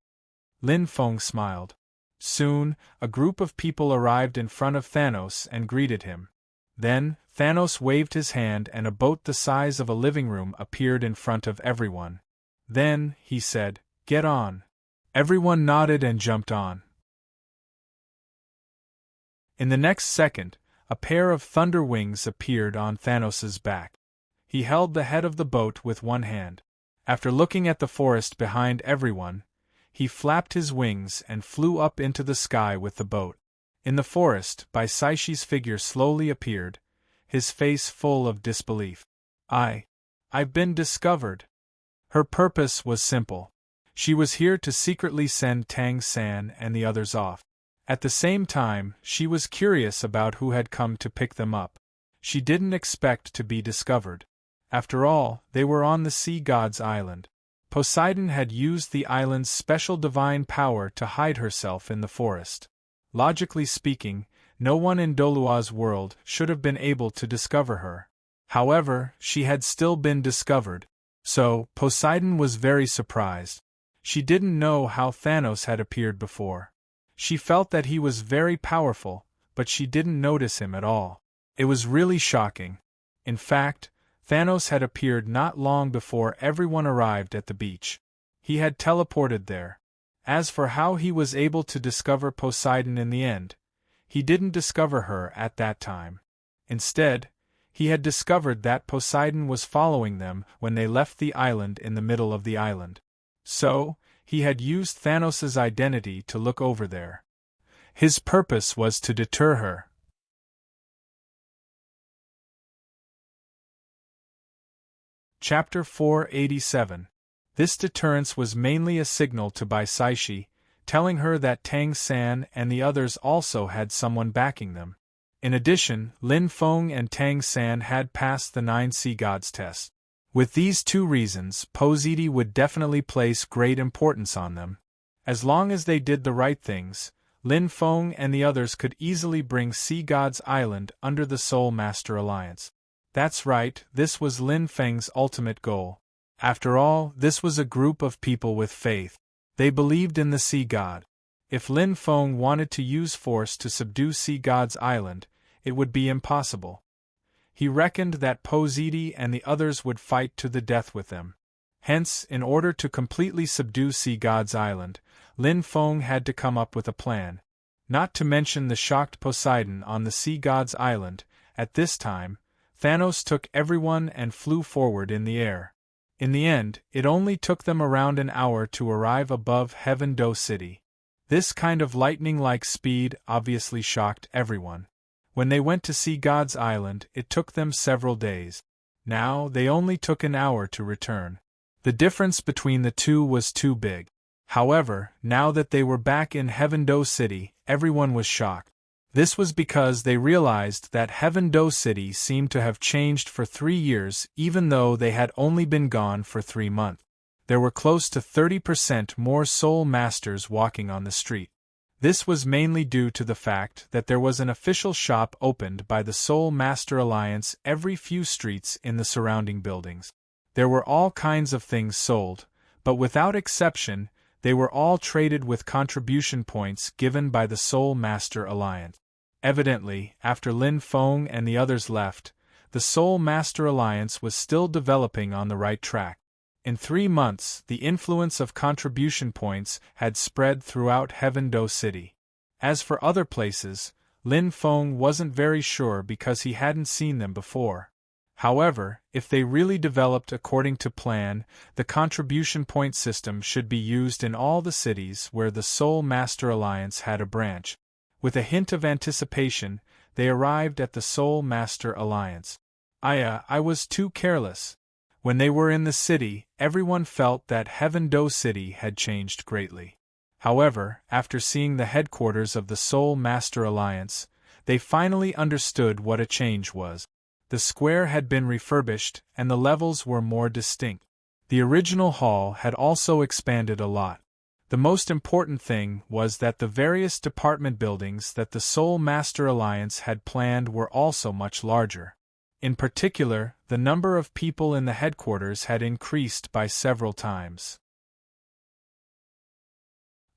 Lin Feng smiled. Soon, a group of people arrived in front of Thanos and greeted him. Then, Thanos waved his hand and a boat the size of a living room appeared in front of everyone. Then, he said, "Get on." Everyone nodded and jumped on. In the next second, a pair of thunder wings appeared on Thanos's back. He held the head of the boat with one hand. After looking at the forest behind everyone, he flapped his wings and flew up into the sky with the boat. In the forest, Baisai's figure slowly appeared, his face full of disbelief. I've been discovered." Her purpose was simple. She was here to secretly send Tang San and the others off. At the same time, she was curious about who had come to pick them up. She didn't expect to be discovered. After all, they were on the sea god's island. Poseidon had used the island's special divine power to hide herself in the forest. Logically speaking, no one in Dolua's world should have been able to discover her. However, she had still been discovered. So, Poseidon was very surprised. She didn't know how Thanos had appeared before. She felt that he was very powerful, but she didn't notice him at all. It was really shocking. In fact, Thanos had appeared not long before everyone arrived at the beach. He had teleported there. As for how he was able to discover Poseidon in the end, he didn't discover her at that time. Instead, he had discovered that Poseidon was following them when they left the island in the middle of the island. So, he had used Thanos' identity to look over there. His purpose was to deter her. Chapter 487. This deterrence was mainly a signal to Bai Saishi, telling her that Tang San and the others also had someone backing them. In addition, Lin Feng and Tang San had passed the 9 Sea Gods test. With these two reasons, Posidi would definitely place great importance on them. As long as they did the right things, Lin Feng and the others could easily bring Sea Gods Island under the Soul Master Alliance. That's right, this was Lin Feng's ultimate goal. After all, this was a group of people with faith. They believed in the Sea God. If Lin Feng wanted to use force to subdue Sea God's Island, it would be impossible. He reckoned that Posidi and the others would fight to the death with them. Hence, in order to completely subdue Sea God's Island, Lin Feng had to come up with a plan. Not to mention the shocked Poseidon on the Sea God's Island. At this time, Thanos took everyone and flew forward in the air. In the end, it only took them around an hour to arrive above Heaven Do City. This kind of lightning-like speed obviously shocked everyone. When they went to Sea God's Island, it took them several days. Now, they only took an hour to return. The difference between the two was too big. However, now that they were back in Heaven Do City, everyone was shocked. This was because they realized that Heaven Do City seemed to have changed for 3 years even though they had only been gone for 3 months. There were close to 30% more Soul Masters walking on the street. This was mainly due to the fact that there was an official shop opened by the Soul Master Alliance every few streets in the surrounding buildings. There were all kinds of things sold, but without exception, they were all traded with contribution points given by the Soul Master Alliance. Evidently, after Lin Feng and the others left, the Soul Master Alliance was still developing on the right track. In 3 months, the influence of contribution points had spread throughout Heaven Do City. As for other places, Lin Feng wasn't very sure because he hadn't seen them before. However, if they really developed according to plan, the contribution point system should be used in all the cities where the Soul Master Alliance had a branch. With a hint of anticipation, they arrived at the Soul Master Alliance. I was too careless. When they were in the city, everyone felt that Heaven Do City had changed greatly. However, after seeing the headquarters of the Soul Master Alliance, they finally understood what a change was. The square had been refurbished, and the levels were more distinct. The original hall had also expanded a lot. The most important thing was that the various department buildings that the Soul Master Alliance had planned were also much larger. In particular, the number of people in the headquarters had increased by several times.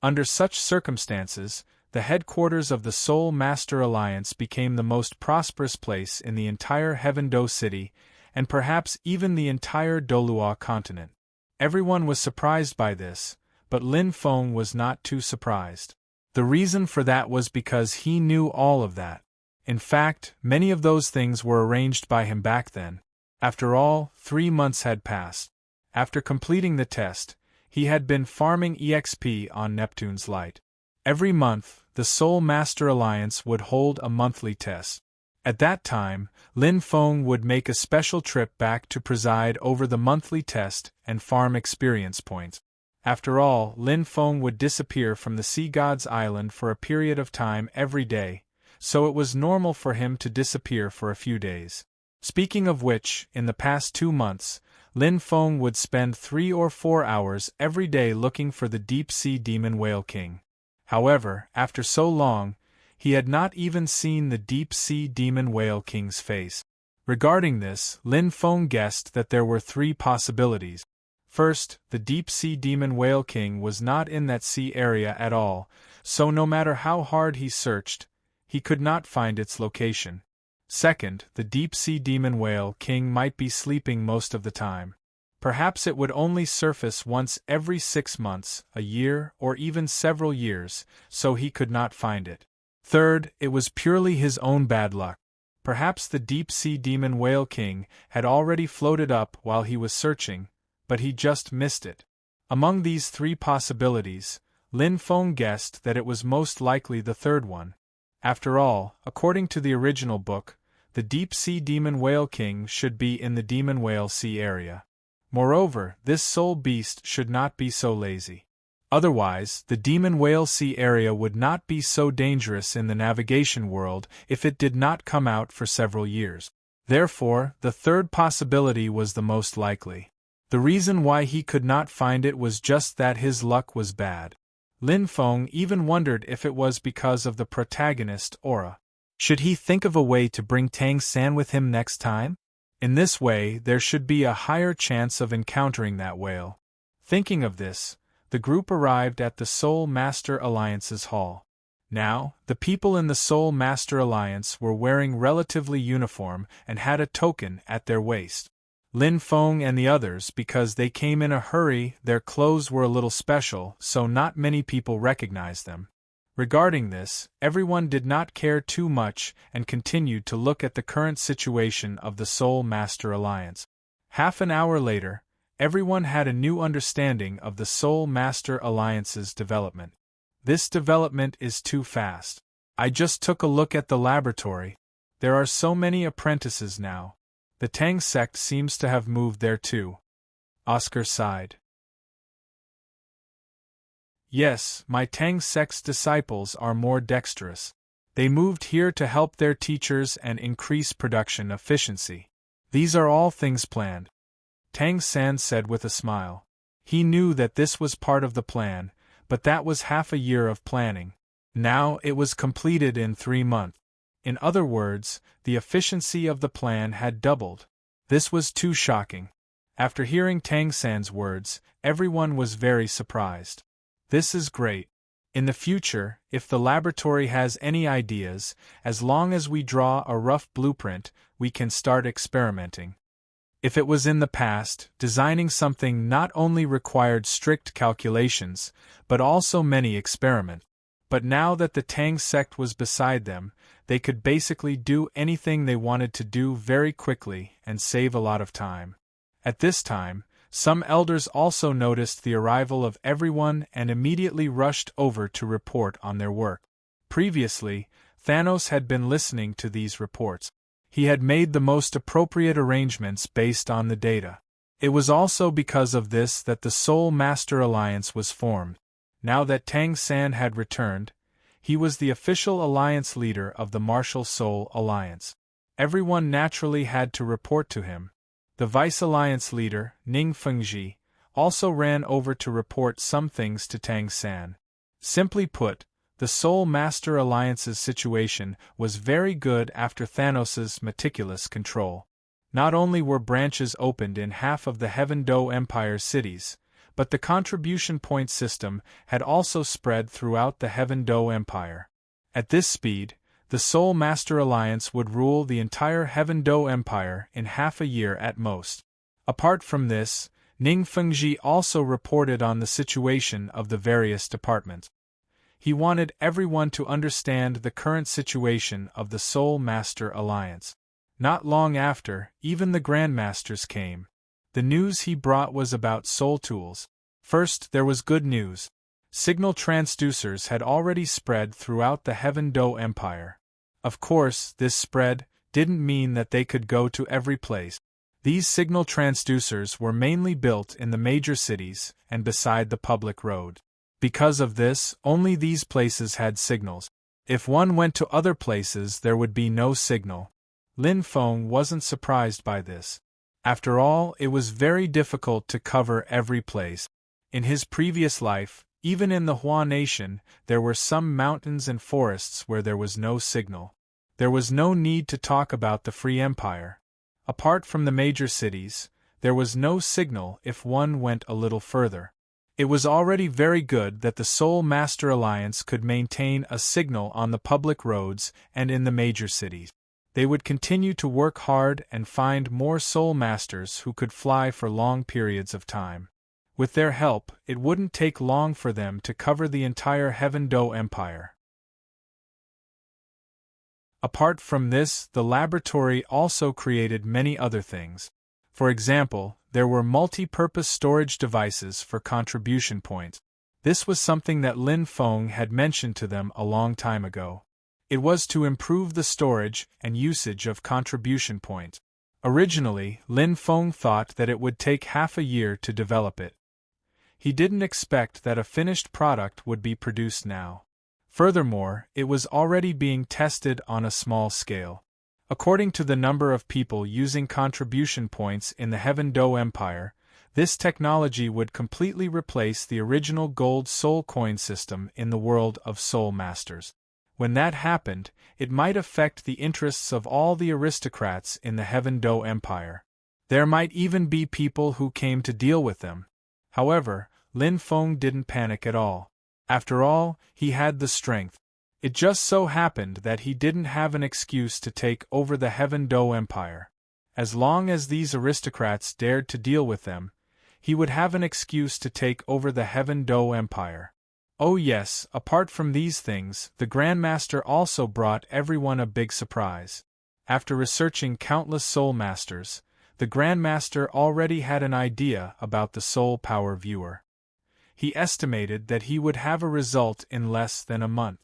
Under such circumstances, the headquarters of the Soul Master Alliance became the most prosperous place in the entire Heaven Do City, and perhaps even the entire Dolua continent. Everyone was surprised by this, but Lin Feng was not too surprised. The reason for that was because he knew all of that. In fact, many of those things were arranged by him back then. After all, 3 months had passed. After completing the test, he had been farming EXP on Neptune's Light. Every month, the Soul Master Alliance would hold a monthly test. At that time, Lin Feng would make a special trip back to preside over the monthly test and farm experience points. After all, Lin Feng would disappear from the Sea God's Island for a period of time every day, so it was normal for him to disappear for a few days. Speaking of which, in the past 2 months, Lin Feng would spend 3 or 4 hours every day looking for the deep-sea demon whale king. However, after so long, he had not even seen the deep-sea demon whale king's face. Regarding this, Lin Feng guessed that there were 3 possibilities. First, the deep-sea demon whale king was not in that sea area at all, so no matter how hard he searched, he could not find its location. Second, the deep-sea demon whale king might be sleeping most of the time. Perhaps it would only surface once every 6 months, a year, or even several years, so he could not find it. Third, it was purely his own bad luck. Perhaps the deep-sea demon whale king had already floated up while he was searching, but he just missed it. Among these 3 possibilities, Lin Feng guessed that it was most likely the third one. After all, according to the original book, the deep-sea demon whale king should be in the demon whale sea area. Moreover, this soul beast should not be so lazy. Otherwise, the demon whale sea area would not be so dangerous in the navigation world if it did not come out for several years. Therefore, the third possibility was the most likely. The reason why he could not find it was just that his luck was bad. Lin Feng even wondered if it was because of the protagonist aura. Should he think of a way to bring Tang San with him next time? In this way, there should be a higher chance of encountering that whale. Thinking of this, the group arrived at the Soul Master Alliance's hall. Now, the people in the Soul Master Alliance were wearing relatively uniform and had a token at their waist. Lin Feng and the others, because they came in a hurry, their clothes were a little special, so not many people recognized them. Regarding this, everyone did not care too much and continued to look at the current situation of the Soul Master Alliance. Half an hour later, everyone had a new understanding of the Soul Master Alliance's development. This development is too fast. I just took a look at the laboratory. There are so many apprentices now. The Tang sect seems to have moved there too. Oscar sighed. Yes, my Tang sect's disciples are more dexterous. They moved here to help their teachers and increase production efficiency. These are all things planned. Tang San said with a smile. He knew that this was part of the plan, but that was half a year of planning. Now it was completed in 3 months. In other words, the efficiency of the plan had doubled. This was too shocking. After hearing Tang San's words, everyone was very surprised. This is great. In the future, if the laboratory has any ideas, as long as we draw a rough blueprint, we can start experimenting. If it was in the past, designing something not only required strict calculations, but also many experiments. But now that the Tang sect was beside them, they could basically do anything they wanted to do very quickly and save a lot of time. At this time, some elders also noticed the arrival of everyone and immediately rushed over to report on their work. Previously, Thanos had been listening to these reports. He had made the most appropriate arrangements based on the data. It was also because of this that the Soul Master Alliance was formed. Now that Tang San had returned, he was the official alliance leader of the Martial Soul Alliance. Everyone naturally had to report to him. The vice alliance leader, Ning Fengji, also ran over to report some things to Tang San. Simply put, the Soul Master Alliance's situation was very good after Thanos's meticulous control. Not only were branches opened in half of the Heaven Do Empire's cities, but the contribution point system had also spread throughout the Heaven Do Empire. At this speed, the Soul Master Alliance would rule the entire Heaven Do Empire in half a year at most. Apart from this, Ning Fengji also reported on the situation of the various departments. He wanted everyone to understand the current situation of the Soul Master Alliance. Not long after, even the Grandmasters came. The news he brought was about soul tools. First, there was good news. Signal transducers had already spread throughout the Heaven Do Empire. Of course, this spread didn't mean that they could go to every place. These signal transducers were mainly built in the major cities and beside the public road. Because of this, only these places had signals. If one went to other places, there would be no signal. Lin Feng wasn't surprised by this. After all, it was very difficult to cover every place. In his previous life, even in the Hua Nation, there were some mountains and forests where there was no signal. There was no need to talk about the Free Empire. Apart from the major cities, there was no signal if one went a little further. It was already very good that the Soul Master Alliance could maintain a signal on the public roads and in the major cities. They would continue to work hard and find more Soul Masters who could fly for long periods of time. With their help, it wouldn't take long for them to cover the entire Heaven Do Empire. Apart from this, the laboratory also created many other things. For example, there were multi-purpose storage devices for contribution points. This was something that Lin Feng had mentioned to them a long time ago. It was to improve the storage and usage of contribution points. Originally, Lin Feng thought that it would take half a year to develop it. He didn't expect that a finished product would be produced now. Furthermore, it was already being tested on a small scale. According to the number of people using contribution points in the Heaven Do Empire, this technology would completely replace the original gold soul coin system in the world of Soul Masters. When that happened, it might affect the interests of all the aristocrats in the Heaven Do Empire. There might even be people who came to deal with them. However, Lin Feng didn't panic at all. After all, he had the strength. It just so happened that he didn't have an excuse to take over the Heaven Do Empire. As long as these aristocrats dared to deal with them, he would have an excuse to take over the Heaven Do Empire. Oh yes, apart from these things, the Grandmaster also brought everyone a big surprise. After researching countless Soul Masters, the Grandmaster already had an idea about the Soul Power Viewer. He estimated that he would have a result in less than a month.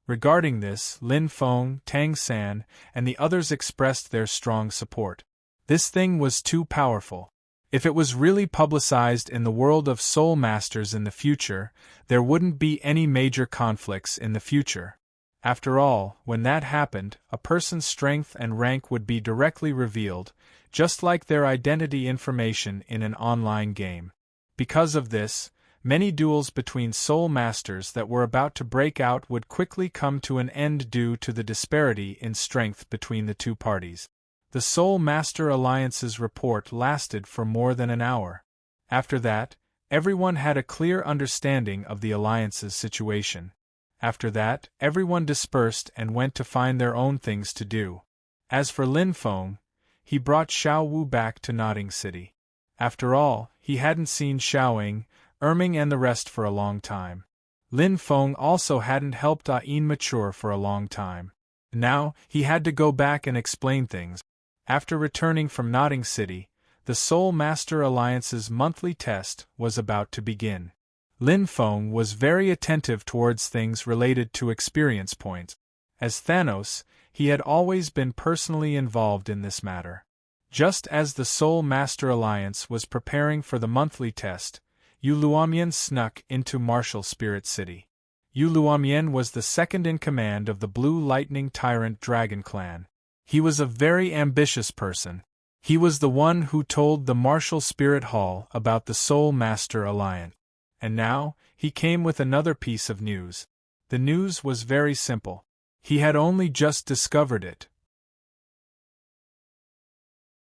Regarding this, Lin Feng, Tang San, and the others expressed their strong support. This thing was too powerful. If it was really publicized in the world of Soul Masters in the future, there wouldn't be any major conflicts in the future. After all, when that happened, a person's strength and rank would be directly revealed, just like their identity information in an online game. Because of this, many duels between Soul Masters that were about to break out would quickly come to an end due to the disparity in strength between the two parties. The Soul Master Alliance's report lasted for more than an hour. After that, everyone had a clear understanding of the Alliance's situation. After that, everyone dispersed and went to find their own things to do. As for Lin Feng, he brought Xiao Wu back to Nodding City. After all, he hadn't seen Xiaoying, Erming and the rest for a long time. Lin Feng also hadn't helped Ain mature for a long time. Now, he had to go back and explain things. After returning from Nodding City, the Soul Master Alliance's monthly test was about to begin. Lin Feng was very attentive towards things related to experience points. As Thanos, he had always been personally involved in this matter. Just as the Soul Master Alliance was preparing for the monthly test, Yu Luomian snuck into Martial Spirit City. Yu Luomian was the second in command of the Blue Lightning Tyrant Dragon Clan. He was a very ambitious person. He was the one who told the Martial Spirit Hall about the Soul Master Alliance. And now, he came with another piece of news. The news was very simple. He had only just discovered it.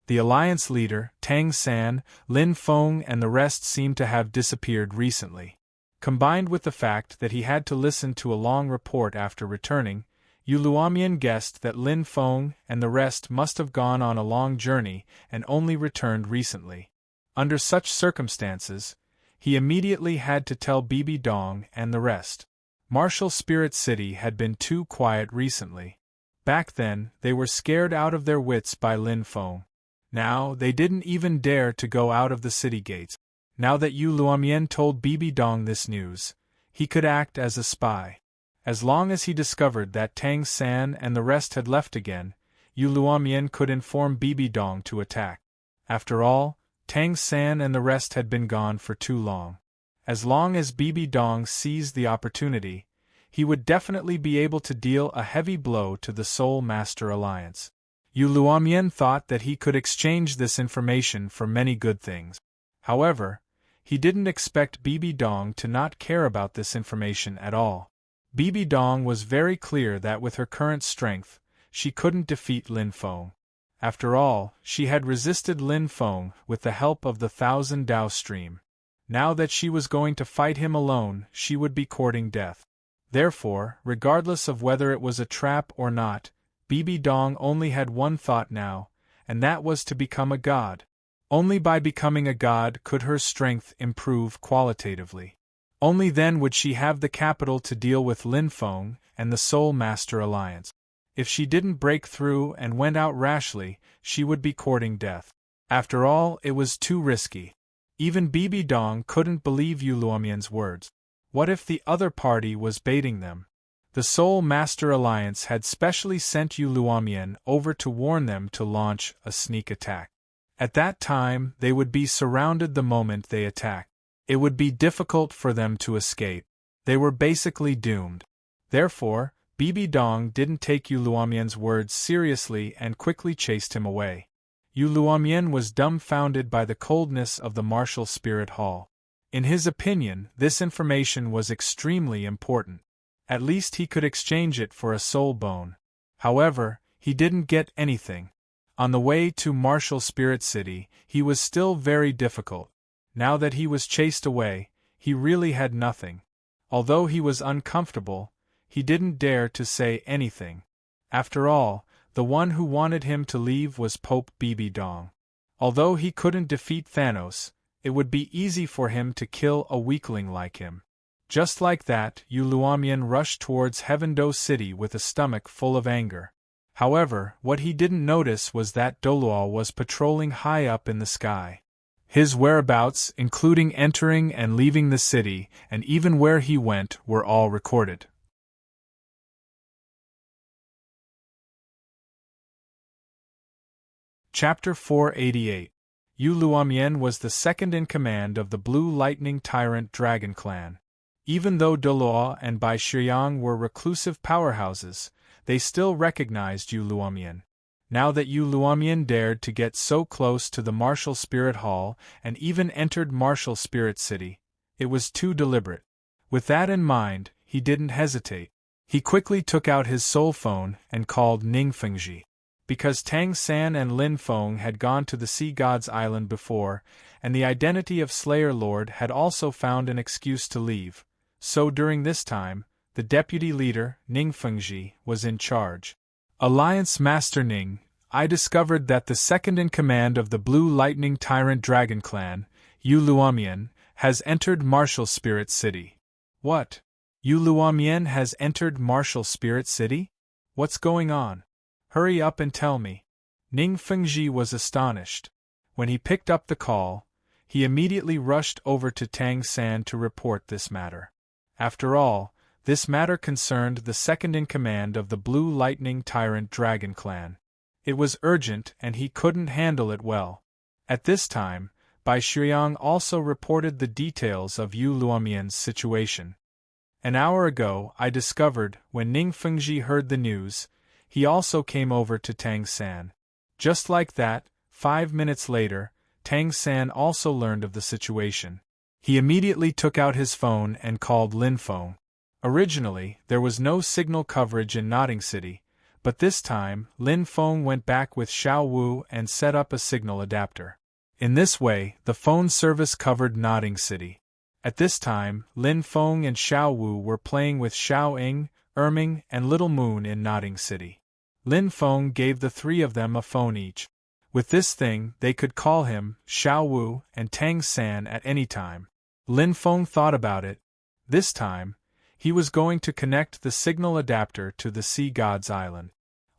The Alliance leader, Tang San, Lin Feng and the rest seemed to have disappeared recently. Combined with the fact that he had to listen to a long report after returning, Yu Luomian guessed that Lin Feng and the rest must have gone on a long journey and only returned recently. Under such circumstances, he immediately had to tell Bibi Dong and the rest. Martial Spirit City had been too quiet recently. Back then, they were scared out of their wits by Lin Feng. Now, they didn't even dare to go out of the city gates. Now that Yu Luomian told Bibi Dong this news, he could act as a spy. As long as he discovered that Tang San and the rest had left again, Yu Luomian could inform Bibi Dong to attack. After all, Tang San and the rest had been gone for too long. As long as Bibi Dong seized the opportunity, he would definitely be able to deal a heavy blow to the Soul Master Alliance. Yu Luomian thought that he could exchange this information for many good things. However, he didn't expect Bibi Dong to not care about this information at all. Bibi Dong was very clear that with her current strength, she couldn't defeat Lin Feng. After all, she had resisted Lin Feng with the help of the 1,000 Dao stream. Now that she was going to fight him alone, she would be courting death. Therefore, regardless of whether it was a trap or not, Bibi Dong only had one thought now, and that was to become a god. Only by becoming a god could her strength improve qualitatively. Only then would she have the capital to deal with Lin Feng and the Soul Master Alliance. If she didn't break through and went out rashly, she would be courting death. After all, it was too risky. Even Bibi Dong couldn't believe Yu Luomian's words. What if the other party was baiting them? The Soul Master Alliance had specially sent Yu Luomian over to warn them to launch a sneak attack. At that time, they would be surrounded the moment they attacked. It would be difficult for them to escape. They were basically doomed. Therefore, Bibi Dong didn't take Yu Luomian's words seriously and quickly chased him away. Yu Luomian was dumbfounded by the coldness of the martial spirit hall. In his opinion, this information was extremely important. At least he could exchange it for a soul bone. However, he didn't get anything. On the way to Martial Spirit City, he was still very difficult. Now that he was chased away, he really had nothing. Although he was uncomfortable, he didn't dare to say anything. After all, the one who wanted him to leave was Pope Bibi Dong. Although he couldn't defeat Thanos, it would be easy for him to kill a weakling like him. Just like that, Yu Luomian rushed towards Heavendo City with a stomach full of anger. However, what he didn't notice was that Doluo was patrolling high up in the sky. His whereabouts, including entering and leaving the city, and even where he went, were all recorded. Chapter 488. Yu Luomian was the second in command of the Blue Lightning Tyrant Dragon Clan. Even though Doluo and Bai Shiyang were reclusive powerhouses, they still recognized Yu Luomian. Now that Yu Luomian dared to get so close to the Martial Spirit Hall and even entered Martial Spirit City, it was too deliberate. With that in mind, he didn't hesitate. He quickly took out his soul phone and called Ning Fengji. Because Tang San and Lin Feng had gone to the Sea God's Island before, and the identity of Slayer Lord had also found an excuse to leave, so during this time, the deputy leader, Ning Fengji, was in charge. Alliance Master Ning, I discovered that the second in command of the Blue Lightning Tyrant Dragon Clan, Yu Luomian, has entered Martial Spirit City. What? Yu Luomian has entered Martial Spirit City? What's going on? Hurry up and tell me. Ning Fengji was astonished. When he picked up the call, he immediately rushed over to Tang San to report this matter. After all, this matter concerned the second in command of the Blue Lightning Tyrant Dragon Clan. It was urgent and he couldn't handle it well. At this time, Bai Shiyang also reported the details of Yu Luomian's situation. An hour ago, I discovered, when Ning Fengji heard the news, he also came over to Tang San. Just like that, 5 minutes later, Tang San also learned of the situation. He immediately took out his phone and called Lin Feng. Originally, there was no signal coverage in Notting City, but this time, Lin Feng went back with Xiao Wu and set up a signal adapter. In this way, the phone service covered Notting City. At this time, Lin Feng and Xiao Wu were playing with Xiao Ying, Erming, and Little Moon in Notting City. Lin Feng gave the three of them a phone each. With this thing, they could call him, Xiao Wu, and Tang San at any time. Lin Feng thought about it. This time, he was going to connect the signal adapter to the Sea God's Island.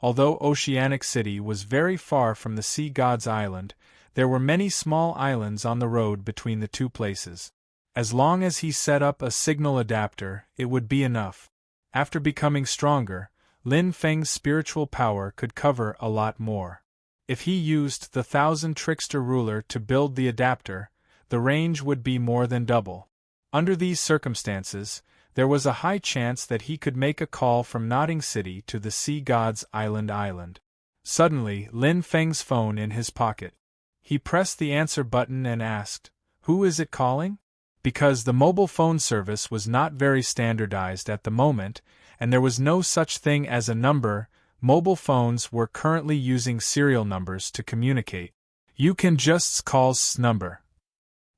Although Oceanic City was very far from the Sea God's Island, there were many small islands on the road between the two places. As long as he set up a signal adapter, it would be enough. After becoming stronger, Lin Feng's spiritual power could cover a lot more. If he used the 1,000 Trickster Ruler to build the adapter, the range would be more than double. Under these circumstances, there was a high chance that he could make a call from Nodding City to the Sea God's Island. Suddenly, Lin Feng's phone in his pocket. He pressed the answer button and asked, "Who is it calling?" Because the mobile phone service was not very standardized at the moment, and there was no such thing as a number, mobile phones were currently using serial numbers to communicate. You can just call s number.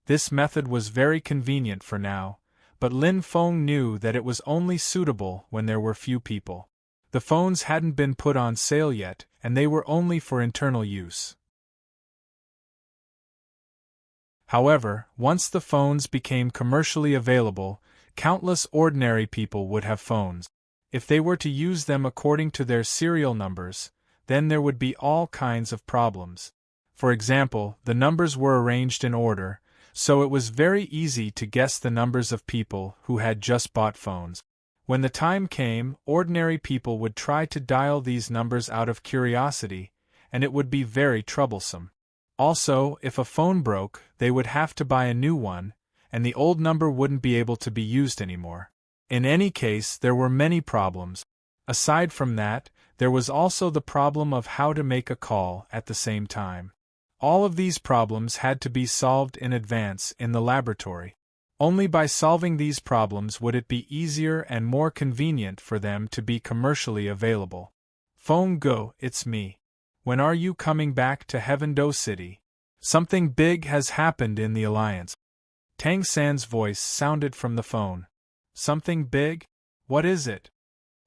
This method was very convenient for now, but Lin Feng knew that it was only suitable when there were few people. The phones hadn't been put on sale yet, and they were only for internal use. However, once the phones became commercially available, countless ordinary people would have phones. If they were to use them according to their serial numbers, then there would be all kinds of problems. For example, the numbers were arranged in order, so it was very easy to guess the numbers of people who had just bought phones. When the time came, ordinary people would try to dial these numbers out of curiosity, and it would be very troublesome. Also, if a phone broke, they would have to buy a new one, and the old number wouldn't be able to be used anymore. In any case, there were many problems. Aside from that, there was also the problem of how to make a call at the same time. All of these problems had to be solved in advance in the laboratory. Only by solving these problems would it be easier and more convenient for them to be commercially available. Phone Go, it's me. When are you coming back to Heavendo City? Something big has happened in the alliance. Tang San's voice sounded from the phone. Something big? What is it?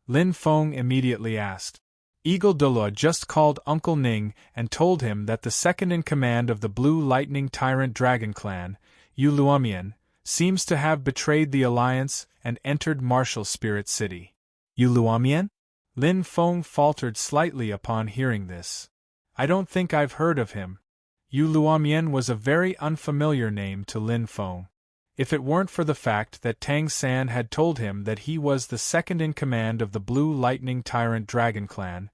Lin Feng immediately asked. Eagle Dolo just called Uncle Ning and told him that the second-in-command of the Blue Lightning Tyrant Dragon Clan, Yu Luomian, seems to have betrayed the alliance and entered Martial Spirit City. Yu Luomian? Lin Feng faltered slightly upon hearing this. I don't think I've heard of him. Yu Luomian was a very unfamiliar name to Lin Feng. If it weren't for the fact that Tang San had told him that he was the second-in-command of the Blue Lightning Tyrant Dragon Clan,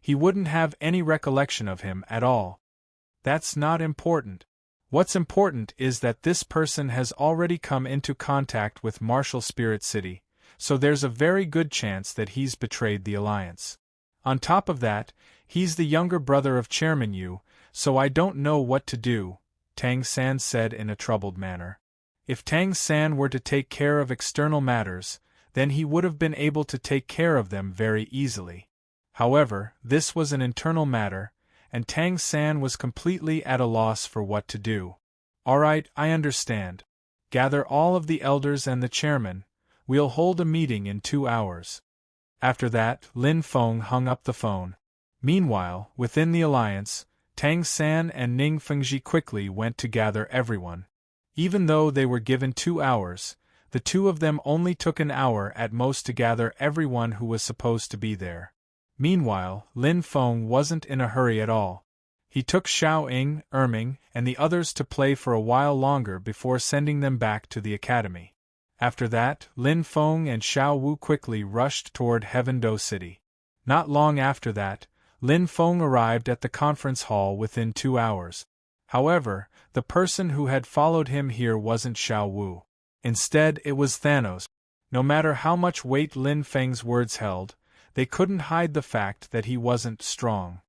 he wouldn't have any recollection of him at all. That's not important. What's important is that this person has already come into contact with Martial Spirit City, so there's a very good chance that he's betrayed the alliance. On top of that, he's the younger brother of Chairman Yu, so I don't know what to do, Tang San said in a troubled manner. If Tang San were to take care of external matters, then he would have been able to take care of them very easily. However, this was an internal matter, and Tang San was completely at a loss for what to do. Alright, I understand. Gather all of the elders and the chairman. We'll hold a meeting in 2 hours. After that, Lin Feng hung up the phone. Meanwhile, within the alliance, Tang San and Ning Fengji quickly went to gather everyone. Even though they were given 2 hours, the two of them only took an hour at most to gather everyone who was supposed to be there. Meanwhile, Lin Feng wasn't in a hurry at all. He took Xiao Ying, Erming, and the others to play for a while longer before sending them back to the academy. After that, Lin Feng and Xiao Wu quickly rushed toward Heavendo City. Not long after that, Lin Feng arrived at the conference hall within 2 hours. However, the person who had followed him here wasn't Xiao Wu. Instead, it was Thanos. No matter how much weight Lin Feng's words held, they couldn't hide the fact that he wasn't strong.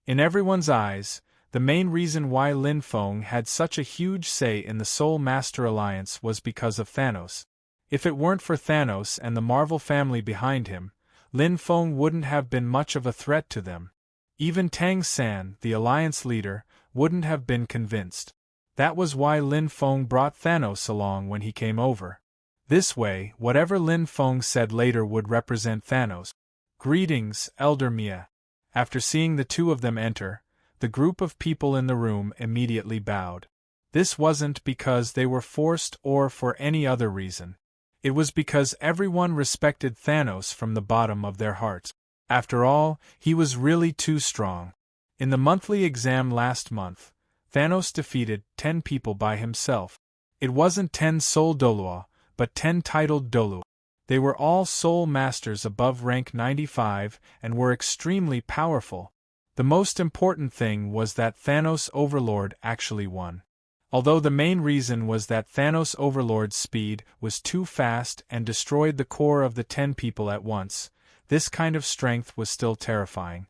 In everyone's eyes, the main reason why Lin Feng had such a huge say in the Soul Master Alliance was because of Thanos. If it weren't for Thanos and the Marvel family behind him, Lin Feng wouldn't have been much of a threat to them. Even Tang San, the alliance leader, wouldn't have been convinced. That was why Lin Feng brought Thanos along when he came over. This way, whatever Lin Feng said later would represent Thanos. Greetings, Elder Mia. After seeing the two of them enter, the group of people in the room immediately bowed. This wasn't because they were forced or for any other reason. It was because everyone respected Thanos from the bottom of their hearts. After all, he was really too strong. In the monthly exam last month, Thanos defeated 10 people by himself. It wasn't 10 Soul Dolua, but 10 titled Dolu. They were all Soul Masters above rank 95 and were extremely powerful. The most important thing was that Thanos Overlord actually won. Although the main reason was that Thanos' Overlord's speed was too fast and destroyed the core of the 10 people at once, this kind of strength was still terrifying.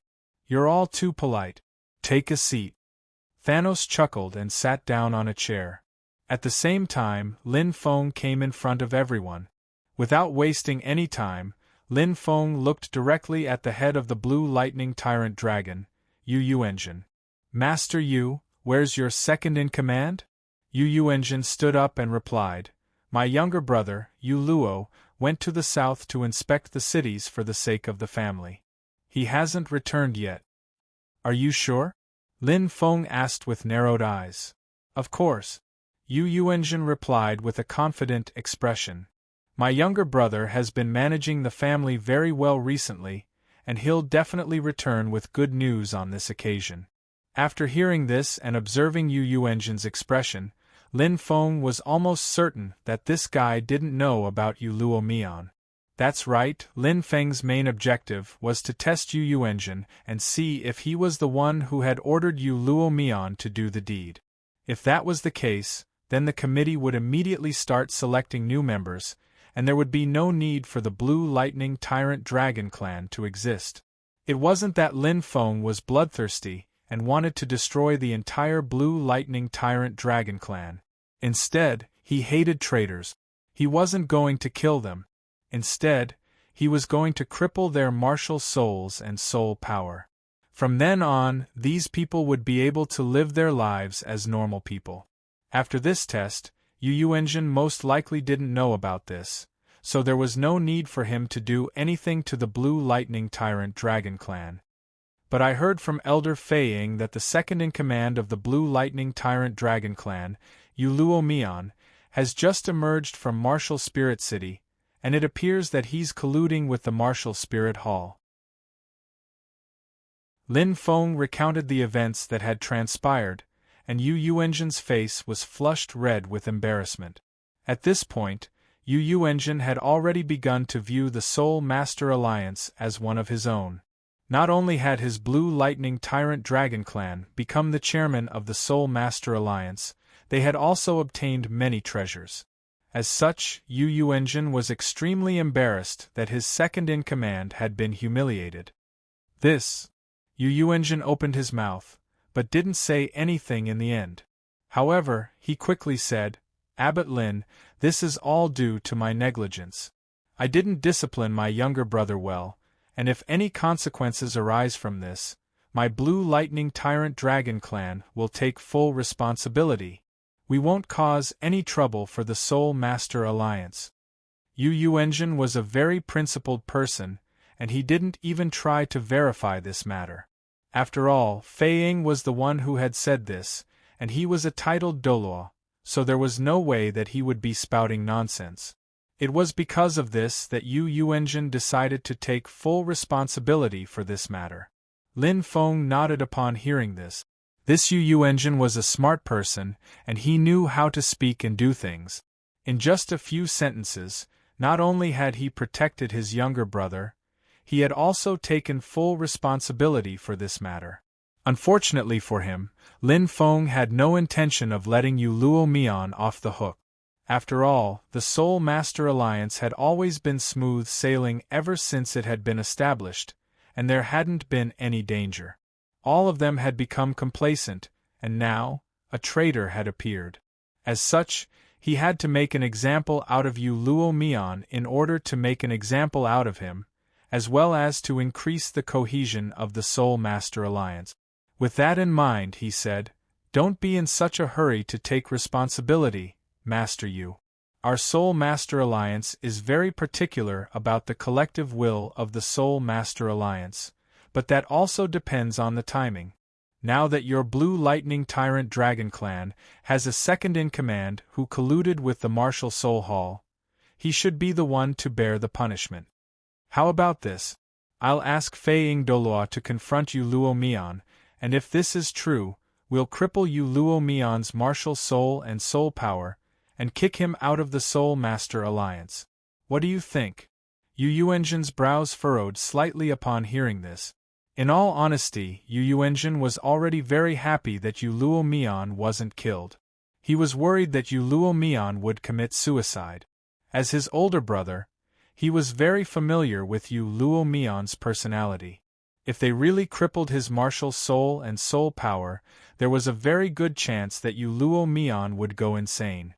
You're all too polite. Take a seat. Thanos chuckled and sat down on a chair. At the same time, Lin Feng came in front of everyone. Without wasting any time, Lin Feng looked directly at the head of the blue lightning tyrant dragon, Yu Engine. Master Yu, where's your second-in-command? Yu Engine stood up and replied, My younger brother, Yu Luo, went to the south to inspect the cities for the sake of the family. He hasn't returned yet. Are you sure? Lin Feng asked with narrowed eyes. Of course. Yu Engine replied with a confident expression. My younger brother has been managing the family very well recently, and he'll definitely return with good news on this occasion. After hearing this and observing Yu Engine's expression, Lin Feng was almost certain that this guy didn't know about Yu Luo Mian. That's right, Lin Feng's main objective was to test Yu Engine and see if he was the one who had ordered Yu Luo Mian to do the deed. If that was the case, then the committee would immediately start selecting new members, and there would be no need for the Blue Lightning Tyrant Dragon clan to exist. It wasn't that Lin Feng was bloodthirsty and wanted to destroy the entire Blue Lightning Tyrant Dragon clan. Instead, he hated traitors. He wasn't going to kill them. Instead, he was going to cripple their martial souls and soul power. From then on, these people would be able to live their lives as normal people. After this test, Yu Engine most likely didn't know about this, so there was no need for him to do anything to the Blue Lightning Tyrant Dragon clan. But I heard from Elder Fei Ying that the second-in-command of the Blue Lightning Tyrant Dragon clan, Yu Luo Mian, has just emerged from Martial Spirit City, and it appears that he's colluding with the Martial Spirit Hall. Lin Feng recounted the events that had transpired, and Yu Engine's face was flushed red with embarrassment. At this point, Yu Engine had already begun to view the Soul Master Alliance as one of his own. Not only had his Blue Lightning Tyrant Dragon clan become the chairman of the Soul Master Alliance, they had also obtained many treasures. As such, Yu Engine was extremely embarrassed that his second-in-command had been humiliated. Yu Engine opened his mouth, but didn't say anything in the end. However, he quickly said, Abbot Lin, this is all due to my negligence. I didn't discipline my younger brother well, and if any consequences arise from this, my Blue Lightning Tyrant Dragon clan will take full responsibility. We won't cause any trouble for the Soul Master Alliance. Yu Engine was a very principled person, and he didn't even try to verify this matter. After all, Fei Ying was the one who had said this, and he was a titled Doluo, so there was no way that he would be spouting nonsense. It was because of this that Yu Engine decided to take full responsibility for this matter. Lin Feng nodded upon hearing this. This Yu Engine was a smart person, and he knew how to speak and do things. In just a few sentences, not only had he protected his younger brother, he had also taken full responsibility for this matter. Unfortunately for him, Lin Feng had no intention of letting Yu Luo Mian off the hook. After all, the Soul Master Alliance had always been smooth sailing ever since it had been established, and there hadn't been any danger. All of them had become complacent, and now, a traitor had appeared. As such, he had to make an example out of Yu Luo Mian in order to make an example out of him, as well as to increase the cohesion of the Soul Master Alliance. With that in mind, he said, Don't be in such a hurry to take responsibility, Master Yu. Our Soul Master Alliance is very particular about the collective will of the Soul Master Alliance, but that also depends on the timing. Now that your Blue Lightning Tyrant Dragon clan has a second-in-command who colluded with the Martial Soul Hall, he should be the one to bear the punishment. How about this? I'll ask Fei Ying Doluo to confront Yu Luo Mian, and if this is true, we'll cripple Yu Luo Mian's martial soul and soul power, and kick him out of the Soul Master Alliance. What do you think? Yu Engine's brows furrowed slightly upon hearing this. In all honesty, Yu Engine was already very happy that Yu Luo Mian wasn't killed. He was worried that Yu Luomian would commit suicide. As his older brother, he was very familiar with Yu Luomian's personality. If they really crippled his martial soul and soul power, there was a very good chance that Yu Luomian would go insane.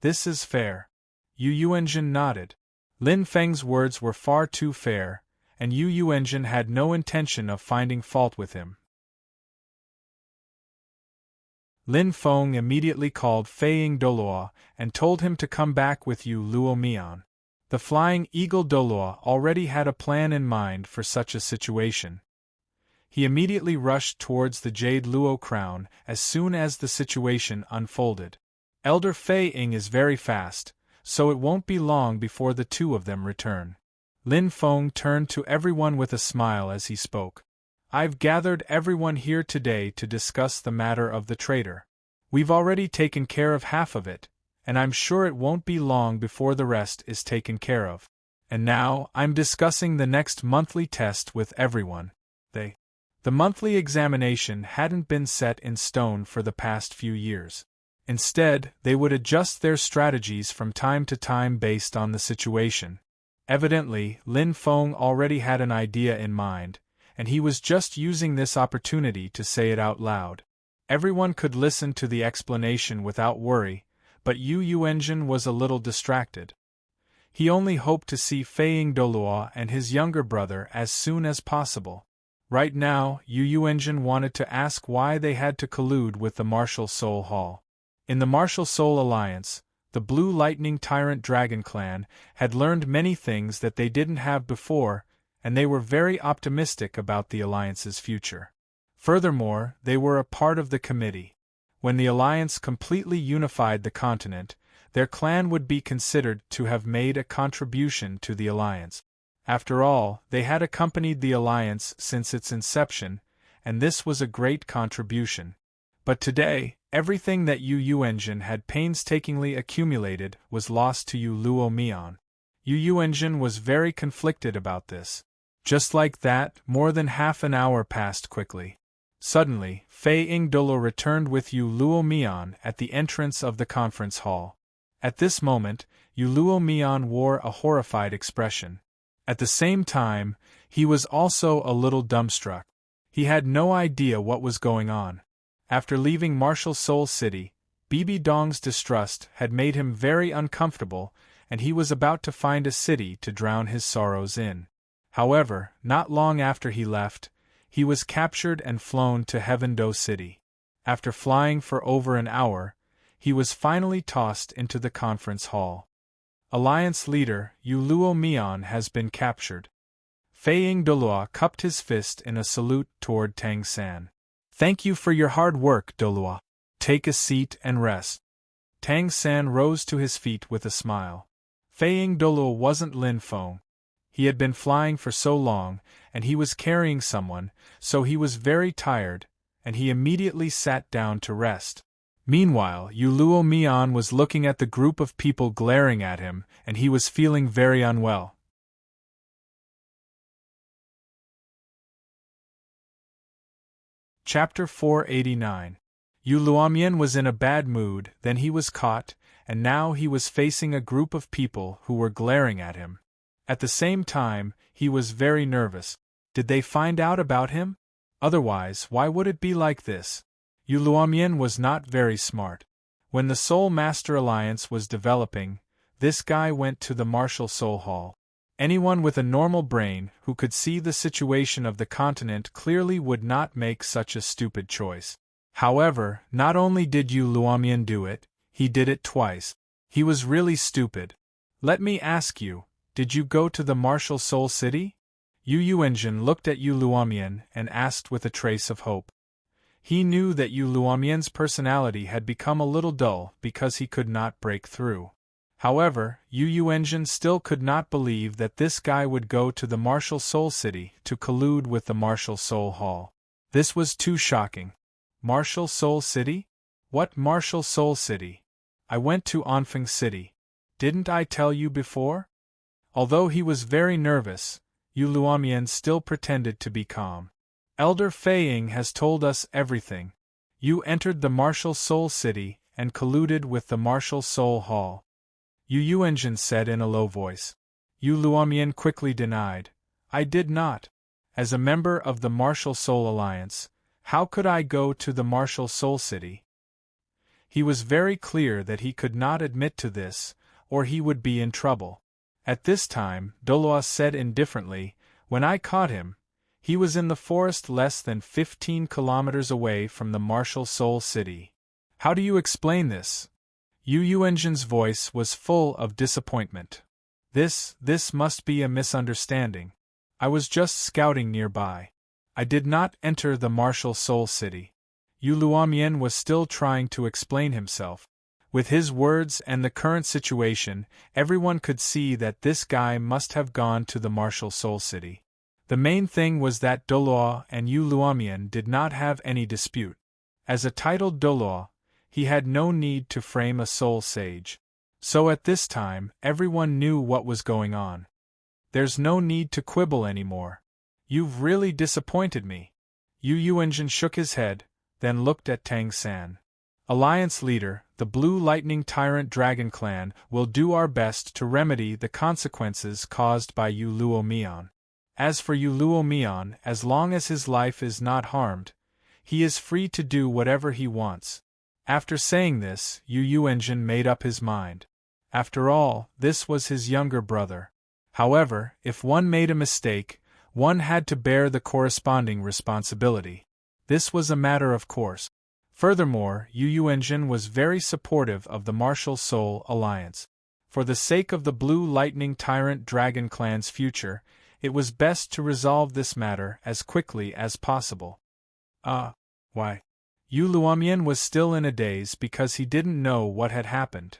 This is fair. Yu Yuanjin nodded. Lin Feng's words were far too fair, and Yu Yuanjin had no intention of finding fault with him. Lin Feng immediately called Fei Ying Doluo and told him to come back with Yu Luomian. The Flying Eagle Doluo already had a plan in mind for such a situation. He immediately rushed towards the Jade Luo crown as soon as the situation unfolded. Elder Fei Ying is very fast, so it won't be long before the two of them return. Lin Feng turned to everyone with a smile as he spoke. I've gathered everyone here today to discuss the matter of the traitor. We've already taken care of half of it, and I'm sure it won't be long before the rest is taken care of. And now, I'm discussing the next monthly test with everyone. The monthly examination hadn't been set in stone for the past few years. Instead, they would adjust their strategies from time to time based on the situation. Evidently, Lin Feng already had an idea in mind, and he was just using this opportunity to say it out loud. Everyone could listen to the explanation without worry, but Yu Yuanjin was a little distracted. He only hoped to see Fei Ying Doluo and his younger brother as soon as possible. Right now, Yu Yuanjin wanted to ask why they had to collude with the Martial Soul Hall. In the Martial Soul Alliance, the Blue Lightning Tyrant Dragon Clan had learned many things that they didn't have before, and they were very optimistic about the Alliance's future. Furthermore, they were a part of the committee. When the Alliance completely unified the continent, their clan would be considered to have made a contribution to the Alliance. After all, they had accompanied the Alliance since its inception, and this was a great contribution. But today, everything that Yu Yuanjin had painstakingly accumulated was lost to Yu Luomian. Yu Yuanjin was very conflicted about this. Just like that, more than half an hour passed quickly. Suddenly, Fei Ying Doluo returned with Yu Luomian at the entrance of the conference hall. At this moment, Yu Luomian wore a horrified expression. At the same time, he was also a little dumbstruck. He had no idea what was going on. After leaving Martial Soul City, Bibi Dong's distrust had made him very uncomfortable, and he was about to find a city to drown his sorrows in. However, not long after he left, he was captured and flown to Heaven-Do City. After flying for over an hour, he was finally tossed into the conference hall. Alliance leader Yu Luomian has been captured. Fei Ying Doluo cupped his fist in a salute toward Tang San. Thank you for your hard work, Doluo. Take a seat and rest. Tang San rose to his feet with a smile. Fei Ying Doluo wasn't Lin Feng. He had been flying for so long, and he was carrying someone, so he was very tired, and he immediately sat down to rest. Meanwhile, Yu Luomian was looking at the group of people glaring at him, and he was feeling very unwell. Chapter 489. Yu Luomian was in a bad mood, then he was caught, and now he was facing a group of people who were glaring at him. At the same time, he was very nervous. Did they find out about him? Otherwise, why would it be like this? Yu Luomian was not very smart. When the Soul Master Alliance was developing, this guy went to the Martial Soul Hall. Anyone with a normal brain who could see the situation of the continent clearly would not make such a stupid choice. However, not only did Yu Luomian do it, he did it twice. He was really stupid. Let me ask you, did you go to the Martial Soul City? Yu Yuanjin looked at Yu Luomian and asked with a trace of hope. He knew that Yu Luomian's personality had become a little dull because he could not break through. However, Yu Yuanjin still could not believe that this guy would go to the Martial Soul City to collude with the Martial Soul Hall. This was too shocking. Martial Soul City? What Martial Soul City? I went to Anfeng City. Didn't I tell you before? Although he was very nervous, Yu Luomian still pretended to be calm. Elder Fei Ying has told us everything. You entered the Martial Soul City, and colluded with the Martial Soul Hall. Yu Yuanjin said in a low voice. Yu Luomian quickly denied. I did not. As a member of the Martial Soul Alliance, how could I go to the Martial Soul City? He was very clear that he could not admit to this, or he would be in trouble. At this time, Doloa said indifferently, when I caught him, he was in the forest less than 15 kilometers away from the Martial Soul City. How do you explain this? Yu Yuanjin's voice was full of disappointment. This must be a misunderstanding. I was just scouting nearby. I did not enter the Martial Soul City. Yu Luomian was still trying to explain himself. With his words and the current situation, everyone could see that this guy must have gone to the Martial Soul City. The main thing was that Doloa and Yu Luomian did not have any dispute. As a titled Doloa, he had no need to frame a soul sage. So at this time, everyone knew what was going on. There's no need to quibble anymore. You've really disappointed me. Yu Yuanjin shook his head, then looked at Tang San. Alliance leader, the Blue Lightning Tyrant Dragon Clan will do our best to remedy the consequences caused by Yu Luomian. As for Yu Luomian, as long as his life is not harmed, he is free to do whatever he wants. After saying this, Yu Yuanjin made up his mind. After all, this was his younger brother. However, if one made a mistake, one had to bear the corresponding responsibility. This was a matter of course. Furthermore, Yu Yuanjin was very supportive of the Martial Soul Alliance. For the sake of the Blue Lightning Tyrant Dragon Clan's future, it was best to resolve this matter as quickly as possible. Why? Yu Luomian was still in a daze because he didn't know what had happened.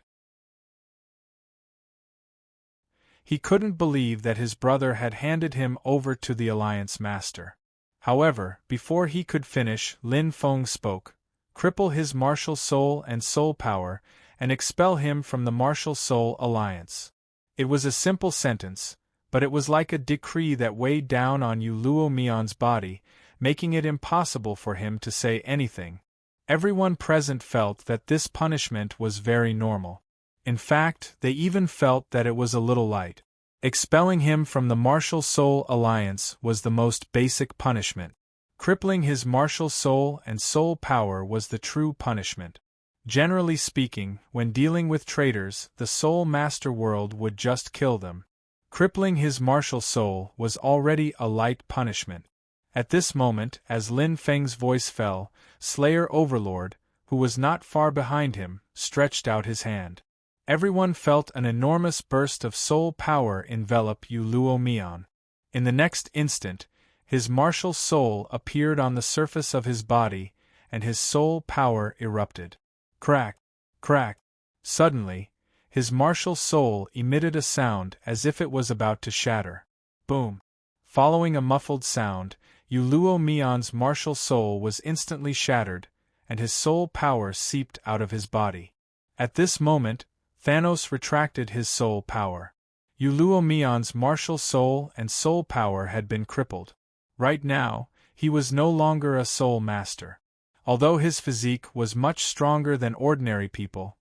He couldn't believe that his brother had handed him over to the Alliance Master. However, before he could finish, Lin Feng spoke. Cripple his martial soul and soul power, and expel him from the Martial Soul Alliance. It was a simple sentence, but it was like a decree that weighed down on Yu Luomian's body, making it impossible for him to say anything. Everyone present felt that this punishment was very normal. In fact, they even felt that it was a little light. Expelling him from the Martial Soul Alliance was the most basic punishment. Crippling his martial soul and soul power was the true punishment. Generally speaking, when dealing with traitors, the Soul Master World would just kill them. Crippling his martial soul was already a light punishment. At this moment, as Lin Feng's voice fell, Slayer Overlord, who was not far behind him, stretched out his hand. Everyone felt an enormous burst of soul power envelop Yu Luomian. In the next instant, his martial soul appeared on the surface of his body, and his soul power erupted. Crack! Crack! Suddenly, his martial soul emitted a sound as if it was about to shatter. Boom! Following a muffled sound, Yu Luomian's martial soul was instantly shattered, and his soul power seeped out of his body. At this moment, Thanos retracted his soul power. Yu Luomian's martial soul and soul power had been crippled. Right now, he was no longer a soul master. Although his physique was much stronger than ordinary people,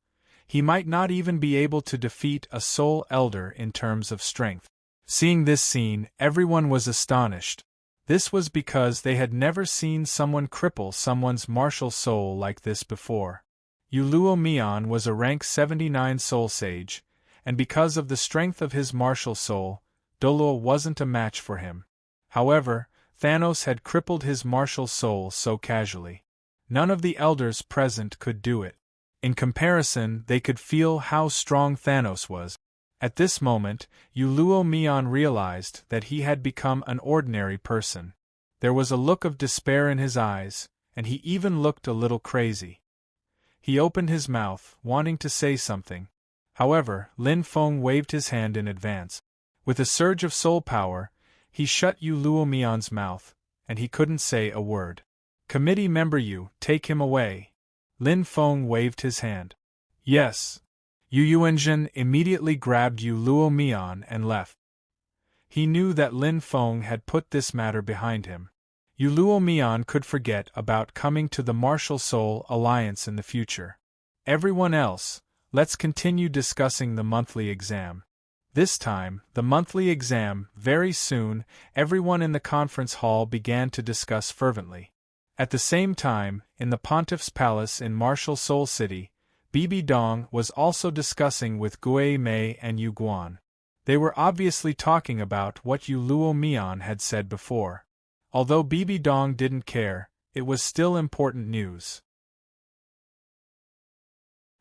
he might not even be able to defeat a soul elder in terms of strength. Seeing this scene, everyone was astonished. This was because they had never seen someone cripple someone's martial soul like this before. Yu Luomian was a rank 79 soul sage, and because of the strength of his martial soul, Doloa wasn't a match for him. However, Thanos had crippled his martial soul so casually. None of the elders present could do it. In comparison, they could feel how strong Thanos was. At this moment, Yu Luomian realized that he had become an ordinary person. There was a look of despair in his eyes, and he even looked a little crazy. He opened his mouth, wanting to say something. However, Lin Feng waved his hand in advance. With a surge of soul power, he shut Yu Luomian's mouth, and he couldn't say a word. Committee member Yu, take him away. Lin Feng waved his hand. Yes. Yu Yuanjin immediately grabbed Yu Luomian and left. He knew that Lin Feng had put this matter behind him. Yu Luomian could forget about coming to the Martial Soul Alliance in the future. Everyone else, let's continue discussing the monthly exam. This time, the monthly exam, very soon, everyone in the conference hall began to discuss fervently. At the same time, in the Pontiff's Palace in Martial Seoul City, Bibi Dong was also discussing with Gui Mei and Yu Guan. They were obviously talking about what Yu Luo Mian had said before. Although Bibi Dong didn't care, it was still important news.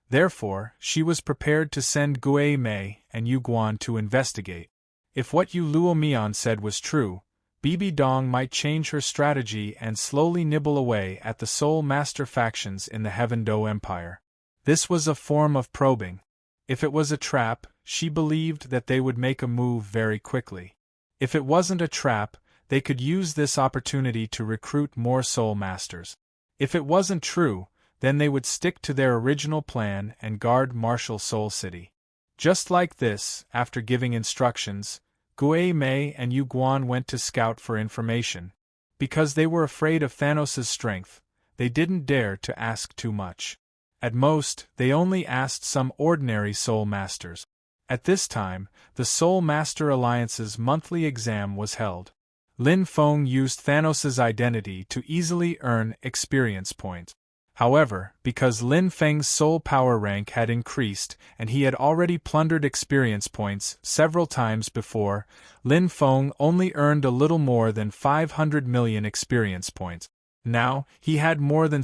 Therefore, she was prepared to send Gui Mei and Yu Guan to investigate. If what Yu Luo Mian said was true, Bibi Dong might change her strategy and slowly nibble away at the Soul Master factions in the Heaven Do Empire. This was a form of probing. If it was a trap, she believed that they would make a move very quickly. If it wasn't a trap, they could use this opportunity to recruit more Soul Masters. If it wasn't true, then they would stick to their original plan and guard Martial Seoul City. Just like this, after giving instructions, Gui Mei and Yu Guan went to scout for information. Because they were afraid of Thanos' strength, they didn't dare to ask too much. At most, they only asked some ordinary Soul Masters. At this time, the Soul Master Alliance's monthly exam was held. Lin Feng used Thanos' identity to easily earn experience points. However, because Lin Feng's soul power rank had increased and he had already plundered experience points several times before, Lin Feng only earned a little more than 500 million experience points. Now, he had more than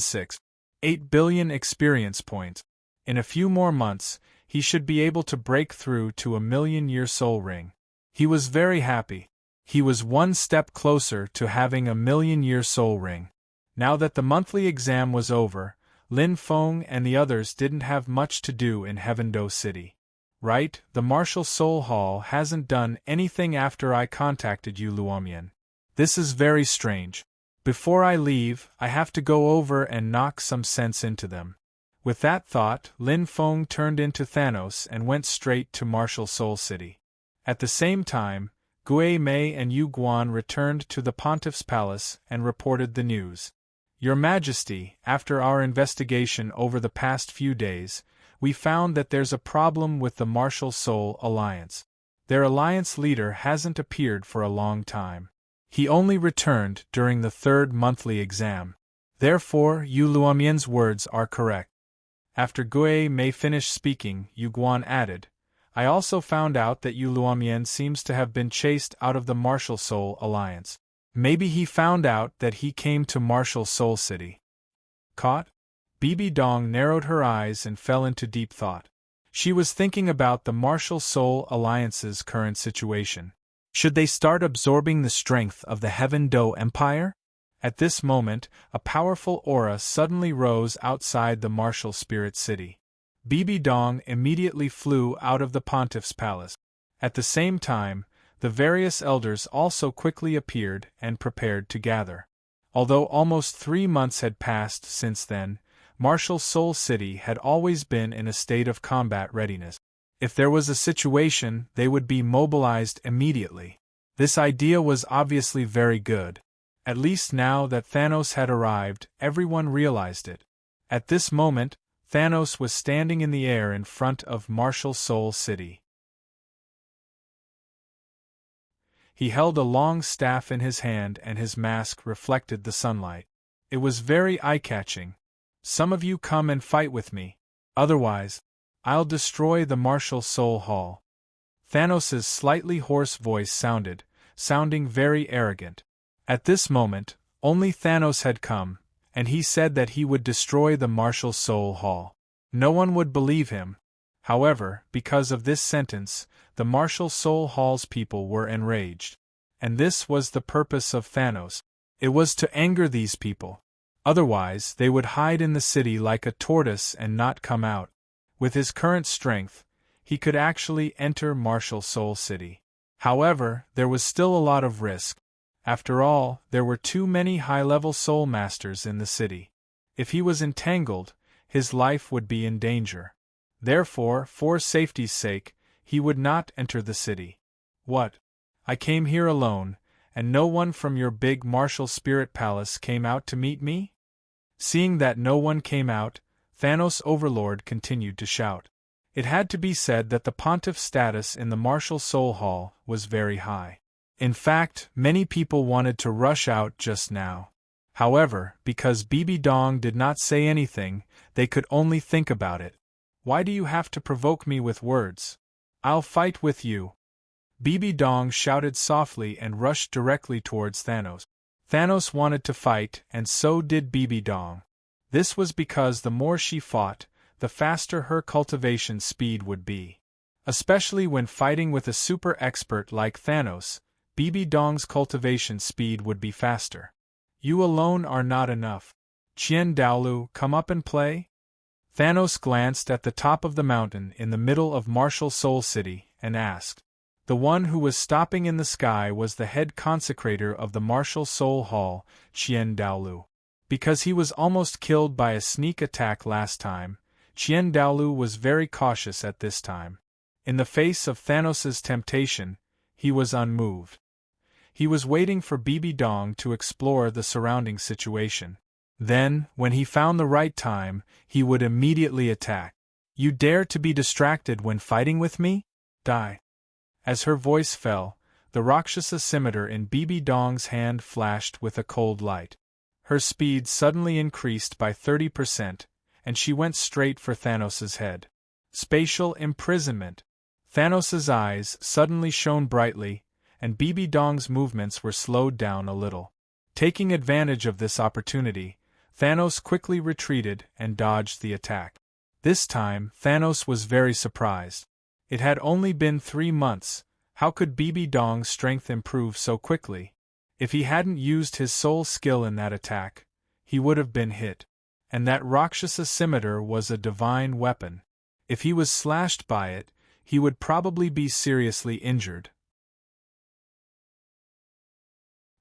8 billion experience points. In a few more months, he should be able to break through to a million-year soul ring. He was very happy. He was one step closer to having a million-year soul ring. Now that the monthly exam was over, Lin Feng and the others didn't have much to do in Heaven Do City. Right, the Martial Soul Hall hasn't done anything after I contacted Yu Luomian. This is very strange. Before I leave, I have to go over and knock some sense into them. With that thought, Lin Feng turned into Thanos and went straight to Martial Seoul City. At the same time, Gui Mei and Yu Guan returned to the Pontiff's Palace and reported the news. Your Majesty, after our investigation over the past few days, we found that there's a problem with the Martial Soul Alliance. Their alliance leader hasn't appeared for a long time. He only returned during the third monthly exam. Therefore, Yu Luomian's words are correct. After Gui Mei finished speaking, Yu Guan added, I also found out that Yu Luomian seems to have been chased out of the Martial Soul Alliance. Maybe he found out that he came to Martial Seoul City. Caught? Bibi Dong narrowed her eyes and fell into deep thought. She was thinking about the Martial Soul Alliance's current situation. Should they start absorbing the strength of the Heaven Do Empire? At this moment, a powerful aura suddenly rose outside the Martial Spirit City. Bibi Dong immediately flew out of the Pontiff's Palace. At the same time, the various elders also quickly appeared and prepared to gather. Although almost 3 months had passed since then, Martial Seoul City had always been in a state of combat readiness. If there was a situation, they would be mobilized immediately. This idea was obviously very good. At least now that Thanos had arrived, everyone realized it. At this moment, Thanos was standing in the air in front of Martial Seoul City. He held a long staff in his hand and his mask reflected the sunlight. It was very eye-catching. Some of you come and fight with me. Otherwise, I'll destroy the Martial Soul Hall. Thanos' slightly hoarse voice sounding very arrogant. At this moment, only Thanos had come, and he said that he would destroy the Martial Soul Hall. No one would believe him. However, because of this sentence, the Martial Soul Hall's people were enraged. And this was the purpose of Thanos. It was to anger these people. Otherwise, they would hide in the city like a tortoise and not come out. With his current strength, he could actually enter Martial Seoul City. However, there was still a lot of risk. After all, there were too many high-level Soul Masters in the city. If he was entangled, his life would be in danger. Therefore, for safety's sake, he would not enter the city. What? I came here alone, and no one from your big Martial Spirit Palace came out to meet me? Seeing that no one came out, Thanos' overlord continued to shout. It had to be said that the pontiff's status in the martial soul hall was very high. In fact, many people wanted to rush out just now. However, because Bibi Dong did not say anything, they could only think about it. Why do you have to provoke me with words? I'll fight with you. Bibi Dong shouted softly and rushed directly towards Thanos. Thanos wanted to fight, and so did Bibi Dong. This was because the more she fought, the faster her cultivation speed would be. Especially when fighting with a super expert like Thanos, Bibi Dong's cultivation speed would be faster. You alone are not enough. Qian Daolu, come up and play? Thanos glanced at the top of the mountain in the middle of Martial Soul City and asked. The one who was stopping in the sky was the head consecrator of the Martial Soul Hall, Qian Daolu. Because he was almost killed by a sneak attack last time, Qian Daolu was very cautious at this time. In the face of Thanos' temptation, he was unmoved. He was waiting for Bibi Dong to explore the surrounding situation. Then, when he found the right time, he would immediately attack. You dare to be distracted when fighting with me? Die. As her voice fell, the Rakshasa scimitar in Bibi Dong's hand flashed with a cold light. Her speed suddenly increased by 30%, and she went straight for Thanos' head. Spatial imprisonment. Thanos' eyes suddenly shone brightly, and Bibi Dong's movements were slowed down a little. Taking advantage of this opportunity, Thanos quickly retreated and dodged the attack. This time, Thanos was very surprised. It had only been 3 months. How could Bibi Dong's strength improve so quickly? If he hadn't used his soul skill in that attack, he would have been hit. And that Rakshasa scimitar was a divine weapon. If he was slashed by it, he would probably be seriously injured.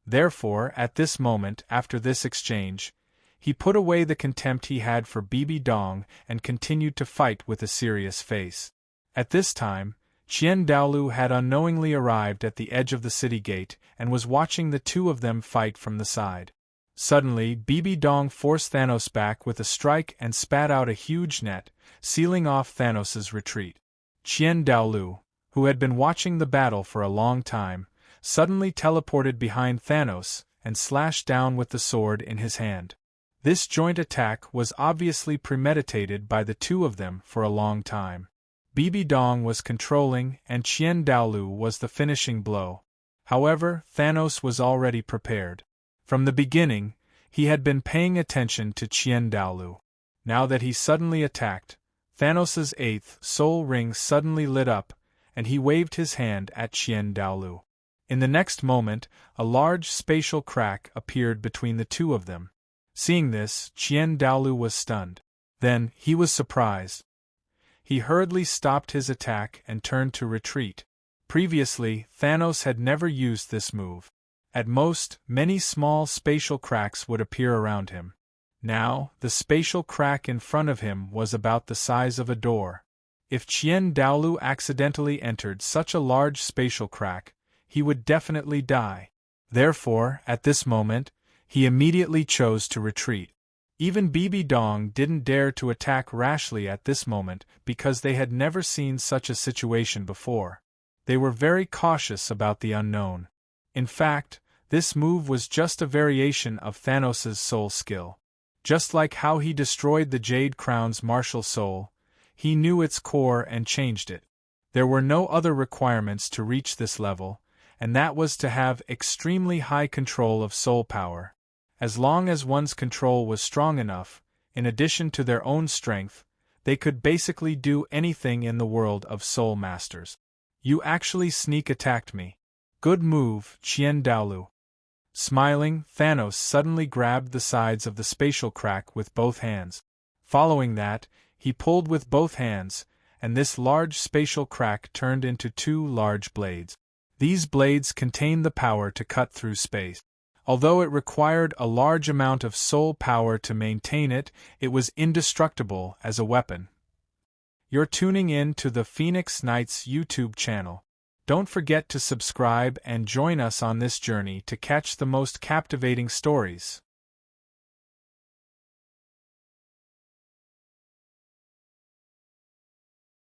Therefore, at this moment, after this exchange, he put away the contempt he had for Bibi Dong and continued to fight with a serious face. At this time, Qian Daolu had unknowingly arrived at the edge of the city gate and was watching the two of them fight from the side. Suddenly, Bibi Dong forced Thanos back with a strike and spat out a huge net, sealing off Thanos' retreat. Qian Daolu, who had been watching the battle for a long time, suddenly teleported behind Thanos and slashed down with the sword in his hand. This joint attack was obviously premeditated by the two of them for a long time. Bibi Dong was controlling and Qian Daolu was the finishing blow. However, Thanos was already prepared. From the beginning, he had been paying attention to Qian Daolu. Now that he suddenly attacked, Thanos' 8th soul ring suddenly lit up, and he waved his hand at Qian Daolu. In the next moment, a large spatial crack appeared between the two of them. Seeing this, Qian Daolu was stunned. Then, he was surprised. He hurriedly stopped his attack and turned to retreat. Previously, Thanos had never used this move. At most, many small spatial cracks would appear around him. Now, the spatial crack in front of him was about the size of a door. If Qian Daolu accidentally entered such a large spatial crack, he would definitely die. Therefore, at this moment, he immediately chose to retreat. Even Bibi Dong didn't dare to attack rashly at this moment because they had never seen such a situation before. They were very cautious about the unknown. In fact, this move was just a variation of Thanos' soul skill. Just like how he destroyed the Jade Crown's martial soul, he knew its core and changed it. There were no other requirements to reach this level, and that was to have extremely high control of soul power. As long as one's control was strong enough, in addition to their own strength, they could basically do anything in the world of soul masters. You actually sneak attacked me. Good move, Qian Daolu. Smiling, Thanos suddenly grabbed the sides of the spatial crack with both hands. Following that, he pulled with both hands, and this large spatial crack turned into 2 large blades. These blades contained the power to cut through space. Although it required a large amount of soul power to maintain it, it was indestructible as a weapon. You're tuning in to the Phoenix Knights YouTube channel. Don't forget to subscribe and join us on this journey to catch the most captivating stories.